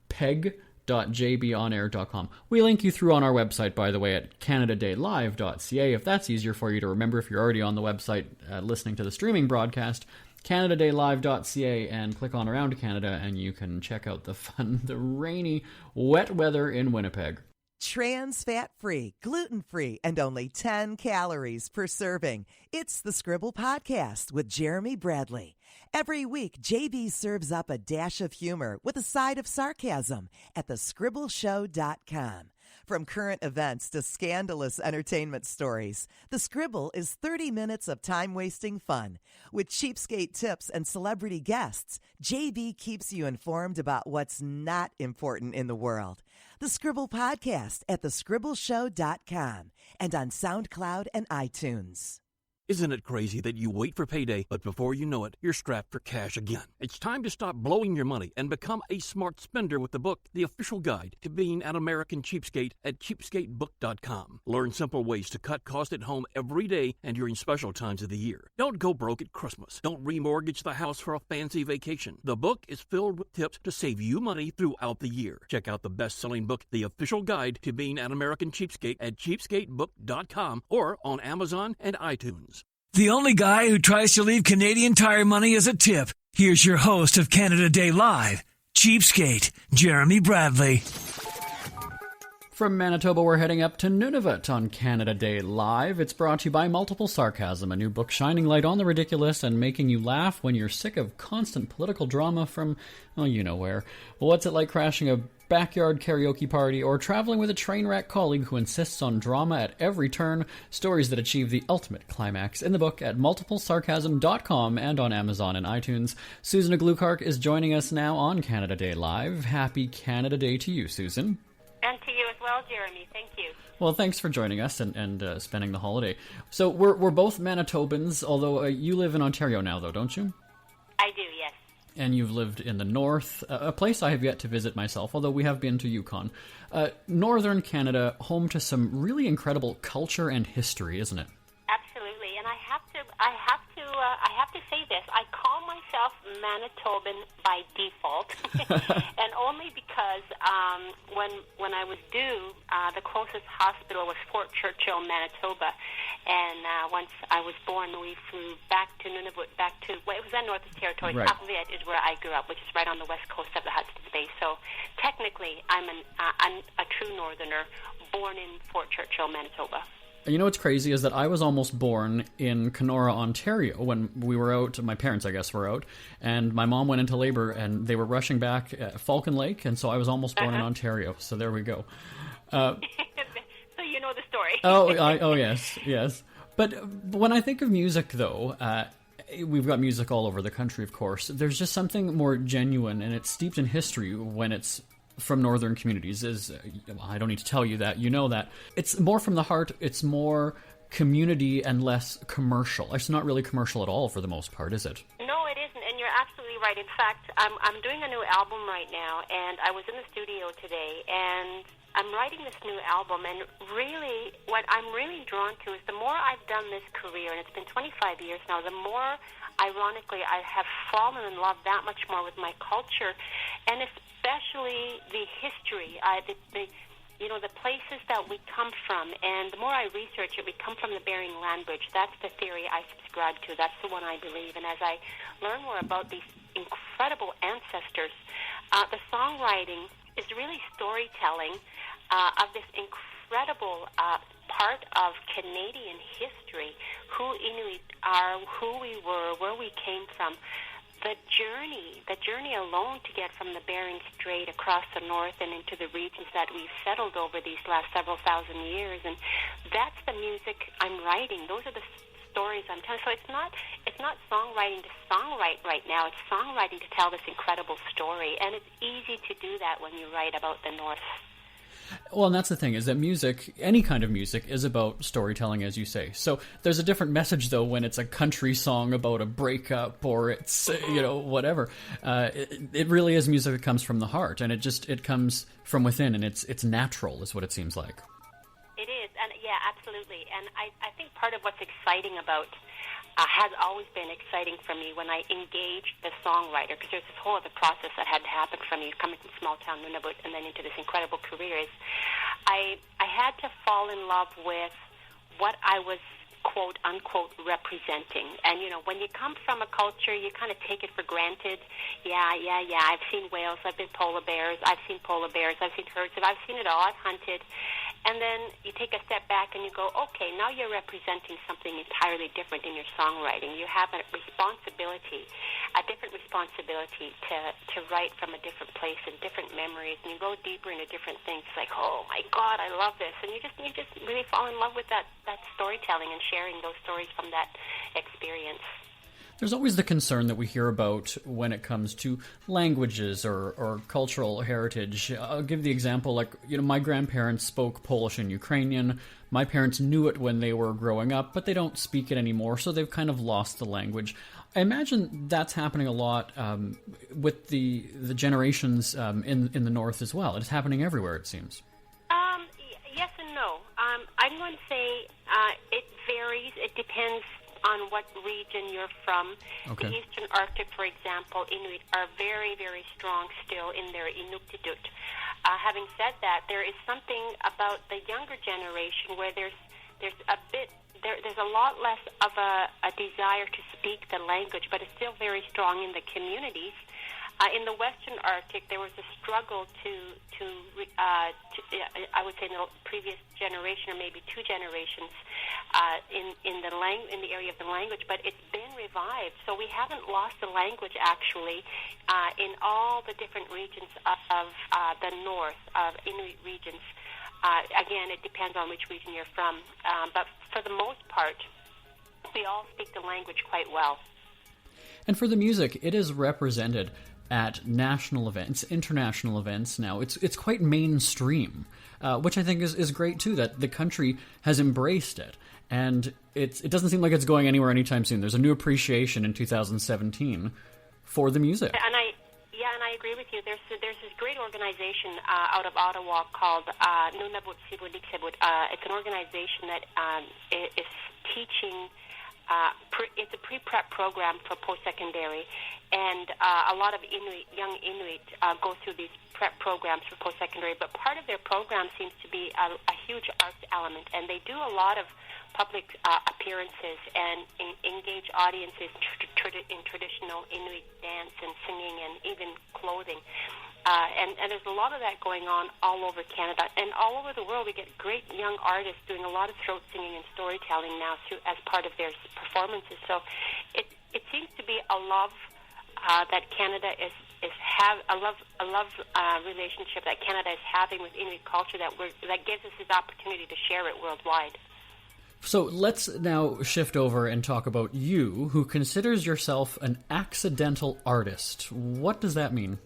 peg.jbonair.com. We link you through on our website, by the way, at canadadaylive.ca, if that's easier for you to remember if you're already on the website listening to the streaming broadcast. canadadaylive.ca, and click on Around Canada, and you can check out the rainy, wet weather in Winnipeg. Trans fat free, gluten free, and only 10 calories per serving. It's the Scribble Podcast with Jeremy Bradley. Every week, JB serves up a dash of humor with a side of sarcasm at thescribbleshow.com. From current events to scandalous entertainment stories, The Scribble is 30 minutes of time-wasting fun. With cheapskate tips and celebrity guests, JB keeps you informed about what's not important in the world. The Scribble Podcast at thescribbleshow.com and on SoundCloud and iTunes. Isn't it crazy that you wait for payday, but before you know it, you're strapped for cash again? It's time to stop blowing your money and become a smart spender with the book, The Official Guide to Being an American Cheapskate at cheapskatebook.com. Learn simple ways to cut costs at home every day and during special times of the year. Don't go broke at Christmas. Don't remortgage the house for a fancy vacation. The book is filled with tips to save you money throughout the year. Check out the best-selling book, The Official Guide to Being an American Cheapskate at cheapskatebook.com or on Amazon and iTunes. The only guy who tries to leave Canadian Tire money as a tip. Here's your host of Canada Day Live, Cheapskate, Jeremy Bradley. From Manitoba, we're heading up to Nunavut on Canada Day Live. It's brought to you by Multiple Sarcasm, a new book shining light on the ridiculous and making you laugh when you're sick of constant political drama from, well, you know where. Well, what's it like crashing a backyard karaoke party or traveling with a train wreck colleague who insists on drama at every turn? Stories that achieve the ultimate climax in the book at multiplesarcasm.com and on Amazon and iTunes. Susan Aglukark is joining us now on Canada Day Live. Happy Canada Day to you, Susan. And to you as well, Jeremy. Thank you. Well, thanks for joining us and spending the holiday. So we're both Manitobans, although you live in Ontario now, though, don't you? I do, yes. And you've lived in the north, a place I have yet to visit myself, although we have been to Yukon. Northern Canada, home to some really incredible culture and history, isn't it? Absolutely, and I have to say this. I call myself Manitoban by default, and only because when I was due, the closest hospital was Fort Churchill, Manitoba, and once I was born, we flew back to Nunavut, it was that Northwest Territories. Right. Apuliat is where I grew up, which is right on the west coast of the Hudson's Bay. So technically, I'm a true Northerner, born in Fort Churchill, Manitoba. You know what's crazy is that I was almost born in Kenora, Ontario, when we were out, my parents, I guess, were out, and my mom went into labor, and they were rushing back at Falcon Lake, and so I was almost born in Ontario, so there we go. So you know the story. Yes. But when I think of music, though, we've got music all over the country, of course. There's just something more genuine, and it's steeped in history when it's from northern communities. I don't need to tell you that. You know that. It's more from the heart. It's more community and less commercial. It's not really commercial at all for the most part, is it? No, it isn't, and you're absolutely right. In fact, I'm doing a new album right now, and I was in the studio today, and I'm writing this new album, and really, what I'm really drawn to is the more I've done this career, and it's been 25 years now, the more, ironically, I have fallen in love that much more with my culture, and especially the history, the places that we come from. And the more I research it, we come from the Bering Land Bridge. That's the theory I subscribe to. That's the one I believe. And as I learn more about these incredible ancestors, the songwriting is really storytelling of this incredible part of Canadian history, who Inuit are, who we were, where we came from. The journey alone to get from the Bering Strait across the north and into the regions that we've settled over these last several thousand years, and that's the music I'm writing. Those are the stories I'm telling. So it's not songwriting to songwrite right now. It's songwriting to tell this incredible story, and it's easy to do that when you write about the north. Well, and that's the thing, is that music, any kind of music, is about storytelling, as you say. So there's a different message, though, when it's a country song about a breakup or it's, whatever. It really is music that comes from the heart, and it comes from within, and it's natural, is what it seems like. It is, and yeah, absolutely. And I think part of what's exciting about has always been exciting for me when I engaged the songwriter, because there's this whole other process that had to happen for me coming from small town Nunavut and then into this incredible career. Is I had to fall in love with what I was quote unquote representing. And when you come from a culture, you kind of take it for granted. Yeah, I've seen whales, I've seen polar bears, I've seen herds, I've seen it all, I've hunted. And then you take a step back and you go, okay, now you're representing something entirely different in your songwriting. You have a different responsibility to write from a different place and different memories, and you go deeper into different things. Like, oh my God, I love this, and you just really fall in love with that storytelling and sharing those stories from that experience. There's always the concern that we hear about when it comes to languages or cultural heritage. I'll give the example, my grandparents spoke Polish and Ukrainian. My parents knew it when they were growing up, but they don't speak it anymore, so they've kind of lost the language. I imagine that's happening a lot with the generations in the North as well. It's happening everywhere, it seems. Yes and no. I'm going to say it varies. It depends on what region you're from. Okay. The Eastern Arctic, for example, Inuit are very, very strong still in their Inuktitut. Having said that, there is something about the younger generation where there's a lot less of a desire to speak the language, but it's still very strong in the communities. In the Western Arctic, there was a struggle to I would say in the previous generation or maybe two generations in the area of the language, but it's been revived. So we haven't lost the language actually in all the different regions of the north, of Inuit regions. Again, it depends on which region you're from, but for the most part, we all speak the language quite well. And for the music, it is represented at national events, international events now. It's quite mainstream, which I think is great too, that the country has embraced it. And it doesn't seem like it's going anywhere anytime soon. There's a new appreciation in 2017 for the music. And I agree with you. There's this great organization out of Ottawa called Nunavut Sibuliksebut. It's an organization that is teaching. It's a pre-prep program for post-secondary, and a lot of young Inuit go through these prep programs for post-secondary, but part of their program seems to be a huge arts element, and they do a lot of public appearances and engage audiences in traditional Inuit dance and singing and even clothing. And there's a lot of that going on all over Canada. And all over the world, we get great young artists doing a lot of throat singing and storytelling now as part of their performances. So it seems to be a love that Canada is a love relationship that Canada is having with Inuit culture that gives us this opportunity to share it worldwide. So let's now shift over and talk about you, who considers yourself an accidental artist. What does that mean?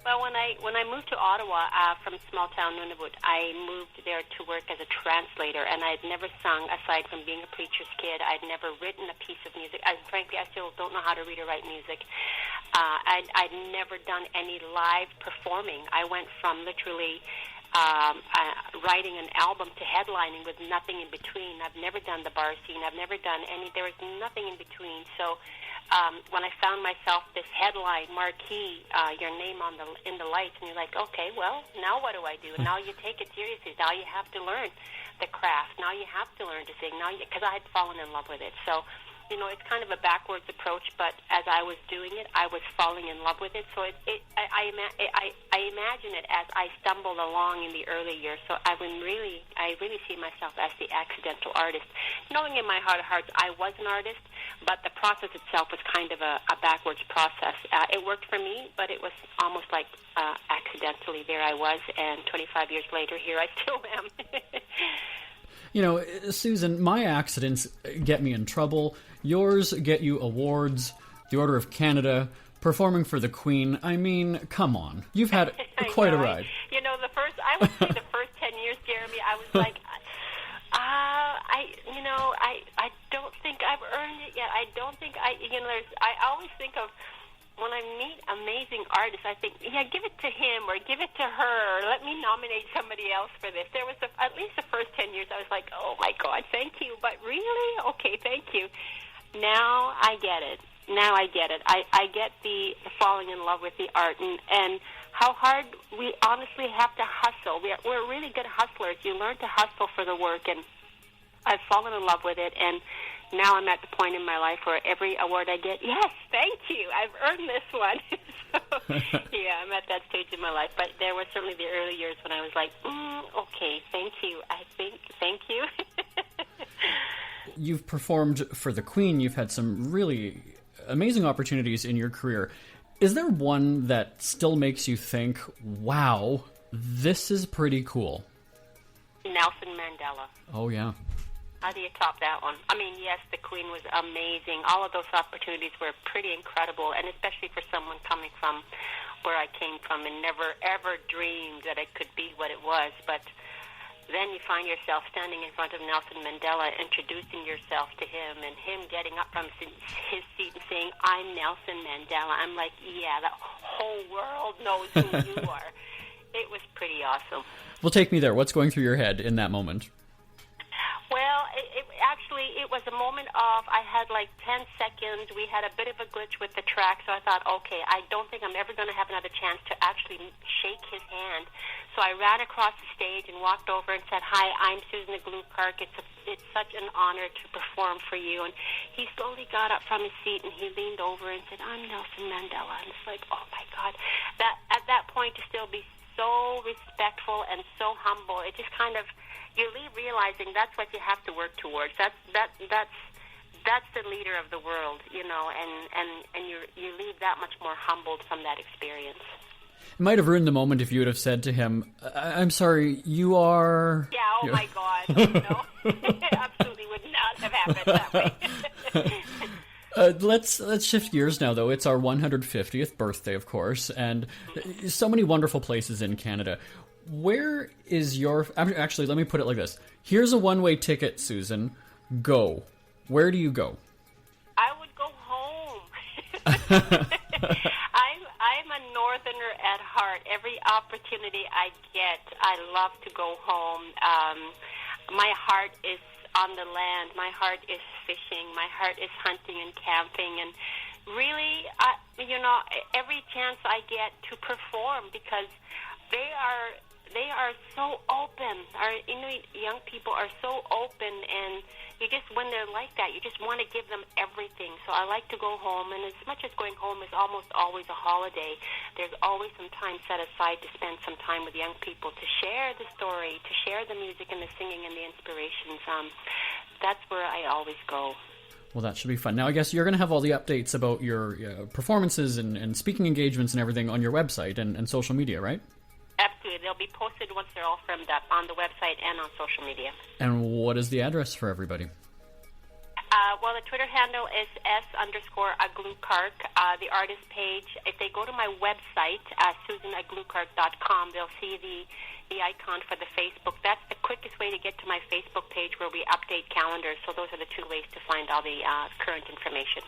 Well, when I moved to Ottawa from small town Nunavut, I moved there to work as a translator, and I'd never sung aside from being a preacher's kid. I'd never written a piece of music. Frankly, I still don't know how to read or write music. I'd never done any live performing. I went from literally writing an album to headlining with nothing in between. I've never done the bar scene. I've never done any. There was nothing in between. So when I found myself this headline marquee, your name in the lights, and you're like, okay, well, now what do I do? Now you take it seriously. Now you have to learn the craft. Now you have to learn to sing. Because I had fallen in love with it. So, it's kind of a backwards approach, but as I was doing it, I was falling in love with it. So I imagine it as I stumbled along in the early years. So I really see myself as the accidental artist, knowing in my heart of hearts I was an artist, but the process itself was kind of a backwards process. It worked for me, but it was almost like accidentally there I was, and 25 years later, here I still am. Susan, my accidents get me in trouble. Yours get you awards, the Order of Canada, performing for the Queen. I mean, come on. You've had quite a ride. I would say the first 10 years, Jeremy, I was like, I don't think I've earned it yet. I don't think I always think of, when I meet amazing artists, I think, give it to him or give it to her, or let me nominate somebody else for this. There was at least the first 10 years, I was like, oh my God, thank you. But really? Okay, thank you. Now I get it. I get the falling in love with the art and how hard we honestly have to hustle. We're really good hustlers. You learn to hustle for the work, and I've fallen in love with it, and now I'm at the point in my life where every award I get, yes, thank you, I've earned this one. Yeah, I'm at that stage in my life. But there were certainly the early years when I was like, okay, thank you. Thank you. You've performed for the Queen. You've had some really amazing opportunities in your career. Is there one that still makes you think, wow, this is pretty cool? Nelson Mandela. Oh, yeah. How do you top that one? I mean, yes, the Queen was amazing. All of those opportunities were pretty incredible, and especially for someone coming from where I came from and never, ever dreamed that it could be what it was. But then you find yourself standing in front of Nelson Mandela, introducing yourself to him, and him getting up from his seat and saying, I'm Nelson Mandela. I'm like, yeah, the whole world knows who you are. It was pretty awesome. Well, take me there. What's going through your head in that moment? Well, it was a moment of, I had like 10 seconds. We had a bit of a glitch with the track, so I thought, okay, I don't think I'm ever going to have another chance to actually shake his hand. So I ran across the stage and walked over and said, hi, I'm Susan Aglukark. It's such an honor to perform for you. And he slowly got up from his seat and he leaned over and said, I'm Nelson Mandela. And it's like, oh my God. At that point, to still be so respectful and so humble, it just kind of, you leave realizing that's what you have to work towards. That's the leader of the world, and you leave that much more humbled from that experience. It might have ruined the moment if you would have said to him, I'm sorry, you are... Yeah, oh my God, no. It absolutely would not have happened that way. Let's shift gears now, though. It's our 150th birthday, of course, and so many wonderful places in Canada. Where is your... Actually, let me put it like this. Here's a one-way ticket, Susan. Go. Where do you go? I would go home. I'm a northerner at heart. Every opportunity I get, I love to go home. My heart is on the land. My heart is fishing. My heart is hunting and camping. And really, every chance I get to perform, because they are so open. Our Inuit young people are so open, and when they're like that, you just want to give them everything. So I like to go home, and as much as going home is almost always a holiday, there's always some time set aside to spend some time with young people, to share the story, to share the music and the singing and the inspirations. That's where I always go. Well, that should be fun. Now, I guess you're going to have all the updates about your performances and speaking engagements and everything on your website and social media, right? Absolutely. to. They'll be posted once they're all firmed up on the website and on social media. And what is the address for everybody? Well, the Twitter handle is S_Aglukark. The artist page, if they go to my website, SusanAglukark.com, they'll see the icon for the Facebook. That's the quickest way to get to my Facebook page where we update calendars. So those are the two ways to find all the current information.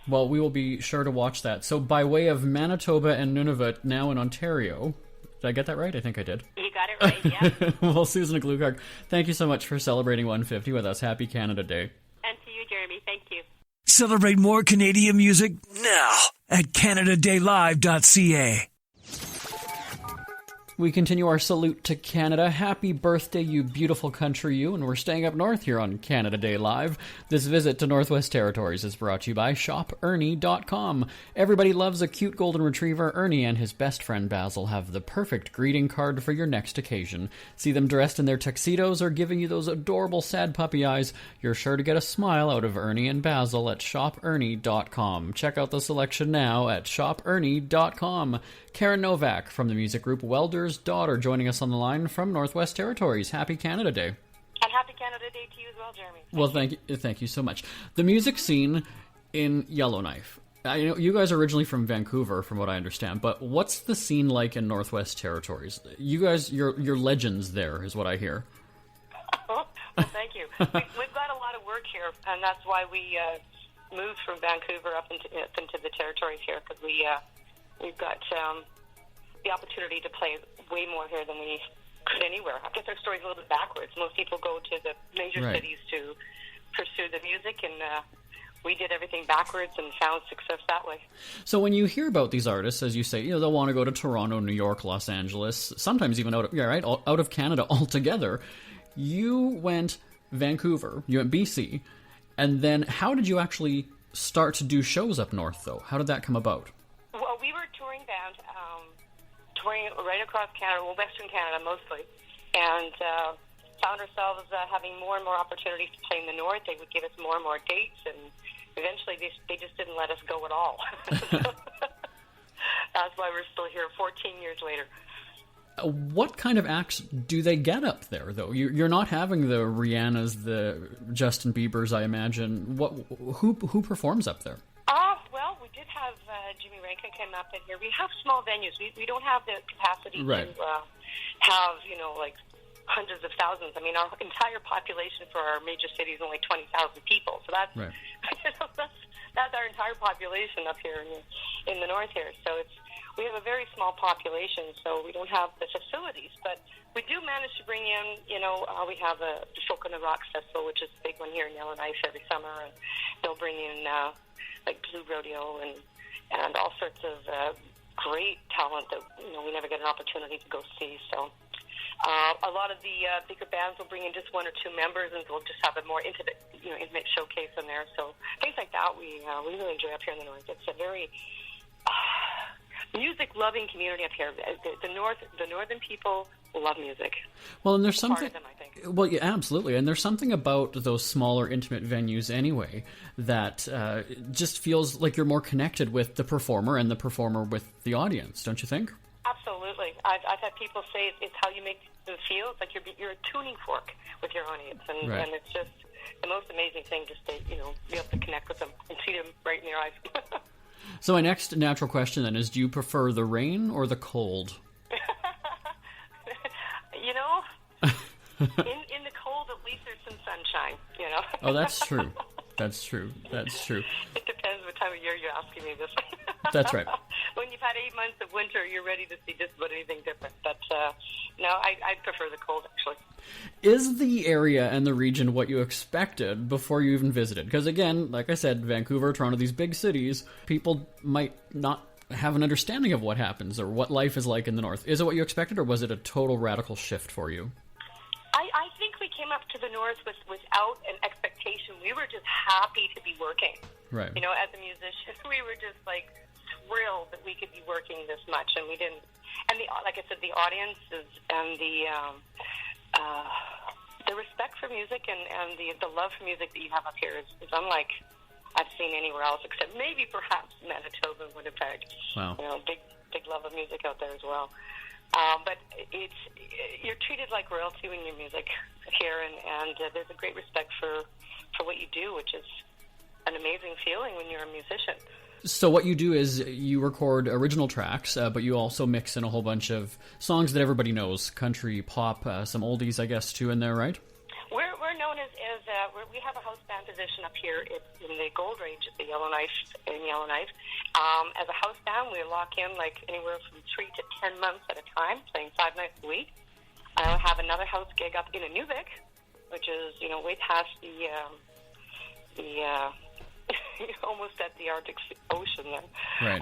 Well, we will be sure to watch that. So by way of Manitoba and Nunavut, now in Ontario, did I get that right? I think I did. You got it right, yeah. Well, Susan Aglukark, thank you so much for celebrating 150 with us. Happy Canada Day. And to you, Jeremy. Thank you. Celebrate more Canadian music now at CanadaDayLive.ca. We continue our salute to Canada. Happy birthday, you beautiful country, you. And we're staying up north here on Canada Day Live. This visit to Northwest Territories is brought to you by ShopErnie.com. Everybody loves a cute golden retriever. Ernie and his best friend Basil have the perfect greeting card for your next occasion. See them dressed in their tuxedos or giving you those adorable sad puppy eyes. You're sure to get a smile out of Ernie and Basil at ShopErnie.com. Check out the selection now at ShopErnie.com. Karen Novak from the music group Welders Daughter joining us on the line from Northwest Territories. Happy Canada Day. And happy Canada Day to you as well, Jeremy. Well, thank you so much. The music scene in Yellowknife. I know you guys are originally from Vancouver, from what I understand, but what's the scene like in Northwest Territories? You guys, you're legends there, is what I hear. Well, thank you. We've got a lot of work here, and that's why we moved from Vancouver up into the territories here, because we've got the opportunity to play way more here than we could anywhere. I guess our story's a little bit backwards. Most people go to the major cities to pursue the music, and we did everything backwards and found success that way. So when you hear about these artists, as you say, they'll want to go to Toronto, New York, Los Angeles, sometimes even out of Canada altogether. You went Vancouver, you went BC, and then how did you actually start to do shows up north, though? How did that come about? Well, we were a touring band, touring right across Canada, well, Western Canada mostly, and found ourselves having more and more opportunities to play in the north. They would give us more and more dates, and eventually they just didn't let us go at all. That's why we're still here 14 years later. What kind of acts do they get up there, though? You're not having the Rihannas, the Justin Biebers, I imagine. Who performs up there? Well, we did have Jimmy Rankin come up in here. We have small venues. We don't have the capacity to have, like hundreds of thousands. I mean, our entire population for our major city is only 20,000 people. So that's that's our entire population up here in the north here. So we have a very small population, so we don't have the facilities. But we do manage to bring in, we have the Folk on the Rocks Festival, which is a big one here in Yellowknife every summer, and they'll bring in like Blue Rodeo and all sorts of great talent that we never get an opportunity to go see. So a lot of the bigger bands will bring in just one or two members, and we'll just have a more intimate showcase in there. So things like that we really enjoy up here in the north. It's a very music-loving community up here. The northern people love music. Well, and there's something. Part of them, I think. Well, yeah, absolutely, and there's something about those smaller, intimate venues anyway that just feels like you're more connected with the performer and the performer with the audience. Don't you think? Absolutely. I've had people say it's how you make them feel. It's like you're a tuning fork with your audience, and it's just the most amazing thing just to be able to connect with them and see them right in their eyes. So my next natural question then is, do you prefer the rain or the cold? In the cold, at least there's some sunshine, Oh, that's true. That's true. It depends what time of year you're asking me this. That's right. When you've had 8 months of winter, you're ready to see just about anything different. But no, I prefer the cold, actually. Is the area and the region what you expected before you even visited? Because again, like I said, Vancouver, Toronto, these big cities, people might not have an understanding of what happens or what life is like in the north. Is it what you expected, or was it a total radical shift for you? I think we came up to the north without an expectation. We were just happy to be working. Right. As a musician, we were just like thrilled that we could be working this much, and we didn't. And like I said, the audiences and the respect for music and the love for music that you have up here is unlike I've seen anywhere else, except maybe perhaps Manitoba and Winnipeg. Wow. Big love of music out there as well. But you're treated like royalty when you're music here, and there's a great respect for what you do, which is an amazing feeling when you're a musician. So what you do is you record original tracks, but you also mix in a whole bunch of songs that everybody knows, country, pop, some oldies, I guess, too, in there, right? We're known as we have a house band position up here in the Gold Range at the Yellowknife. As a house band, we lock in like anywhere from 3 to 10 months at a time, playing 5 nights a week. I have another house gig up in Nunavut, which is way past the almost at the Arctic Ocean there. Right.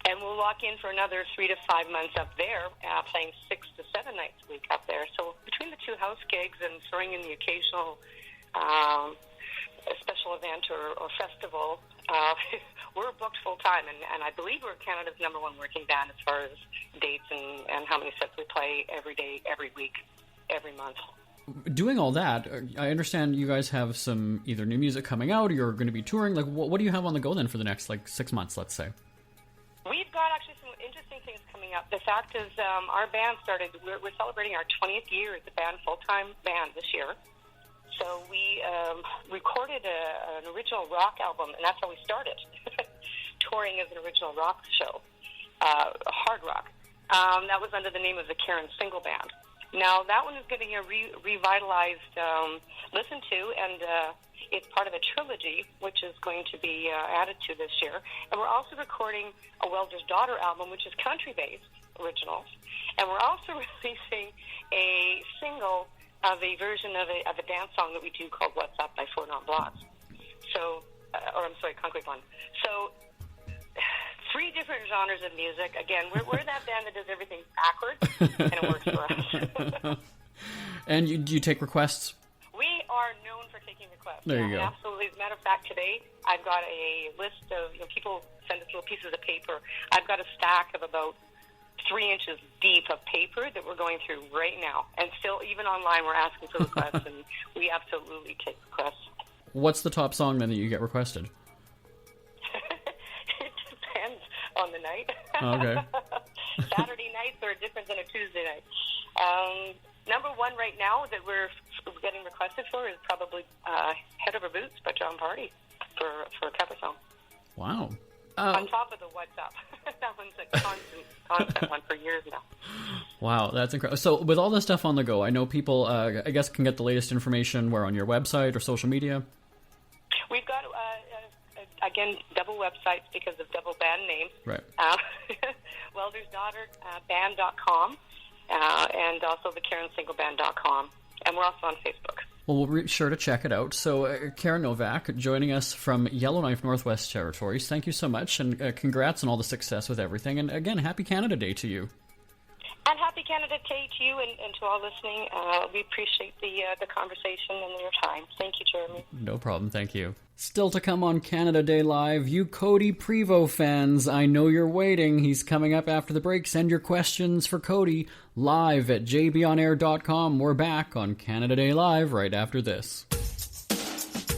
And we'll lock in for another 3 to 5 months up there, playing 6 to 7 nights a week up there. So between the 2 house gigs and throwing in the occasional special event or festival, we're booked full time. And I believe we're Canada's #1 working band as far as dates and how many sets we play every day, every week, every month. Doing all that, I understand you guys have some either new music coming out or you're going to be touring. Like, what do you have on the go then for the next 6 months, let's say? We've got actually some interesting things coming up. The fact is, our band started, we're celebrating our 20th year as a band, full-time band this year. So we recorded an original rock album, and that's how we started, touring as an original rock show, hard rock. That was under the name of the Karen Single Band. Now, that one is getting a revitalized listen to, and it's part of a trilogy, which is going to be added to this year. And we're also recording a Welders Daughter album, which is country-based originals. And we're also releasing a single of a version of a dance song that we do called What's Up by Four Non Blondes. So, Concrete Blonde. So, 3 different genres of music. Again, we're that band that does everything backwards, and it works for us. And do you take requests? We are known for taking requests. There you go. Absolutely. As a matter of fact, today I've got a list of people send us little pieces of paper. I've got a stack of about 3 inches deep of paper that we're going through right now. And still, even online, we're asking for requests, and we absolutely take requests. What's the top song then that you get requested? It depends on the night. Okay. Saturday nights are different than a Tuesday night. #1 right now that we're getting requested for is probably Head Over Boots by John Party for a cover song. Wow. On top of the What's Up. That one's a constant one for years now. Wow, that's incredible. So with all this stuff on the go, I know people, I guess, can get the latest information where on your website or social media? We've got, again, double websites because of double band names. Right. Welders Daughter band.com and also the KarenSingleBand.com. And we're also on Facebook. Well, we'll be sure to check it out. So, Karen Novak, joining us from Yellowknife Northwest Territories. Thank you so much, and congrats on all the success with everything. And again, Happy Canada Day to you. And Happy Canada Day to you and to all listening. We appreciate the conversation and your time. Thank you, Jeremy. No problem. Thank you. Still to come on Canada Day Live, you Codie Prevost fans, I know you're waiting. He's coming up after the break. Send your questions for Codie live at jbonair.com. We're back on Canada Day Live right after this.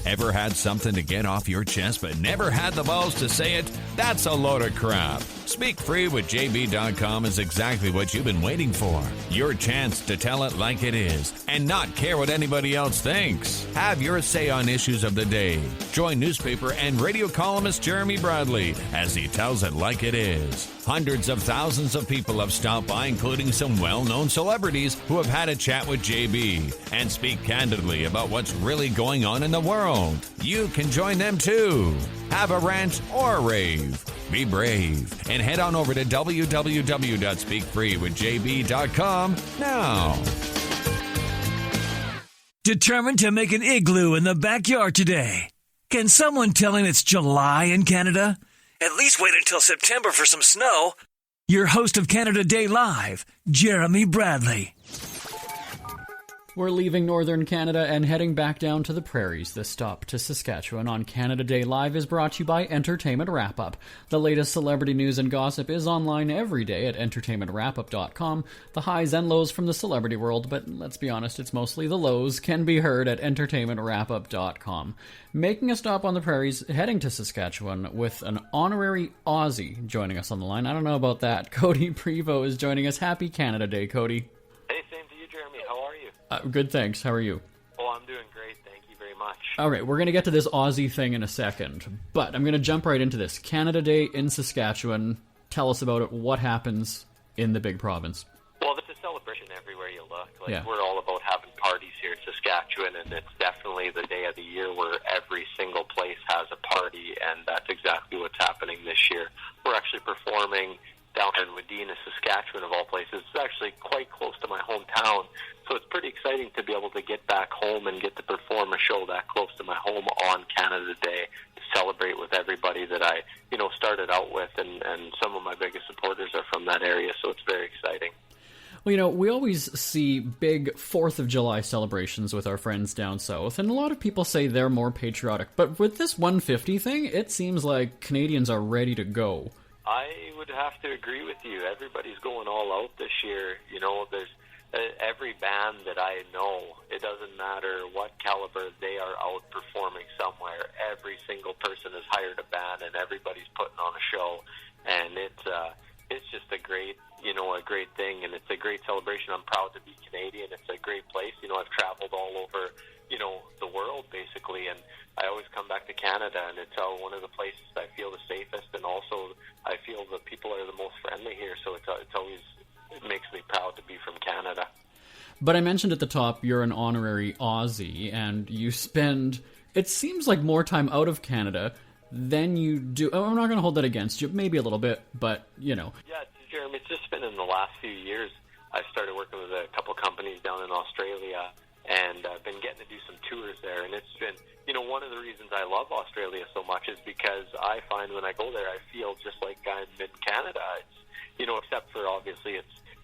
Ever had something to get off your chest but never had the balls to say it? That's a load of crap. Speak Free with JB.com is exactly what you've been waiting for. Your chance to tell it like it is and not care what anybody else thinks. Have your say on issues of the day. Join newspaper and radio columnist Jeremy Bradley as he tells it like it is. Hundreds of thousands of people have stopped by, including some well-known celebrities who have had a chat with JB and speak candidly about what's really going on in the world. You can join them too. Have a rant or a rave. Be brave and head on over to www.speakfreewithjb.com now. Determined to make an igloo in the backyard today? Can someone tell him it's July in Canada? At least wait until September for some snow. Your host of Canada Day Live, Jeremy Bradley. We're leaving northern Canada and heading back down to the prairies. This stop to Saskatchewan on Canada Day Live is brought to you by Entertainment Wrap-Up. The latest celebrity news and gossip is online every day at entertainmentwrapup.com. The highs and lows from the celebrity world, but let's be honest, it's mostly the lows, can be heard at entertainmentwrapup.com. Making a stop on the prairies, heading to Saskatchewan with an honorary Aussie joining us on the line. I don't know about that. Codie Prevost is joining us. Happy Canada Day, Codie. Hey, same to you, Jeremy. How are you? Good, thanks. How are you? Oh, I'm doing great. Thank you very much. All right, we're going to get to this Aussie thing in a second, but I'm going to jump right into this. Canada Day in Saskatchewan. Tell us about it. What happens in the big province? Well, there's a celebration everywhere you look. Yeah. We're all about having parties here in Saskatchewan, and it's definitely the day of the year where every single place has a party, and that's exactly what's happening this year. We're actually performing down in Wadena, Saskatchewan, of all places. It's actually quite close to my hometown, so it's pretty exciting to be able to get back home and get to perform a show that close to my home on Canada Day to celebrate with everybody that I, started out with, and some of my biggest supporters are from that area, so it's very exciting. Well, we always see big 4th of July celebrations with our friends down south, and a lot of people say they're more patriotic, but with this 150 thing, it seems like Canadians are ready to go. I would have to agree with you. Everybody's going all out this year. There's every band that I know, it doesn't matter what caliber, they are out performing somewhere. Every single person has hired a band, and everybody's putting on a show, and it's just a great thing, and it's a great celebration. I'm proud to be Canadian. It's a great place. I've traveled all over, the world basically, and I always come back to Canada, and it's one of the places I feel the safest, and also I feel the people are the most friendly here, so it makes me proud to be from Canada. But I mentioned at the top you're an honorary Aussie, and you spend, it seems like, more time out of Canada than you do. I'm not going to hold that against you, maybe a little bit, but Yeah, Jeremy, it's just been in the last few years. I started working with a couple companies down in Australia, and I've been getting to do some tours there, and it's been, one of the reasons I love Australia so much is because I find when I go there, I feel just like I'm in Canada. It's, except for obviously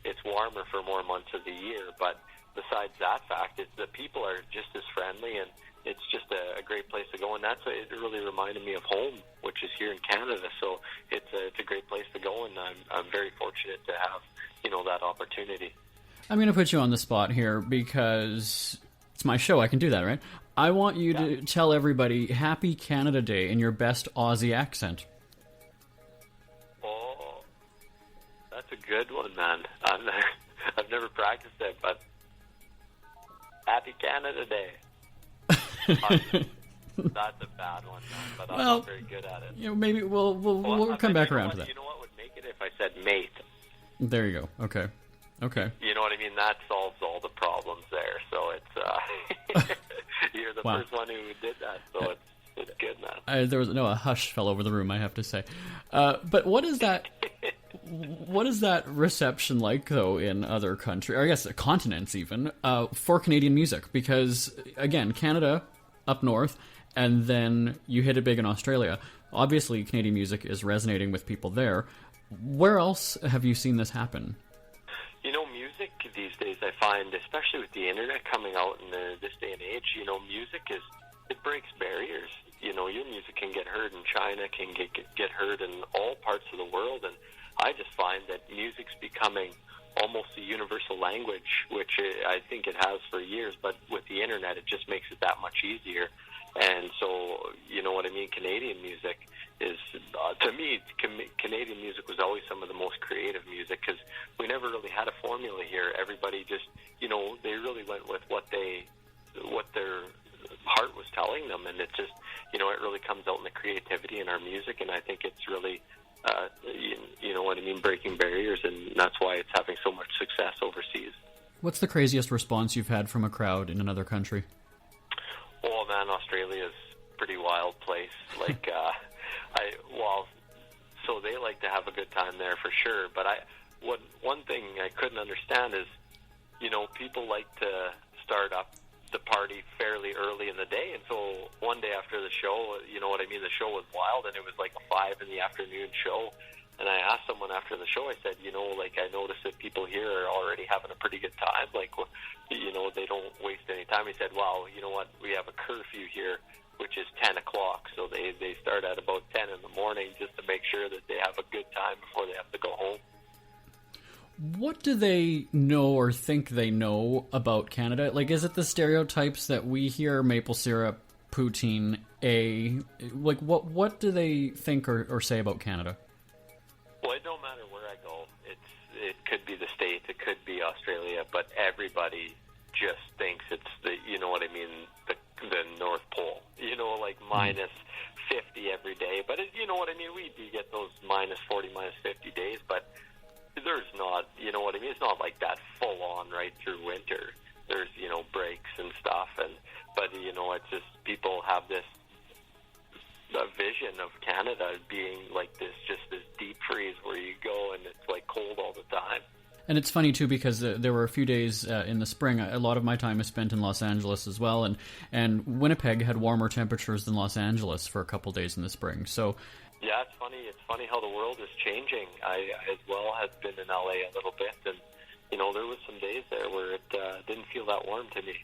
it's warmer for more months of the year, but besides that fact, the people are just as friendly, and it's just a great place to go, and it really reminded me of home, which is here in Canada. So it's a great place to go, and I'm very fortunate to have that opportunity. I'm going to put you on the spot here because it's my show. I can do that, right? I want you to tell everybody Happy Canada Day in your best Aussie accent. Oh, that's a good one, man. I've never practiced it, but Happy Canada Day. That's a bad one, man, but I'm not very good at it. Maybe we'll come back around to that. You know what would make it if I said mate? There you go. Okay. You know what I mean? That solves all the problems there. So it's you're the first one who did that. So it's good, man. There was a hush fell over the room, I have to say. But what is that? What is that reception like, though, in other countries, or I guess continents even, for Canadian music? Because, again, Canada up north, and then you hit it big in Australia. Obviously, Canadian music is resonating with people there. Where else have you seen this happen? Music these days, I find, especially with the internet coming out in this day and age, music it breaks barriers. Your music can get heard in China, can get heard in all parts of the world, and I just find that music's becoming almost a universal language, which I think it has for years, but with the internet, it just makes it that much easier. And so, you know what I mean, Canadian music is, to me, Canadian music was always some of the most creative music, because we never really had a formula here. Everybody just, they really went with what their heart was telling them, and it just, it really comes out in the creativity in our music, and I think it's really, you know what I mean, breaking barriers, and that's why it's having so much success overseas. What's the craziest response you've had from a crowd in another country? Oh man, Australia's a pretty wild place. Like, so they like to have a good time there for sure. But one thing I couldn't understand is, people like to start up the party fairly early in the day, and so one day after the show, you know what I mean, the show was wild, and it was like a 5 p.m. show, and I asked someone after the show, I said, I noticed that people here are already having a pretty good time, like, they don't waste any time. He said, well, you know what, we have a curfew here, which is 10 o'clock, so they start at about 10 in the morning just to make sure that they have a good time before they have to go home. What do they know or think they know about Canada? Like, is it the stereotypes that we hear, maple syrup, poutine, like, what do they think or say about Canada? Well, it don't matter where I go. It could be the States, it could be Australia, but everybody just thinks it's the, you know what I mean, the North Pole. Like minus 50 every day. But you know what I mean, we do get those minus 40, minus 50 days, but there's not, you know what I mean, it's not like that full on right through winter. There's, breaks and stuff, but it's just people have this vision of Canada being like this deep freeze where you go and it's like cold all the time. And it's funny too because there were a few days in the spring. A lot of my time is spent in Los Angeles as well, and Winnipeg had warmer temperatures than Los Angeles for a couple days in the spring. So yeah, it's funny. It's funny how the world is changing. I as well have been in LA a little bit, and there was some days there where it didn't feel that warm to me.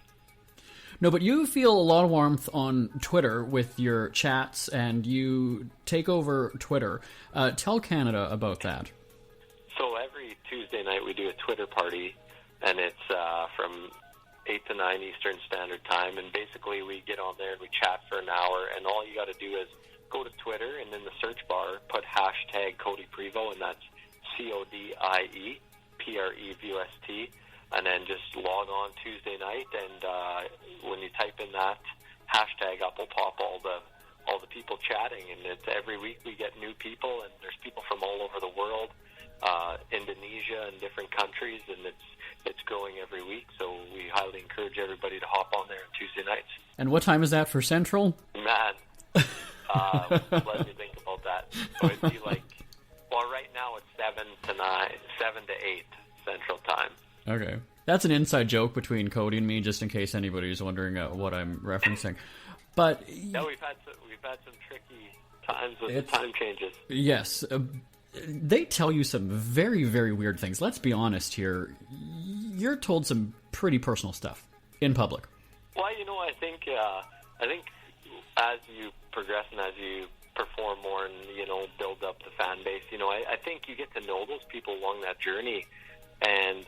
No, but you feel a lot of warmth on Twitter with your chats, and you take over Twitter. Tell Canada about that. So every Tuesday night we do a Twitter party, and it's from 8 to 9 Eastern Standard Time, and basically we get on there and we chat for an hour, and all you got to do is go to Twitter, and in the search bar, put hashtag Codie Prevost, and that's CODIE PREVOST, and then just log on Tuesday night, and when you type in that hashtag up will pop all the people chatting, and it's every week we get new people, and there's people from all over the world, Indonesia and different countries, and it's growing every week, so we highly encourage everybody to hop on there on Tuesday nights. And what time is that for Central? Man, let me think about that. So it'd be like, well, right now it's 7 to 8 Central Time. Okay. That's an inside joke between Cody and me, just in case anybody's wondering what I'm referencing. But yeah, we've had some tricky times with the time changes. Yes. They tell you some very, very weird things. Let's be honest here. You're told some pretty personal stuff in public. Well, I think as you progress and as you perform more and, build up the fan base, I think you get to know those people along that journey. And,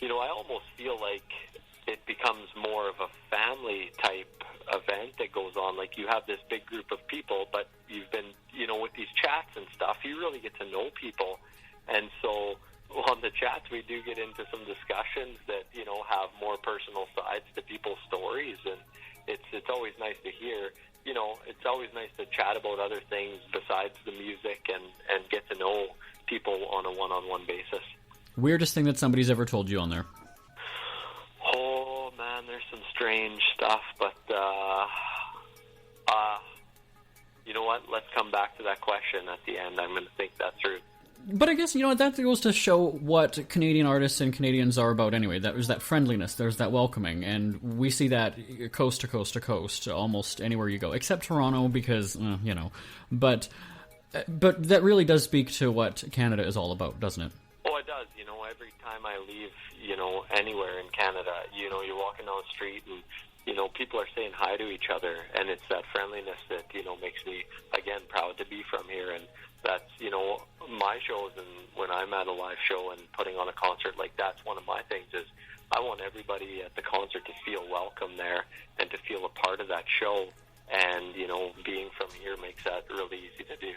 I almost feel like it becomes more of a family type event that goes on. Like you have this big group of people, but you've been, with these chats and stuff, you really get to know people. And so on the chats, we do get into some discussions that, have more personal sides to people's stories. And it's always nice to hear, it's always nice to chat about other things besides the music and get to know people on a one-on-one basis. Weirdest thing that somebody's ever told you on there? Oh, man, there's some strange stuff, but you know what? Let's come back to that question at the end. I'm going to think that through. But I guess, that goes to show what Canadian artists and Canadians are about anyway. There's that friendliness, there's that welcoming, and we see that coast to coast to coast, almost anywhere you go, except Toronto because, But that really does speak to what Canada is all about, doesn't it? Oh, it does. Every time I leave, anywhere in Canada, you're walking down the street and, people are saying hi to each other, and it's that friendliness that, makes me, again, proud to be from here. And that's, my shows, and when I'm at a live show and putting on a concert like that's one of my things is I want everybody at the concert to feel welcome there and to feel a part of that show. And, being from here makes that really easy to do.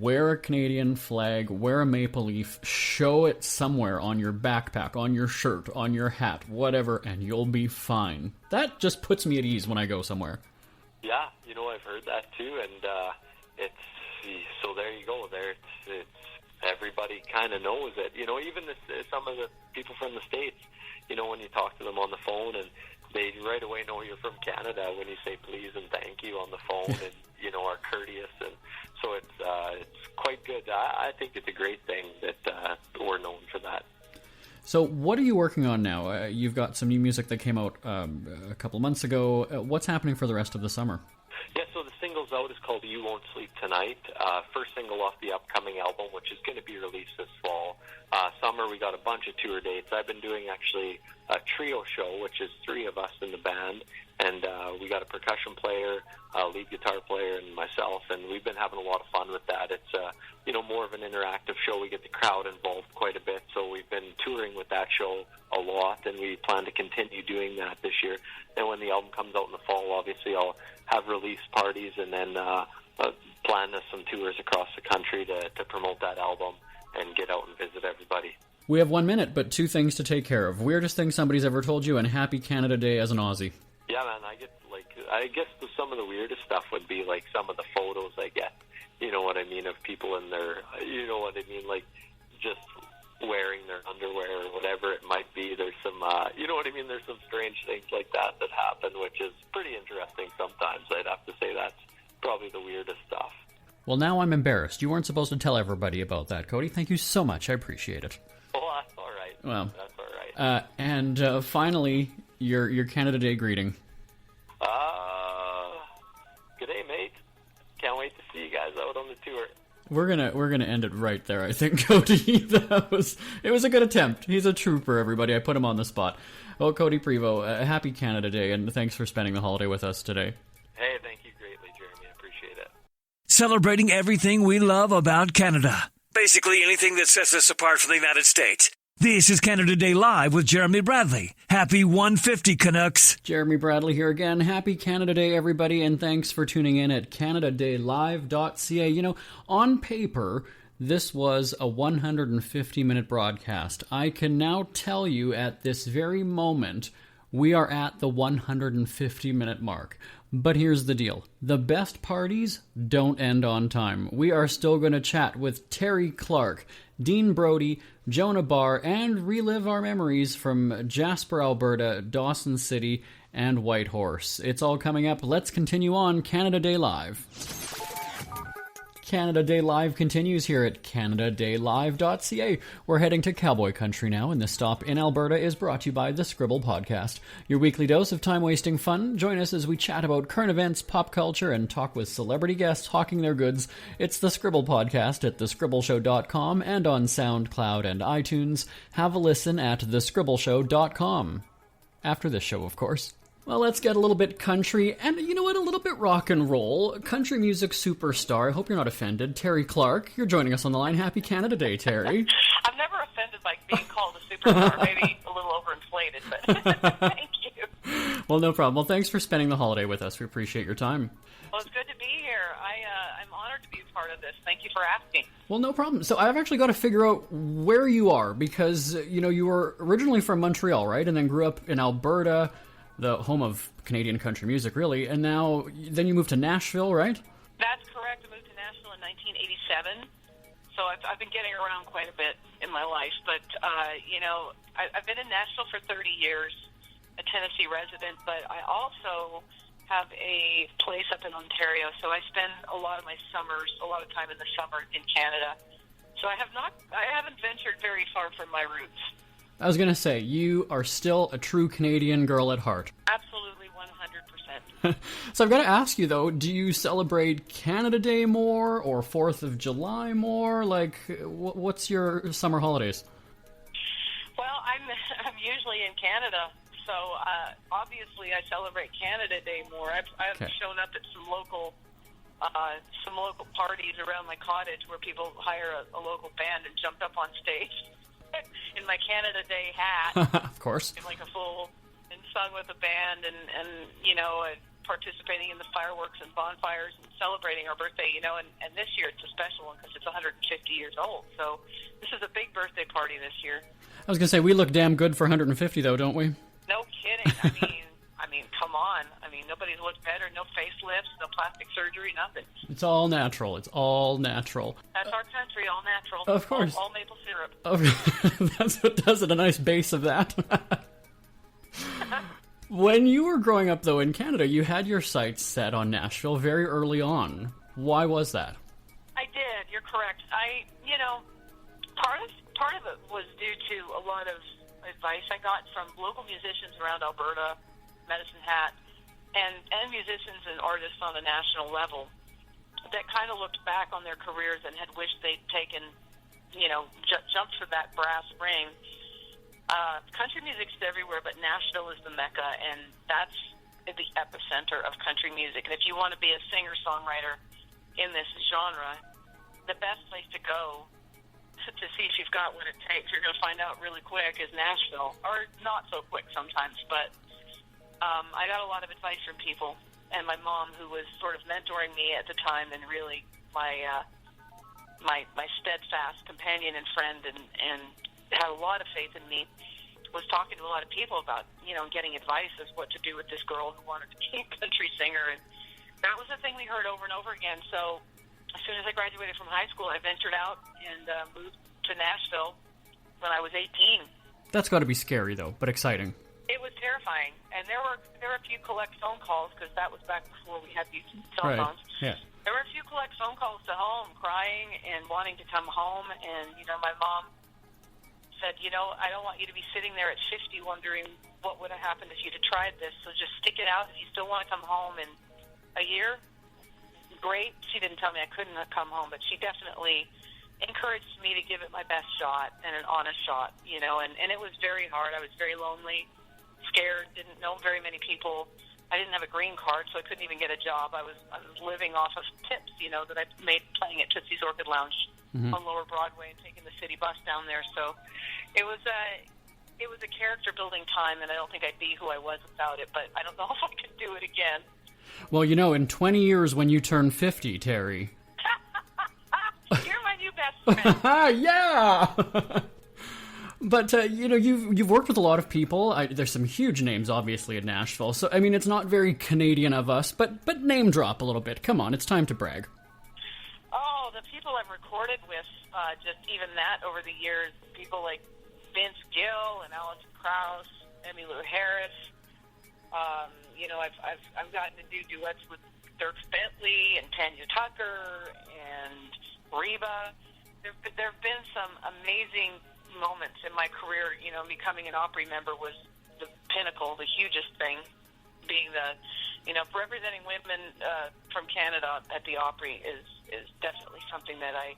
Wear a Canadian flag, wear a maple leaf, show it somewhere on your backpack, on your shirt, on your hat, whatever, and you'll be fine. That just puts me at ease when I go somewhere. Yeah, I've heard that too, and so there you go. It's everybody kind of knows it. Even some of the people from the States, when you talk to them on the phone, and they right away know you're from Canada when you say please and thank you on the phone, and are courteous, and so it's quite good. I think it's a great thing that we're known for that. So what are you working on now? You've got some new music that came out a couple months ago. What's happening for the rest of the summer? Yeah, so the singles out is called You Won't Sleep Tonight. First single off the upcoming album, which is going to be released this fall. Summer, we got a bunch of tour dates. I've been doing actually a trio show, which is 3 of us in the band, and we got a percussion player, a lead guitar player, and myself, and we've been having a lot of fun with that. It's more of an interactive show. We get the crowd involved quite a bit, so we've been touring with that show a lot, and we plan to continue doing that this year. And when the album comes out in the fall, obviously I'll have release parties and then plan some tours across the country to promote that album and get out and visit everybody. We have 1 minute, but 2 things to take care of. Weirdest thing somebody's ever told you, and happy Canada Day as an Aussie. Yeah, man, I guess some of the weirdest stuff would be like some of the photos I get, you know what I mean, of people in their, you know what I mean, like just wearing their underwear or whatever it might be. There's some, you know what I mean, there's some strange things like that happen, which is pretty interesting sometimes. I'd have to say that's probably the weirdest stuff. Well, now I'm embarrassed. You weren't supposed to tell everybody about that, Cody. Thank you so much. I appreciate it. Well, that's all right. Well, that's all right. And finally, your Canada Day greeting. G'day, mate. Can't wait to see you guys out on the tour. We're gonna end it right there, I think, Cody. It was a good attempt. He's a trooper, everybody. I put him on the spot. Well, Codie Prevost, happy Canada Day, and thanks for spending the holiday with us today. Hey, thank you greatly, Jeremy. I appreciate it. Celebrating everything we love about Canada. Basically anything that sets us apart from the United States. This is Canada Day Live with Jeremy Bradley. Happy 150, Canucks. Jeremy Bradley here again. Happy Canada Day, everybody, and thanks for tuning in at CanadaDayLive.ca. You know, on paper, this was a 150-minute broadcast. I can now tell you at this very moment, we are at the 150-minute mark. But here's the deal. The best parties don't end on time. We are still going to chat with Terri Clark, Dean Brody, Jona Barr, and relive our memories from Jasper, Alberta, Dawson City, and Whitehorse. It's all coming up. Let's continue on Canada Day Live. Canada Day Live continues here at CanadaDayLive.ca. We're heading to cowboy country now, and this stop in Alberta is brought to you by the Scribble Podcast. Your weekly dose of time-wasting fun. Join us as we chat about current events, pop culture, and talk with celebrity guests hawking their goods. It's the Scribble Podcast at thescribbleshow.com and on SoundCloud and iTunes. Have a listen at thescribbleshow.com. After this show, of course. Well, let's get a little bit country, and you know what, a little bit rock and roll. Country music superstar, I hope you're not offended, Terri Clark, you're joining us on the line. Happy Canada Day, Terri. I'm never offended by being called a superstar, maybe a little overinflated, but thank you. Well, no problem. Well, thanks for spending the holiday with us. We appreciate your time. Well, it's good to be here. I'm honored to be a part of this. Thank you for asking. Well, no problem. So I've actually got to figure out where you are, because, you know, you were originally from Montreal, right, and then grew up in Alberta, the home of Canadian country music, really, and then you moved to Nashville, right? That's correct. I moved to Nashville in 1987, so I've been getting around quite a bit in my life, but, you know, I've been in Nashville for 30 years, a Tennessee resident, but I also have a place up in Ontario, so I spend a lot of my summers, a lot of time in the summer in Canada, so I haven't ventured very far from my roots. I was going to say, you are still a true Canadian girl at heart. Absolutely, 100%. So I've got to ask you, though, do you celebrate Canada Day more or 4th of July more? Like, what's your summer holidays? Well, I'm usually in Canada, so obviously I celebrate Canada Day more. I've shown up at some local parties around my cottage where people hire a local band and jumped up on stage in my Canada Day hat. Of course. Like a full, and sung with a band and you know, participating in the fireworks and bonfires and celebrating our birthday, you know, and this year it's a special one because it's 150 years old. So this is a big birthday party this year. I was going to say, we look damn good for 150, though, don't we? No kidding. I mean, come on. I mean, nobody's looked better. No facelifts, no plastic surgery, nothing. It's all natural. It's all natural. That's our country, all natural. Of course. All maple syrup. Oh, that's what does it, a nice base of that. When you were growing up, though, in Canada, you had your sights set on Nashville very early on. Why was that? I did. You're correct. You know, part of it was due to a lot of advice I got from local musicians around Alberta, Medicine Hat, and musicians and artists on a national level. that kind of looked back on their careers and had wished they'd taken, jumped for that brass ring. Country music's everywhere, but Nashville is the mecca, and that's the epicenter of country music. And if you want to be a singer-songwriter in this genre, the best place to go to see if you've got what it takes, you're going to find out really quick, is Nashville. Or not so quick sometimes, but I got a lot of advice from people. And my mom, who was sort of mentoring me at the time and really my steadfast companion and friend and had a lot of faith in me, was talking to a lot of people about, getting advice as what to do with this girl who wanted to be a country singer. And that was the thing we heard over and over again. So as soon as I graduated from high school, I ventured out and moved to Nashville when I was 18. That's got to be scary, though, but exciting. It was terrifying. And there were a few collect phone calls, because that was back before we had these cell phones. Yeah. There were a few collect phone calls to home, crying and wanting to come home. And, my mom said, I don't want you to be sitting there at 50 wondering what would have happened if you'd have tried this. So just stick it out. If you still want to come home in a year, great. She didn't tell me I couldn't have come home, but she definitely encouraged me to give it my best shot and an honest shot, and it was very hard. I was very lonely, scared, didn't know very many people. I didn't have a green card, so I couldn't even get a job. I was living off of tips, that I made playing at Tootsie's Orchid Lounge on Lower Broadway and taking the city bus down there. So it was a character building time, and I don't think I'd be who I was without it, but I don't know if I could do it again. Well, in 20 years when you turn 50, Terri. You're my new best friend. Yeah! But, you've worked with a lot of people. There's some huge names, obviously, in Nashville. So, it's not very Canadian of us, but name drop a little bit. Come on, it's time to brag. Oh, the people I've recorded with, just even that over the years, people like Vince Gill and Alison Krauss, Emmylou Harris. I've gotten to do duets with Dirk Bentley and Tanya Tucker and Reba. There have been some amazing moments in my career. Becoming an Opry member was the pinnacle, the hugest thing. Being representing women from Canada at the Opry is definitely something that I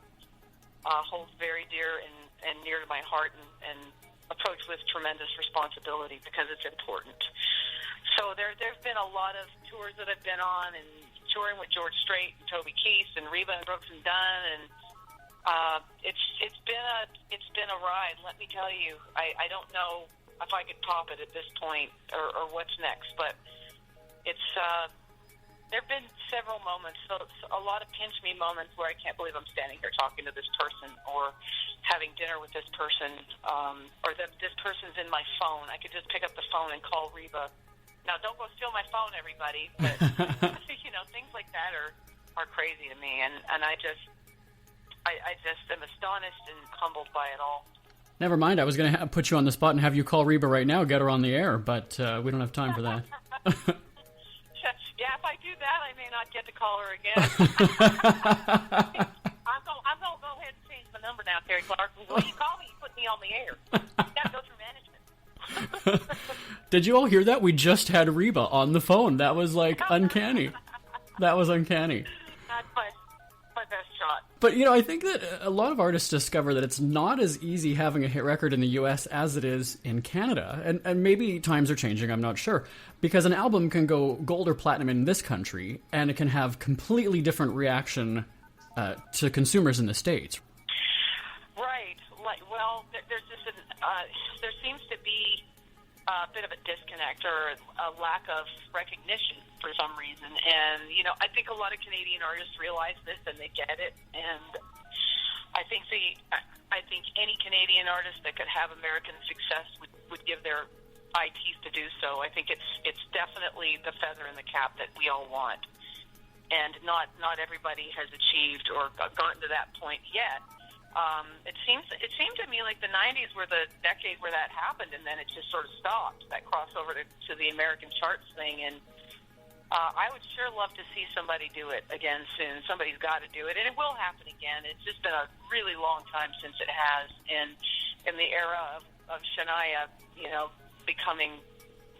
hold very dear and near to my heart and approach with tremendous responsibility because it's important. So there's been a lot of tours that I've been on, and touring with George Strait and Toby Keith and Reba and Brooks and Dunn, and it's been a ride. Let me tell you, I don't know if I could top it at this point or what's next, but it's there have been several moments, so a lot of pinch me moments where I can't believe I'm standing here talking to this person or having dinner with this person, or that this person's in my phone. I could just pick up the phone and call Reba. Now, don't go steal my phone, everybody, but things like that are crazy to me, and I just am astonished and humbled by it all. Never mind, I was going to put you on the spot and have you call Reba right now, get her on the air, but we don't have time for that. Yeah, if I do that, I may not get to call her again. I'm going to go ahead and change my number now, Terri Clark. When you call me, you put me on the air. You got to go through management. Did you all hear that? We just had Reba on the phone. That was uncanny. That was uncanny. That's my best shot. But, I think that a lot of artists discover that it's not as easy having a hit record in the U.S. as it is in Canada. And maybe times are changing, I'm not sure. Because an album can go gold or platinum in this country, and it can have completely different reaction to consumers in the States. Right. Well, there's just there seems to be a bit of a disconnect or a lack of recognition for some reason. And, I think a lot of Canadian artists realize this and they get it. And I think any Canadian artist that could have American success would give their eye teeth to do so. I think it's definitely the feather in the cap that we all want. And not everybody has achieved or gotten to that point yet. It seemed to me like the 90s were the decade where that happened, and then it just sort of stopped, that crossover to the American charts thing. And I would sure love to see somebody do it again soon. Somebody's got to do it, and it will happen again. It's just been a really long time since it has. And in the era of Shania, becoming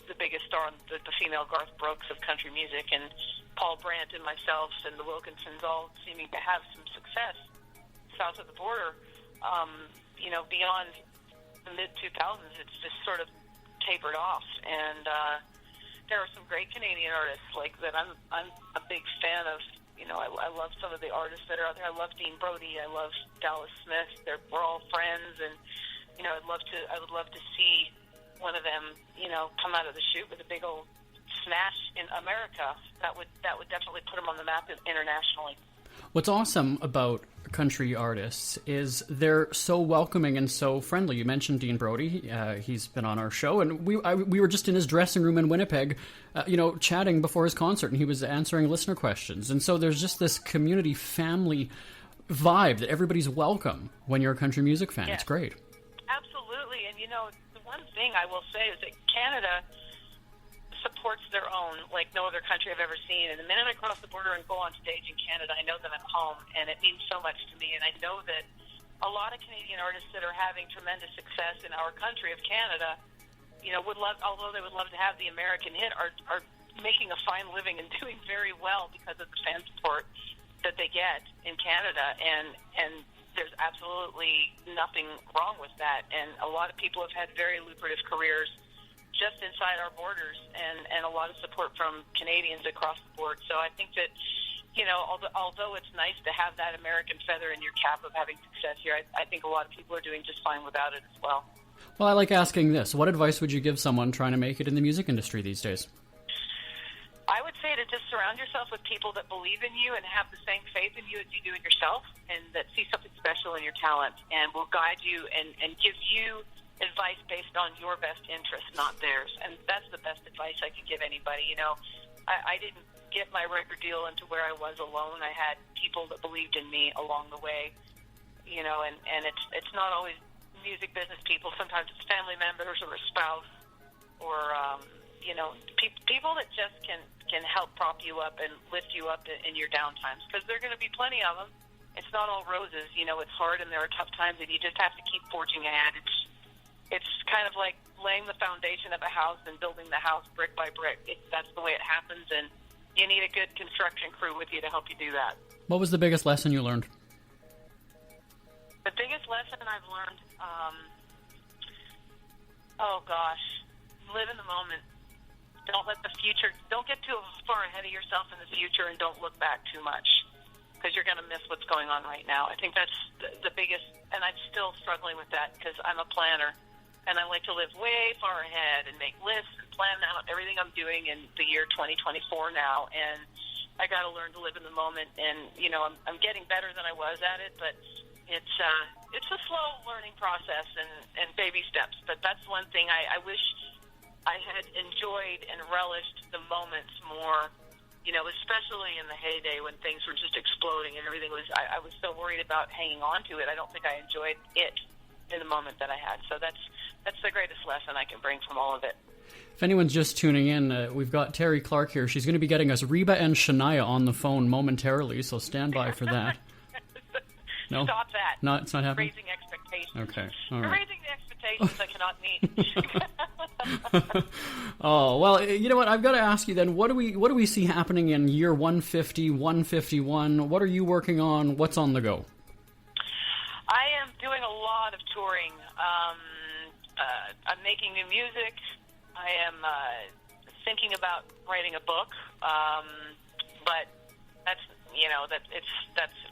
the biggest star, the female Garth Brooks of country music, and Paul Brandt and myself and the Wilkinsons all seeming to have some success south of the border. Beyond the mid-2000s, it's just sort of tapered off, and there are some great Canadian artists that I'm a big fan of. I love some of the artists that are out there. I love Dean Brody. I love Dallas Smith. We're all friends, and I would love to see one of them, come out of the chute with a big old smash in America. That would definitely put them on the map internationally. What's awesome about country artists is they're so welcoming and so friendly. You mentioned Dean Brody. He's been on our show, and we were just in his dressing room in Winnipeg, chatting before his concert, and he was answering listener questions. And so there's just this community family vibe that everybody's welcome when you're a country music fan. Yes. It's great. Absolutely. And, the one thing I will say is that Canada supports their own like no other country I've ever seen. And the minute I cross the border and go on stage in Canada, I know that I'm home, and it means so much to me. And I know that a lot of Canadian artists that are having tremendous success in our country of Canada, would love, although they would love to have the American hit, are making a fine living and doing very well because of the fan support that they get in Canada. And there's absolutely nothing wrong with that. And a lot of people have had very lucrative careers just inside our borders, and a lot of support from Canadians across the board. So I think that, although it's nice to have that American feather in your cap of having success here, I think a lot of people are doing just fine without it as well. Well, I like asking this. What advice would you give someone trying to make it in the music industry these days? I would say to just surround yourself with people that believe in you and have the same faith in you as you do in yourself, and that see something special in your talent and will guide you and give you advice based on your best interest, not theirs. And that's the best advice I could give anybody. I didn't get my record deal into where I was alone. I had people that believed in me along the way, and it's not always music business people. Sometimes it's family members or a spouse or, people that just can help prop you up and lift you up in your downtimes, because there are going to be plenty of them. It's not all roses. It's hard and there are tough times, and you just have to keep forging ahead. It's kind of like laying the foundation of a house and building the house brick by brick. That's the way it happens, and you need a good construction crew with you to help you do that. What was the biggest lesson you learned? The biggest lesson I've learned, live in the moment. Don't get too far ahead of yourself in the future, and don't look back too much, because you're going to miss what's going on right now. I think that's the biggest, and I'm still struggling with that because I'm a planner. And I like to live way far ahead and make lists and plan out everything I'm doing in the year 2024 now. And I got to learn to live in the moment. And, I'm getting better than I was at it, but it's a slow learning process and baby steps. But that's one thing I wish I had enjoyed and relished the moments more, especially in the heyday when things were just exploding and everything was, I was so worried about hanging on to it. I don't think I enjoyed it in the moment that I had. So that's the greatest lesson I can bring from all of it. If anyone's just tuning in, we've got Terri Clark here. She's going to be getting us Reba and Shania on the phone momentarily, so stand by for that. No? Stop that. No, it's not happening? Raising expectations. Okay, all You're right. raising the expectations I cannot meet. Oh, well, you know what? I've got to ask you then, what do we see happening in year 150, 151? What are you working on? What's on the go? I am doing a lot of touring. I'm making new music. I am thinking about writing a book, but that's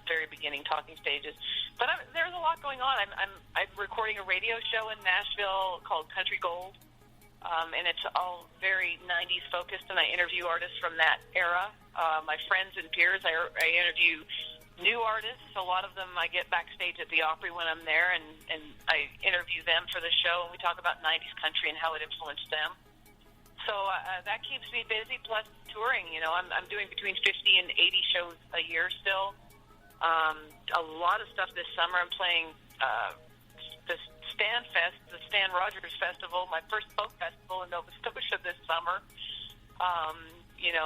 very beginning, talking stages. But there's a lot going on. I'm recording a radio show in Nashville called Country Gold, and it's all very 90s focused, and I interview artists from that era. My friends and peers, I interview new artists. A lot of them I get backstage at the Opry when I'm there, and I interview them for the show, and we talk about 90s country and how it influenced them. So that keeps me busy, plus touring. I'm doing between 50 and 80 shows a year still. A lot of stuff this summer. I'm playing the Stan Fest, the Stan Rogers Festival, my first folk festival in Nova Scotia this summer.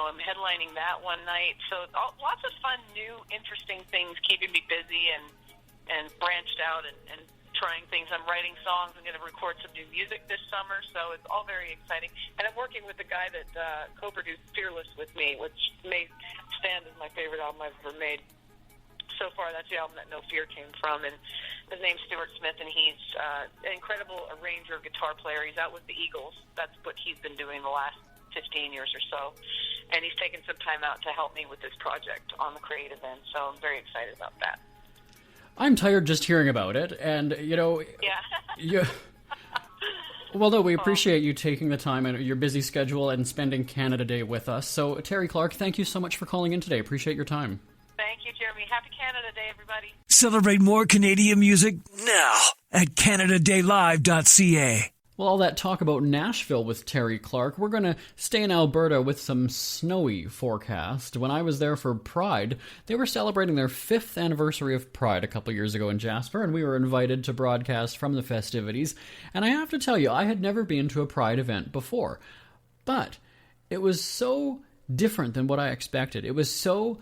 I'm headlining that one night. So lots of fun, new, interesting things keeping me busy and branched out and trying things. I'm writing songs. I'm going to record some new music this summer, so it's all very exciting. And I'm working with the guy that co-produced Fearless with me, which may stand as my favorite album I've ever made. So far, that's the album that No Fear came from, and his name's Stuart Smith, and he's an incredible arranger, guitar player. He's out with the Eagles. That's what he's been doing the last 15 years or so, and he's taken some time out to help me with this project on the creative end, so I'm very excited about that. I'm tired just hearing about it, and, Yeah. Well, no, we appreciate you taking the time and your busy schedule and spending Canada Day with us. So, Terri Clark, thank you so much for calling in today. Appreciate your time. Thank you, Jeremy. Happy Canada Day, everybody. Celebrate more Canadian music now at CanadaDayLive.ca. Well, all that talk about Nashville with Terri Clark, we're going to stay in Alberta with some snowy forecast. When I was there for Pride, they were celebrating their 5th anniversary of Pride a couple years ago in Jasper, and we were invited to broadcast from the festivities. And I have to tell you, I had never been to a Pride event before. But it was so different than what I expected. It was so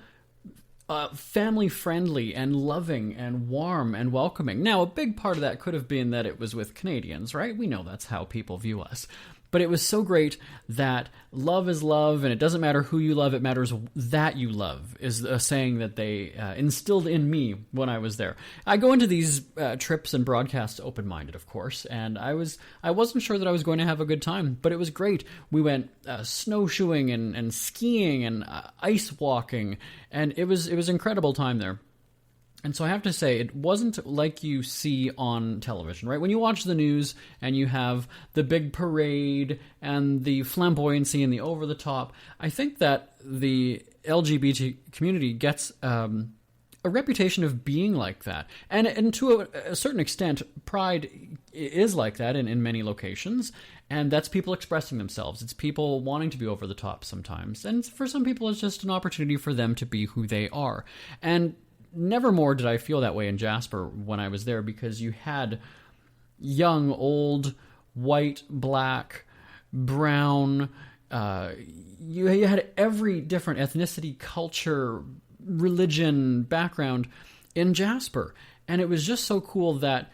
family-friendly and loving and warm and welcoming. Now, a big part of that could have been that it was with Canadians, right? We know that's how people view us. But it was so great that love is love, and it doesn't matter who you love, it matters that you love, is a saying that they instilled in me when I was there. I go into these trips and broadcasts open-minded, of course, and I wasn't sure that I was going to have a good time, but it was great. We went snowshoeing and skiing and ice walking, and it was an incredible time there. And so I have to say, it wasn't like you see on television, right? When you watch the news and you have the big parade and the flamboyancy and the over-the-top, I think that the LGBT community gets a reputation of being like that. And to a certain extent, Pride is like that in many locations. And that's people expressing themselves. It's people wanting to be over the top sometimes. And for some people, it's just an opportunity for them to be who they are. And never more did I feel that way in Jasper when I was there, because you had young, old, white, black, brown, you had every different ethnicity, culture, religion, background in Jasper. And it was just so cool that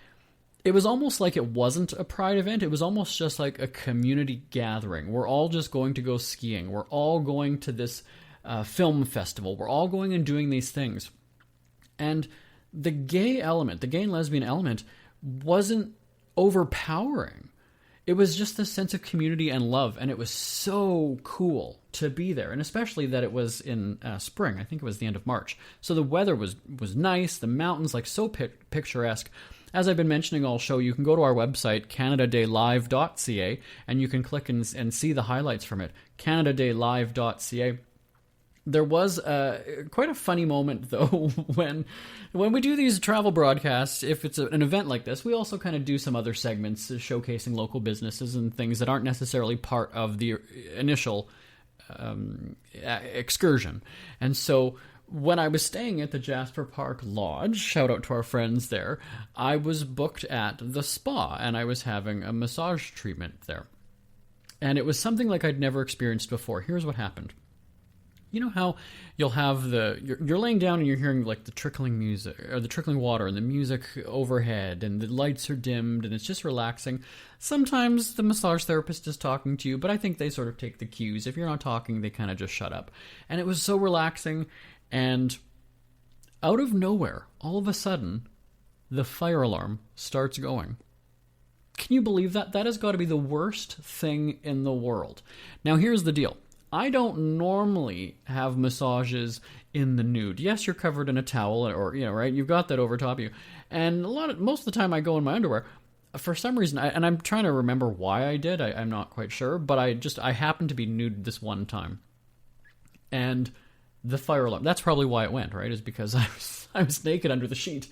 it was almost like it wasn't a Pride event. It was almost just like a community gathering. We're all just going to go skiing. We're all going to this film festival. We're all going and doing these things. And the gay element, the gay and lesbian element, wasn't overpowering. It was just this sense of community and love, and it was so cool to be there, and especially that it was in spring. I think it was the end of March. So the weather was nice, the mountains, like, so picturesque. As I've been mentioning all show, you can go to our website, CanadaDayLive.ca, and you can click and see the highlights from it, CanadaDayLive.ca. There was quite a funny moment, though, when we do these travel broadcasts. If it's an event like this, we also kind of do some other segments showcasing local businesses and things that aren't necessarily part of the initial excursion. And so when I was staying at the Jasper Park Lodge, shout out to our friends there, I was booked at the spa, and I was having a massage treatment there. And it was something like I'd never experienced before. Here's what happened. You know how you'll have you're laying down and you're hearing like the trickling music or the trickling water and the music overhead and the lights are dimmed and it's just relaxing. Sometimes the massage therapist is talking to you, but I think they sort of take the cues. If you're not talking, they kind of just shut up. And it was so relaxing, and out of nowhere, all of a sudden, the fire alarm starts going. Can you believe that? That has got to be the worst thing in the world. Now, here's the deal. I don't normally have massages in the nude. Yes, you're covered in a towel, or right? You've got that over top of you. And most of the time I go in my underwear. For some reason, and I'm trying to remember why I did. I'm not quite sure, but I happened to be nude this one time. And the fire alarm, that's probably why it went, right? Is because I was naked under the sheet.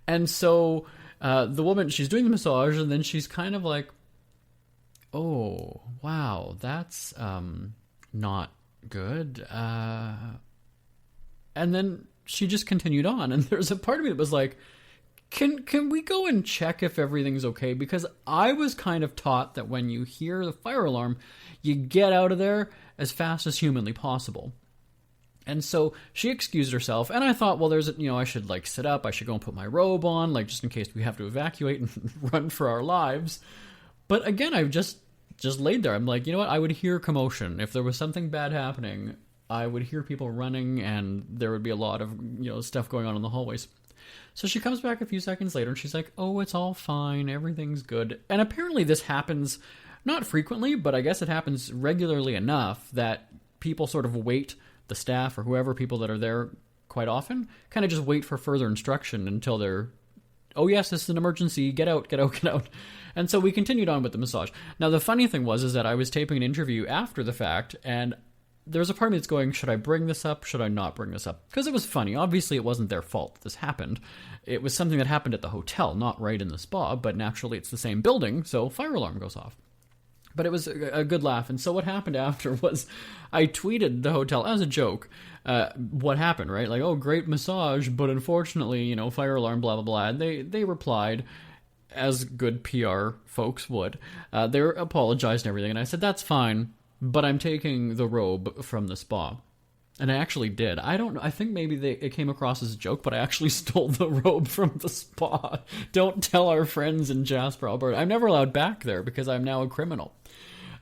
And so the woman, she's doing the massage, and then she's kind of like, oh, wow, that's not good. And then she just continued on, and there's a part of me that was like, can we go and check if everything's okay? Because I was kind of taught that when you hear the fire alarm, you get out of there as fast as humanly possible. And so she excused herself, and I thought, well, I should like sit up, I should go and put my robe on, like just in case we have to evacuate and run for our lives. But again, I've just laid there. I'm like, you know what? I would hear commotion. If there was something bad happening, I would hear people running, and there would be a lot of, stuff going on in the hallways. So she comes back a few seconds later, and she's like, oh, it's all fine, everything's good. And apparently this happens not frequently, but I guess it happens regularly enough that people sort of wait, the staff or whoever, people that are there quite often, kind of just wait for further instruction until they're, oh yes, this is an emergency, get out. And so we continued on with the massage. Now the funny thing is that I was taping an interview after the fact, and there's a part of me that's going, should I bring this up? Should I not bring this up? Because it was funny. Obviously, it wasn't their fault that this happened. It was something that happened at the hotel, not right in the spa, but naturally it's the same building, so fire alarm goes off. But it was a good laugh. And so what happened after was I tweeted the hotel as a joke what happened, right? Like, oh, great massage, but unfortunately, fire alarm, blah, blah, blah. And they replied, as good PR folks would. They apologized and everything. And I said, that's fine, but I'm taking the robe from the spa. And I actually did. I don't know. I think maybe it came across as a joke, but I actually stole the robe from the spa. Don't tell our friends in Jasper, Alberta. I'm never allowed back there because I'm now a criminal.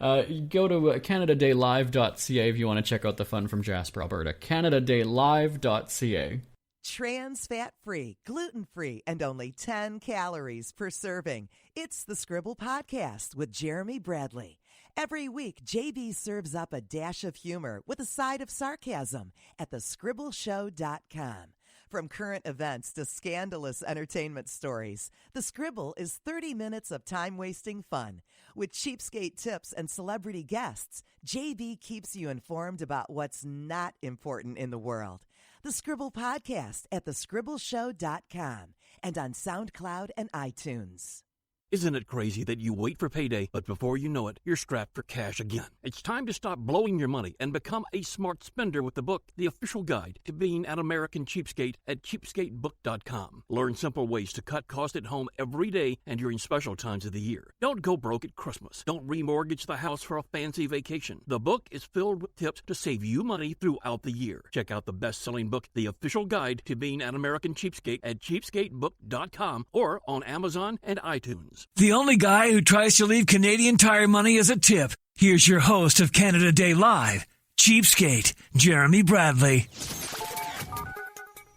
Go to CanadaDayLive.ca if you want to check out the fun from Jasper, Alberta. CanadaDayLive.ca. Trans fat free, gluten free, and only 10 calories per serving. It's the Scribble Podcast with Jeremy Bradley. Every week, JB serves up a dash of humor with a side of sarcasm at thescribbleshow.com. From current events to scandalous entertainment stories, The Scribble is 30 minutes of time-wasting fun. With cheapskate tips and celebrity guests, JB keeps you informed about what's not important in the world. The Scribble Podcast at thescribbleshow.com and on SoundCloud and iTunes. Isn't it crazy that you wait for payday, but before you know it, you're strapped for cash again? It's time to stop blowing your money and become a smart spender with the book, The Official Guide to Being an American Cheapskate at cheapskatebook.com. Learn simple ways to cut costs at home every day and during special times of the year. Don't go broke at Christmas. Don't remortgage the house for a fancy vacation. The book is filled with tips to save you money throughout the year. Check out the best-selling book, The Official Guide to Being an American Cheapskate at cheapskatebook.com or on Amazon and iTunes. The only guy who tries to leave Canadian Tire money as a tip. Here's your host of Canada Day Live, Cheapskate, Jeremy Bradley.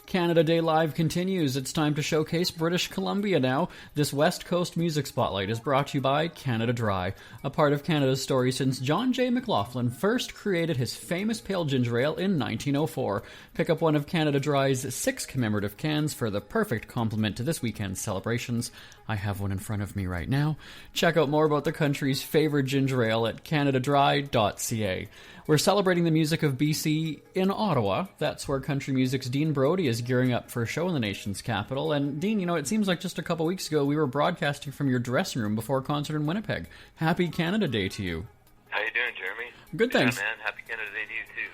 Canada Day Live continues. It's time to showcase British Columbia now. This West Coast Music Spotlight is brought to you by Canada Dry, a part of Canada's story since John J. McLaughlin first created his famous pale ginger ale in 1904. Pick up one of Canada Dry's 6 commemorative cans for the perfect complement to this weekend's celebrations. I have one in front of me right now. Check out more about the country's favorite ginger ale at canadadry.ca. We're celebrating the music of BC in Ottawa. That's where country music's Dean Brody is gearing up for a show in the nation's capital. And Dean, it seems like just a couple weeks ago we were broadcasting from your dressing room before a concert in Winnipeg. Happy Canada Day to you. How you doing, Jeremy? Good, thanks. Yeah, man. Happy Canada Day to you, too.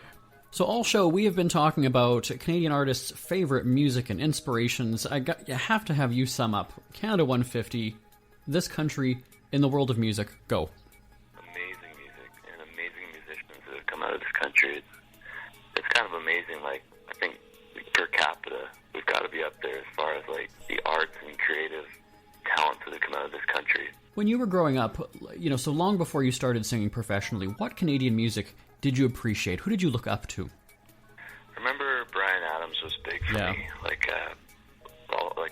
So all show, we have been talking about Canadian artists' favorite music and inspirations. You have to have you sum up Canada 150, this country in the world of music. Go. Amazing music and amazing musicians that have come out of this country. It's kind of amazing. Like, I think per capita, we've got to be up there as far as like the arts and creative talents that have come out of this country. When you were growing up, so long before you started singing professionally, what Canadian music did you appreciate? Who did you look up to? I remember Bryan Adams was big for me, like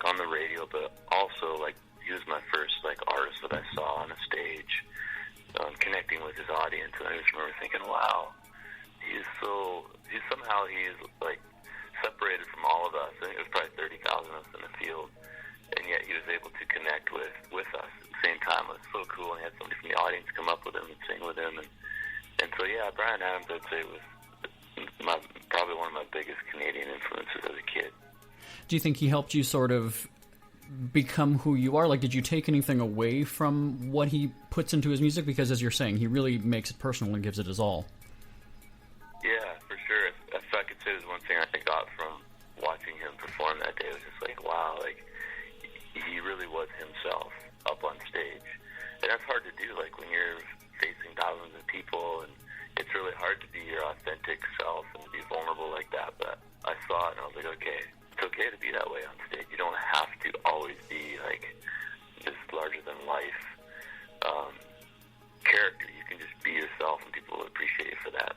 on the radio, but also like he was my first like artist that I saw on a stage, connecting with his audience, and I just remember thinking, wow, he's like separated from all of us. I think it was probably 30,000 of us in the field, and yet he was able to connect with us at the same time. It was so cool, and he had somebody from the audience come up with him and sing with him, and so yeah, Bryan Adams, I'd say, was probably one of my biggest Canadian influences as a kid. Do you think he helped you sort of become who you are? Like, did you take anything away from what he puts into his music? Because as you're saying, he really makes it personal and gives it his all. Yeah, for sure. If I could say there's one thing I got from watching him perform that day, it was just like, wow, like he really was himself up on stage. And that's hard to do, like when you're facing thousands of people, and it's really hard to be your authentic self and be vulnerable like that. be that way on stage. You don't have to always be like this larger than life character. You can just be yourself, and people will appreciate you for that.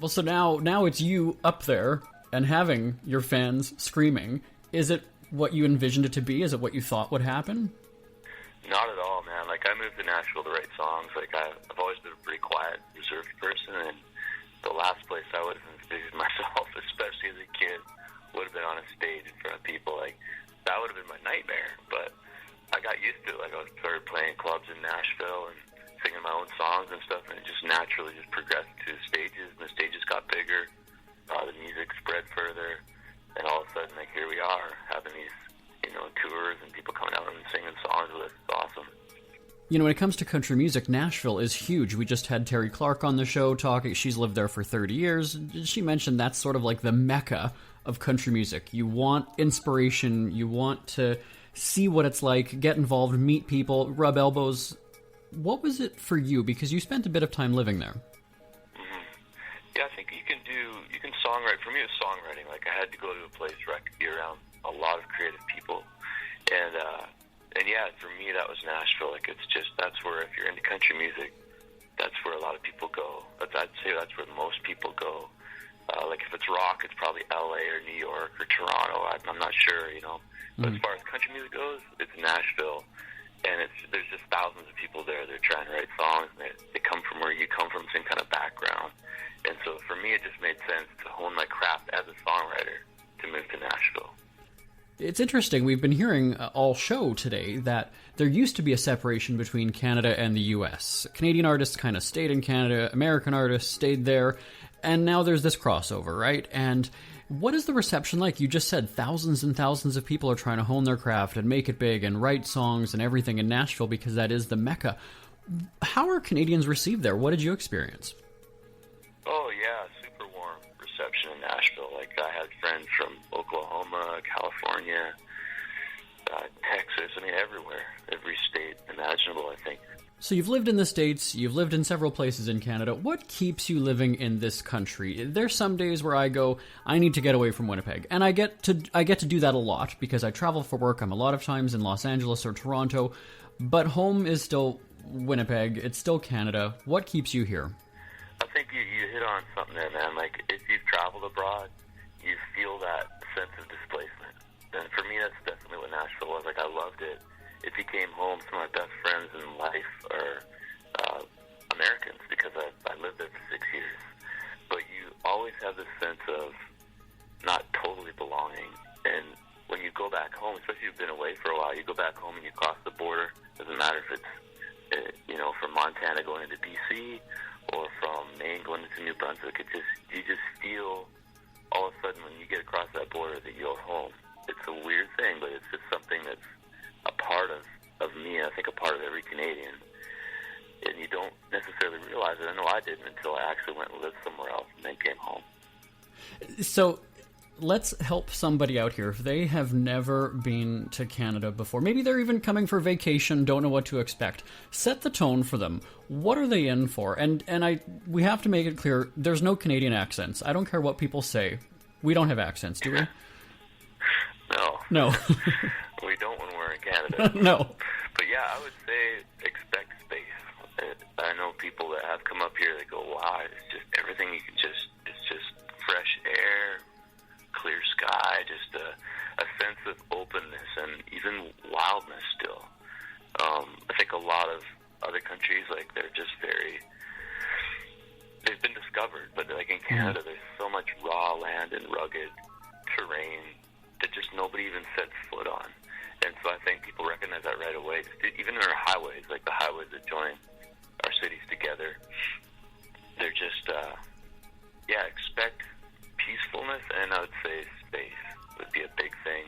Well, so now it's you up there and having your fans screaming. Is it what you envisioned it to be? Is it what you thought would happen? Not at all, man. Like, I moved to Nashville to write songs. Like, I've always been a pretty quiet, reserved person, and the last place I would have envisioned myself, especially as a kid, would have been on a stage in front of people. Like, that would have been my nightmare, but I got used to it. Like, I started playing clubs in Nashville and singing my own songs and stuff, and it just naturally just progressed to stages, and the stages got bigger, the music spread further, and all of a sudden, like, here we are, having these, tours and people coming out and singing songs with us. It's awesome. When it comes to country music, Nashville is huge. We just had Terri Clark on the show talking. She's lived there for 30 years. She mentioned that's sort of like the mecca of country music. You want inspiration. You want to see what it's like, get involved, meet people, rub elbows. What was it for you? Because you spent a bit of time living there. Yeah, I think you can songwrite. For me, it was songwriting. Like, I had to go to a place where I could be around a lot of creative people. And yeah, for me, that was Nashville. Like, that's where, if you're into country music, that's where a lot of people go. I'd say that's where most people go. Like, if it's rock, it's probably LA or New York or Toronto. I'm not sure, But as far as country music goes, it's Nashville. And there's just thousands of people there. They're trying to write songs, and they come from where you come from, same kind of background. And so for me, it just made sense to hone my craft as a songwriter to move to Nashville. It's interesting. We've been hearing all show today that there used to be a separation between Canada and the U.S. Canadian artists kind of stayed in Canada, American artists stayed there, and now there's this crossover, right? And what is the reception like? You just said thousands and thousands of people are trying to hone their craft and make it big and write songs and everything in Nashville because that is the mecca. How are Canadians received there? What did you experience? Oh, yeah, super warm reception in Nashville. Like, I had friends from Oklahoma, California, Texas, everywhere, every state imaginable, I think. So you've lived in the States, you've lived in several places in Canada. What keeps you living in this country? There's some days where I go, I need to get away from Winnipeg. And I get to do that a lot because I travel for work. I'm a lot of times in Los Angeles or Toronto. But home is still Winnipeg. It's still Canada. What keeps you here? I think you hit on something there, man. Like, if you've traveled abroad, you feel that sense of displacement. And for me, that's definitely what Nashville was. Like, I loved it. If you came home, some of my best friends in life are Americans because I lived there for 6 years. But you always have this sense of not totally belonging. And when you go back home, especially if you've been away for a while, you go back home and you cross the border. Doesn't matter if it's, from Montana going into BC or from Maine going into New Brunswick. You just feel all of a sudden when you get across that border that you're home. It's a weird thing, but it's just something that's a part of me, I think a part of every Canadian. And you don't necessarily realize it. I know I didn't until I actually went and lived somewhere else and then came home. So let's help somebody out here. If they have never been to Canada before, maybe they're even coming for vacation, don't know what to expect. Set the tone for them. What are they in for? And we have to make it clear, there's no Canadian accents. I don't care what people say. We don't have accents, do we? No. We don't when we're in Canada. No. But yeah, I would say expect space. I know people that have come up here, they go, wow, it's just everything it's just fresh air, clear sky, just a sense of openness and even wildness still. I think a lot of other countries, like, they're just they've been discovered, but like in Canada, there's so much raw land and rugged terrain that just nobody even sets foot on. And so I think people recognize that right away. Even in our highways, like the highways that join our cities together, they're just, expect peacefulness, and I would say space would be a big thing.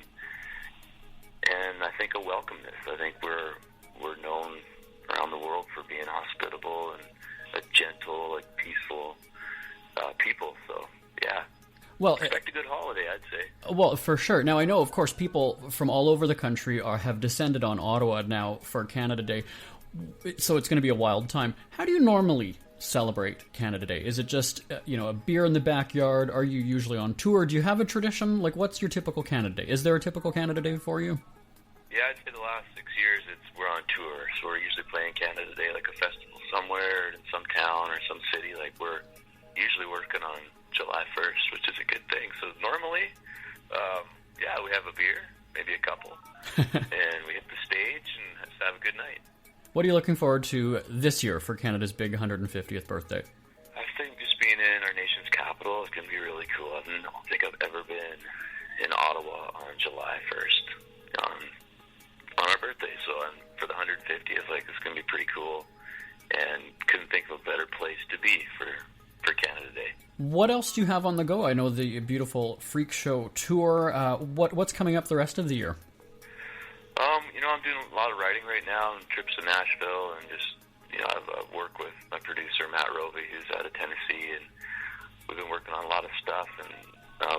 And I think a welcomeness. I think we're known around the world for being hospitable and a gentle, like, peaceful people. So, yeah. Well, expect a good holiday, I'd say. Well, for sure. Now, I know, of course, people from all over the country have descended on Ottawa now for Canada Day, so it's going to be a wild time. How do you normally celebrate Canada Day? Is it just, a beer in the backyard? Are you usually on tour? Do you have a tradition? Like, what's your typical Canada Day? Is there a typical Canada Day for you? Yeah, I'd say the last 6 years we're on tour, so we're usually playing Canada Day, like a festival somewhere in some town or some city. Like, we're usually working on July 1st, which is a good thing. So normally, we have a beer, maybe a couple, and we hit the stage and just have a good night. What are you looking forward to this year for Canada's big 150th birthday? I think just being in our nation's capital is going to be really cool. I don't think I've ever been in Ottawa on July 1st on our birthday. So for the 150th, it's going to be pretty cool. And couldn't think of a better place to be for Canada Day. What else do you have on the go? I know the beautiful Freak Show tour. What's coming up the rest of the year? I'm doing a lot of writing right now, and trips to Nashville, and just, I've worked with my producer, Matt Rovey, who's out of Tennessee, and we've been working on a lot of stuff, and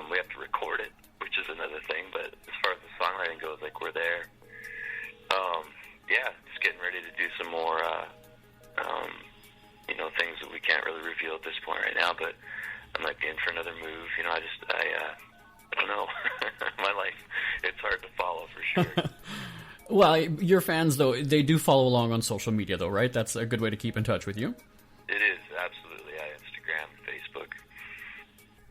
we have to record it, which is another thing, but as far as the songwriting goes, we're there. Just getting ready to do some more, things that we can't really reveal at this point right now, but I might be in for another move. I don't know. My life, it's hard to follow for sure. Well, your fans, though, they do follow along on social media, though, right? That's a good way to keep in touch with you. It is, absolutely. Instagram, Facebook.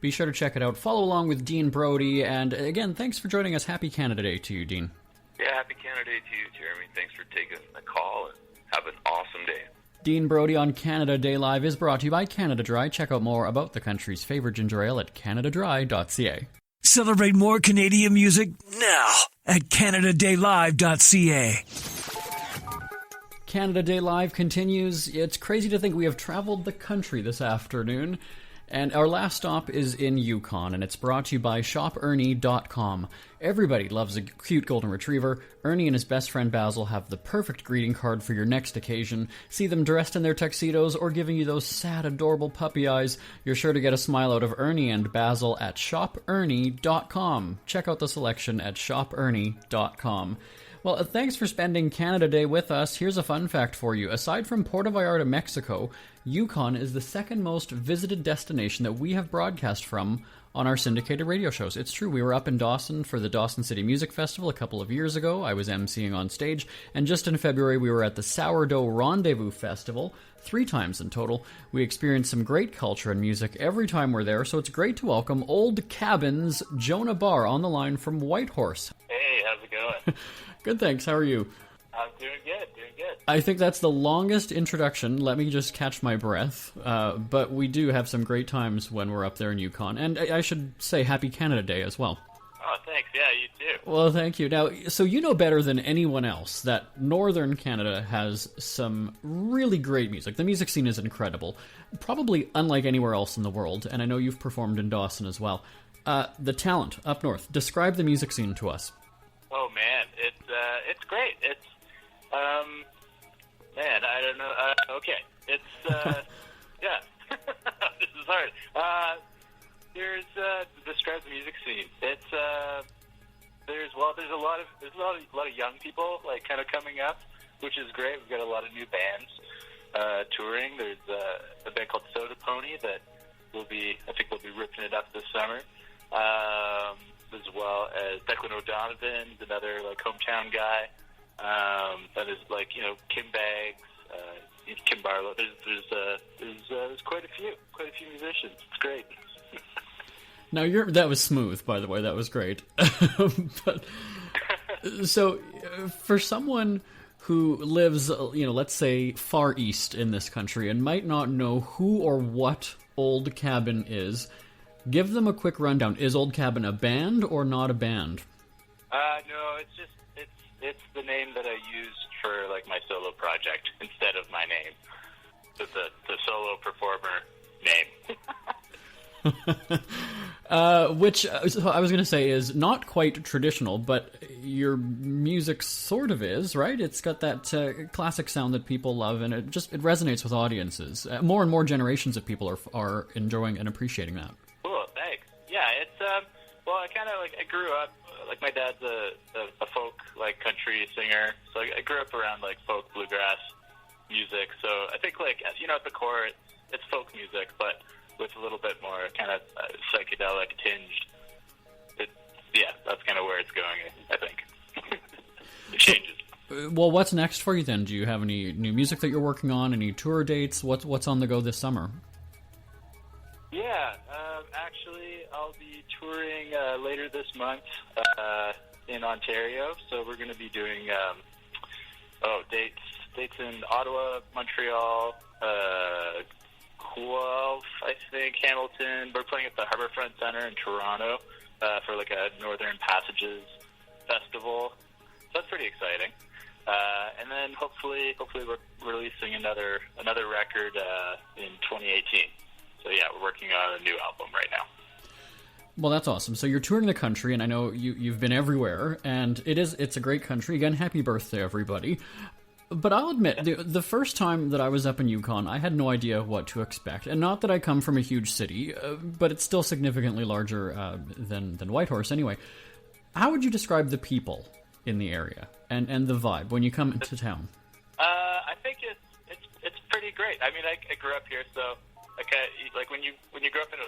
Be sure to check it out. Follow along with Dean Brody. And again, thanks for joining us. Happy Canada Day to you, Dean. Yeah, happy Canada Day to you, Jeremy. Thanks for taking the call, and have an awesome day. Dean Brody on Canada Day Live is brought to you by Canada Dry. Check out more about the country's favorite ginger ale at canadadry.ca. Celebrate more Canadian music now at canadadaylive.ca. Canada Day Live continues. It's crazy to think we have traveled the country this afternoon. And our last stop is in Yukon, and it's brought to you by shopernie.com. Everybody loves a cute golden retriever. Ernie and his best friend Basil have the perfect greeting card for your next occasion. See them dressed in their tuxedos or giving you those sad, adorable puppy eyes. You're sure to get a smile out of Ernie and Basil at shopernie.com. Check out the selection at shopernie.com. Well, thanks for spending Canada Day with us. Here's a fun fact for you. Aside from Puerto Vallarta, Mexico, Yukon is the second most visited destination that we have broadcast from on our syndicated radio shows. It's true, we were up in Dawson for the Dawson City Music Festival a couple of years ago. I was emceeing on stage, and just in February we were at the Sourdough Rendezvous Festival, 3 times in total. We experienced some great culture and music every time we're there, so it's great to welcome Old Cabin's Jona Barr on the line from Whitehorse. Hey, how's it going? Good, thanks. How are you? I'm doing good. I think that's the longest introduction. Let me just catch my breath. But we do have some great times when we're up there in Yukon. And I should say Happy Canada Day as well. Oh, thanks. Yeah, you too. Well, thank you. Now, so you know better than anyone else that Northern Canada has some really great music. The music scene is incredible. Probably unlike anywhere else in the world. And I know you've performed in Dawson as well. The talent up north. Describe the music scene to us. Oh, man. It's great. It's, man, I don't know. Okay. It's, yeah. This is hard. There's, describe the music scene. It's, there's a lot of young people, kind of coming up, which is great. We've got a lot of new bands, touring. There's, a band called Soda Pony that I think we'll be ripping it up this summer. As well as Declan O'Donovan's another hometown guy. That is Kim Baggs, Kim Barlow. There's quite a few musicians. It's great. Now that was smooth, by the way. That was great. But so for someone who lives, let's say far east in this country and might not know who or what Old Cabin is, give them a quick rundown. Is Old Cabin a band or not a band? No, it's the name that I used for my solo project instead of my name. The solo performer name. Which so I was going to say is not quite traditional, but your music sort of is, right? It's got that classic sound that people love, and it resonates with audiences. More and more generations of people are enjoying and appreciating that. Cool, thanks. Yeah, it's well, I kind of I grew up my dad's a folk country singer, so I grew up around folk bluegrass music. So I think at the core, it's folk music, but with a little bit more kind of psychedelic tinged. That's kind of where it's going, I think. It changes. Well, what's next for you then? Do you have any new music that you're working on? Any tour dates? What's on the go this summer? Yeah, actually, I'll be touring later this month in Ontario. So we're going to be doing dates in Ottawa, Montreal, Guelph, I think, Hamilton. We're playing at the Harbourfront Centre in Toronto for like a Northern Passages festival. So that's pretty exciting. And then hopefully we're releasing another record in 2018. So yeah, we're working on a new album right now. Well, that's awesome. So you're touring the country, and I know you've been everywhere, and it's a great country. Again, happy birthday, everybody. But I'll admit, the first time that I was up in Yukon, I had no idea what to expect. And not that I come from a huge city, but it's still significantly larger than Whitehorse anyway. How would you describe the people in the area and the vibe when you come into town? I think it's pretty great. I mean, I grew up here, so like when you grow up in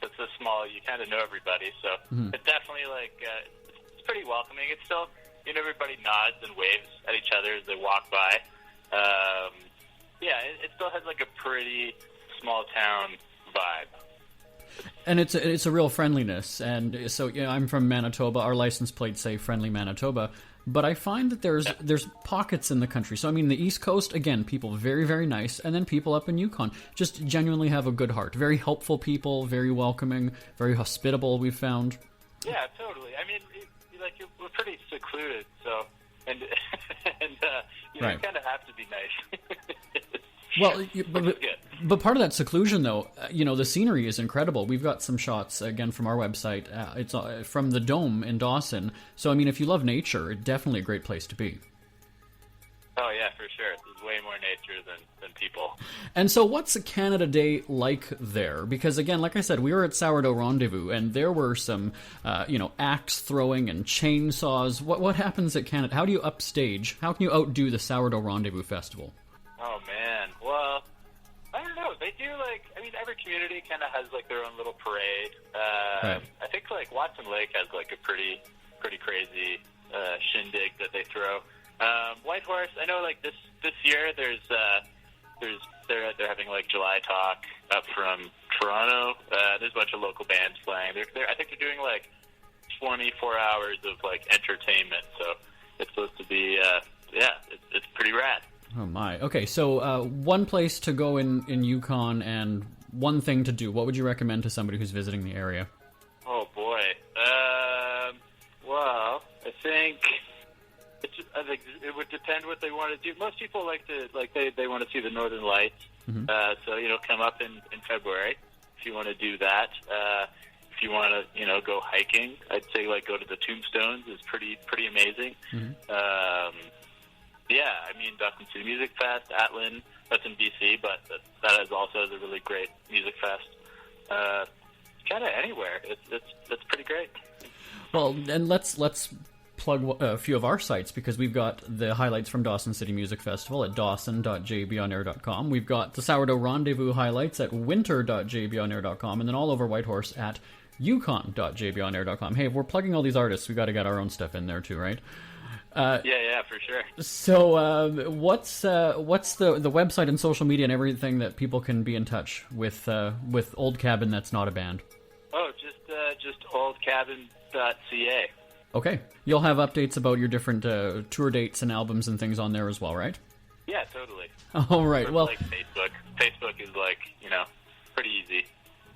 it's this small, you kind of know everybody. So it's definitely it's pretty welcoming. It's still, everybody nods and waves at each other as they walk by. It still has like a pretty small town vibe. And it's a real friendliness. And so I'm from Manitoba. Our license plates say Friendly Manitoba. But I find that there's pockets in the country. So, I mean, the East Coast, again, people very, very nice. And then people up in Yukon just genuinely have a good heart. Very helpful people, very welcoming, very hospitable, we've found. Yeah, totally. I mean, we're pretty secluded, so... And right. You kind of have to be nice. Well, but part of that seclusion, though, the scenery is incredible. We've got some shots, again, from our website. It's from the Dome in Dawson. So, I mean, if you love nature, it's definitely a great place to be. Oh, yeah, for sure. There's way more nature than people. And so what's a Canada Day like there? Because, again, like I said, we were at Sourdough Rendezvous, and there were some, axe throwing and chainsaws. What happens at Canada? How do you upstage? How can you outdo the Sourdough Rendezvous Festival? Oh, man. Well, I don't know. They do, every community kind of has, their own little parade. Right. I think, Watson Lake has, a pretty crazy shindig that they throw. Whitehorse, I know, this year they're having, July Talk up from Toronto. There's a bunch of local bands playing. I think they're doing, 24 hours of, entertainment. So it's supposed to be, it's pretty rad. Oh my. Okay, so one place to go in Yukon and one thing to do. What would you recommend to somebody who's visiting the area? Oh boy. Well, I think it would depend what they want to do. Most people they want to see the Northern Lights. Mm-hmm. So come up in February if you want to do that. If you want to go hiking, I'd say go to the Tombstones is pretty amazing. Mm-hmm. Dawson City Music Fest, Atlin, that's in BC, but that also has a really great music fest. Kind of anywhere. It's pretty great. Well, and let's plug a few of our sites, because we've got the highlights from Dawson City Music Festival at dawson.jbonair.com. We've got the Sourdough Rendezvous highlights at winter.jbonair.com, and then all over Whitehorse at yukon.jbonair.com. Hey, if we're plugging all these artists, we've got to get our own stuff in there too, right? Yeah, for sure. So, what's the website and social media and everything that people can be in touch with Old Cabin that's not a band? Oh, just oldcabin.ca. Okay. You'll have updates about your different tour dates and albums and things on there as well, right? Yeah, totally. All right. Well, Facebook. Facebook is pretty easy.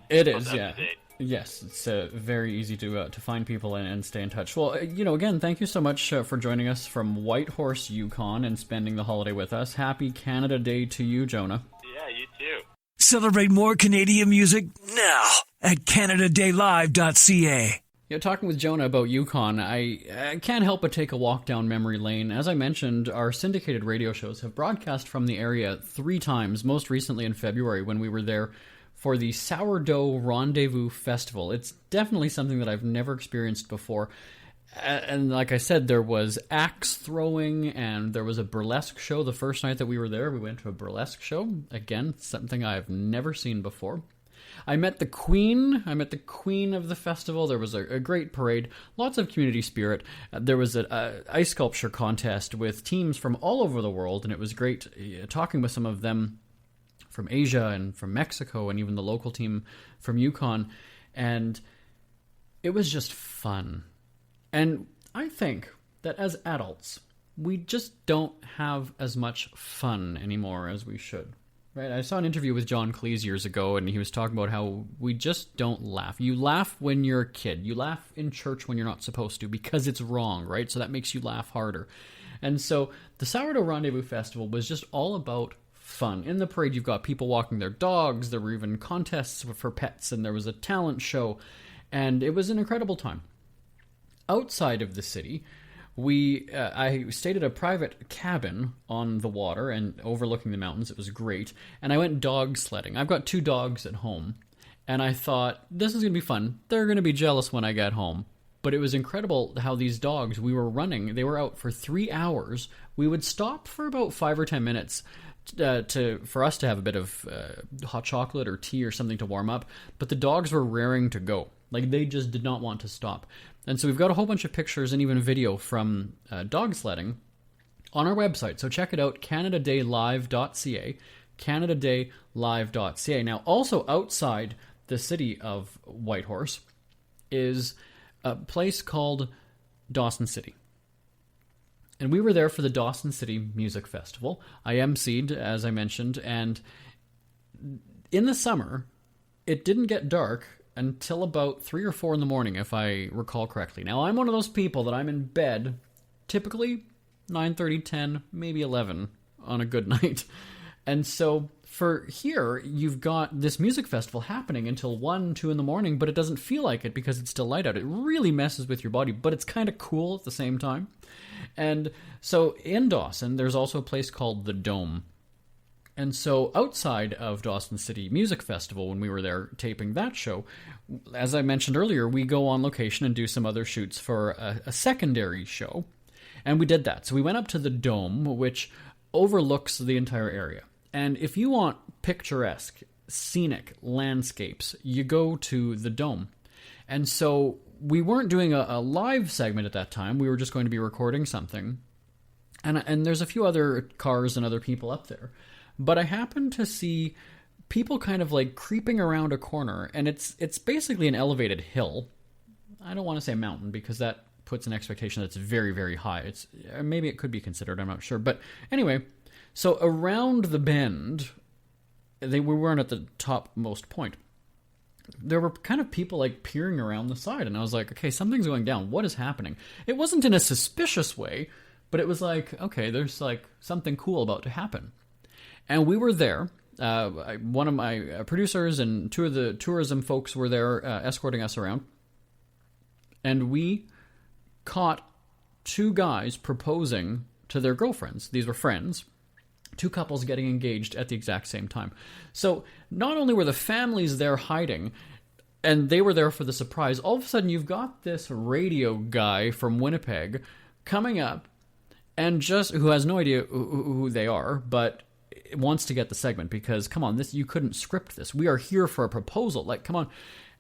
It is, yeah. Yes, it's very easy to find people and stay in touch. Well, again, thank you so much for joining us from Whitehorse, Yukon, and spending the holiday with us. Happy Canada Day to you, Jona. Yeah, you too. Celebrate more Canadian music now at CanadaDayLive.ca. Talking with Jona about Yukon, I can't help but take a walk down memory lane. As I mentioned, our syndicated radio shows have broadcast from the area 3 times, most recently in February when we were there for the Sourdough Rendezvous Festival. It's definitely something that I've never experienced before. And like I said, there was axe throwing, and there was a burlesque show. The first night that we were there, we went to a burlesque show. Again, something I've never seen before. I met the queen. I met the queen of the festival. There was a great parade, lots of community spirit. There was an ice sculpture contest with teams from all over the world, and it was great talking with some of them from Asia and from Mexico, and even the local team from Yukon. And it was just fun. And I think that as adults, we just don't have as much fun anymore as we should. Right? I saw an interview with John Cleese years ago, and he was talking about how we just don't laugh. You laugh when you're a kid. You laugh in church when you're not supposed to because it's wrong, right? So that makes you laugh harder. And so the Sourdough Rendezvous Festival was just all about fun. In the parade, you've got people walking their dogs. There were even contests for pets, and there was a talent show. And it was an incredible time. Outside of the city, I stayed at a private cabin on the water and overlooking the mountains. It was great. And I went dog sledding. I've got 2 dogs at home. And I thought, this is going to be fun. They're going to be jealous when I get home. But it was incredible how these dogs, we were running. They were out for 3 hours. We would stop for about 5 or 10 minutes for us to have a bit of hot chocolate or tea or something to warm up. But the dogs were raring to go. Like, they just did not want to stop. And so we've got a whole bunch of pictures and even video from dog sledding on our website. So check it out, canadadaylive.ca, canadadaylive.ca. Now, also outside the city of Whitehorse is a place called Dawson City. And we were there for the Dawson City Music Festival. I emceed, as I mentioned, and in the summer, it didn't get dark until about 3 or 4 in the morning, if I recall correctly. Now, I'm one of those people that I'm in bed, typically 9:30, 10, maybe 11 on a good night. And so for here, you've got this music festival happening until 1, 2 in the morning, but it doesn't feel like it because it's still light out. It really messes with your body, but it's kind of cool at the same time. And so in Dawson, there's also a place called the Dome. And so outside of Dawson City Music Festival, when we were there taping that show, as I mentioned earlier, we go on location and do some other shoots for a secondary show. And we did that. So we went up to the Dome, which overlooks the entire area. And if you want picturesque, scenic landscapes, you go to the Dome. And so we weren't doing a live segment at that time. We were just going to be recording something. And there's a few other cars and other people up there. But I happened to see people kind of like creeping around a corner, and it's basically an elevated hill. I don't want to say mountain because that puts an expectation that's very, very high. Maybe it could be considered, I'm not sure. But anyway, so around the bend, we weren't at the topmost point. There were kind of people like peering around the side, and I was like, okay, something's going down. What is happening? It wasn't in a suspicious way, but it was like, okay, there's like something cool about to happen. And we were there. One of my producers and 2 of the tourism folks were there escorting us around. And we caught 2 guys proposing to their girlfriends. These were friends. 2 couples getting engaged at the exact same time. So not only were the families there hiding, and they were there for the surprise, all of a sudden you've got this radio guy from Winnipeg coming up and who has no idea who they are, but wants to get the segment because, come on, you couldn't script this. We are here for a proposal. Like, come on.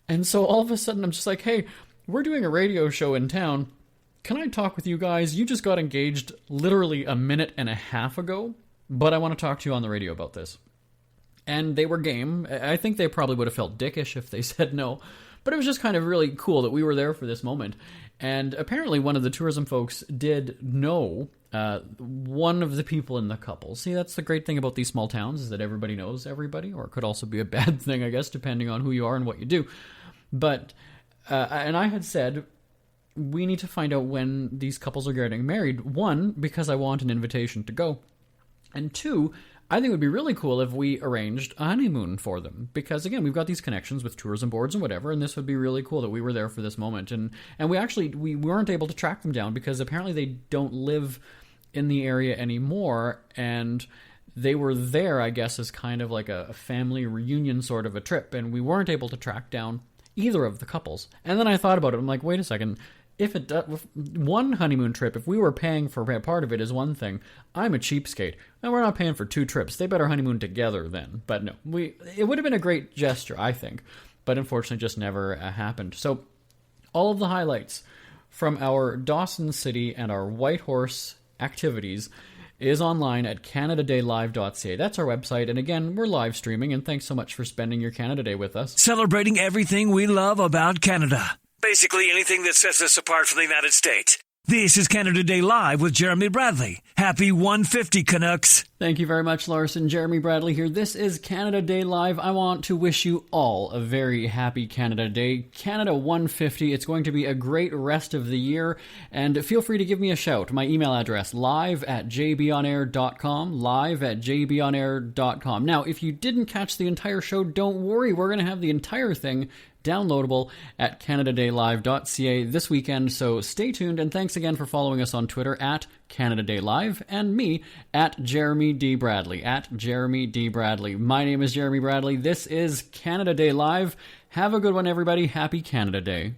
And so all of a sudden I'm just like, hey, we're doing a radio show in town. Can I talk with you guys? You just got engaged literally a minute and a half ago, but I want to talk to you on the radio about this. And they were game. I think they probably would have felt dickish if they said no, but it was just kind of really cool that we were there for this moment. And apparently one of the tourism folks did know one of the people in the couple. See, that's the great thing about these small towns, is that everybody knows everybody, or it could also be a bad thing, I guess, depending on who you are and what you do. But, and I had said, we need to find out when these couples are getting married. 1, because I want an invitation to go. And 2, I think it would be really cool if we arranged a honeymoon for them. Because, again, we've got these connections with tourism boards and whatever, and this would be really cool that we were there for this moment. And we weren't able to track them down because apparently they don't live in the area anymore, and they were there, I guess, as kind of like a family reunion sort of a trip, and we weren't able to track down either of the couples. And then I thought about it. I'm like, wait a second. if it does, one honeymoon trip, if we were paying for part of it is one thing. I'm a cheapskate. And we're not paying for 2 trips. They better honeymoon together then. But no, it would have been a great gesture, I think. But unfortunately just never happened. So all of the highlights from our Dawson City and our Whitehorse activities is online at canadadaylive.ca. That's our website. And again, we're live streaming. And thanks so much for spending your Canada Day with us. Celebrating everything we love about Canada. Basically anything that sets us apart from the United States. This is Canada Day Live with Jeremy Bradley. Happy 150, Canucks. Thank you very much, Larson. Jeremy Bradley here. This is Canada Day Live. I want to wish you all a very happy Canada Day. Canada 150. It's going to be a great rest of the year. And feel free to give me a shout. My email address, live@jbonair.com, live@jbonair.com. Now, if you didn't catch the entire show, don't worry. We're going to have the entire thing downloadable at canadadaylive.ca this weekend, so stay tuned, and thanks again for following us on Twitter at Canada Day Live, and me at Jeremy D. Bradley, at Jeremy D. Bradley. My name is Jeremy Bradley. This is Canada Day Live. Have a good one, everybody. Happy Canada Day.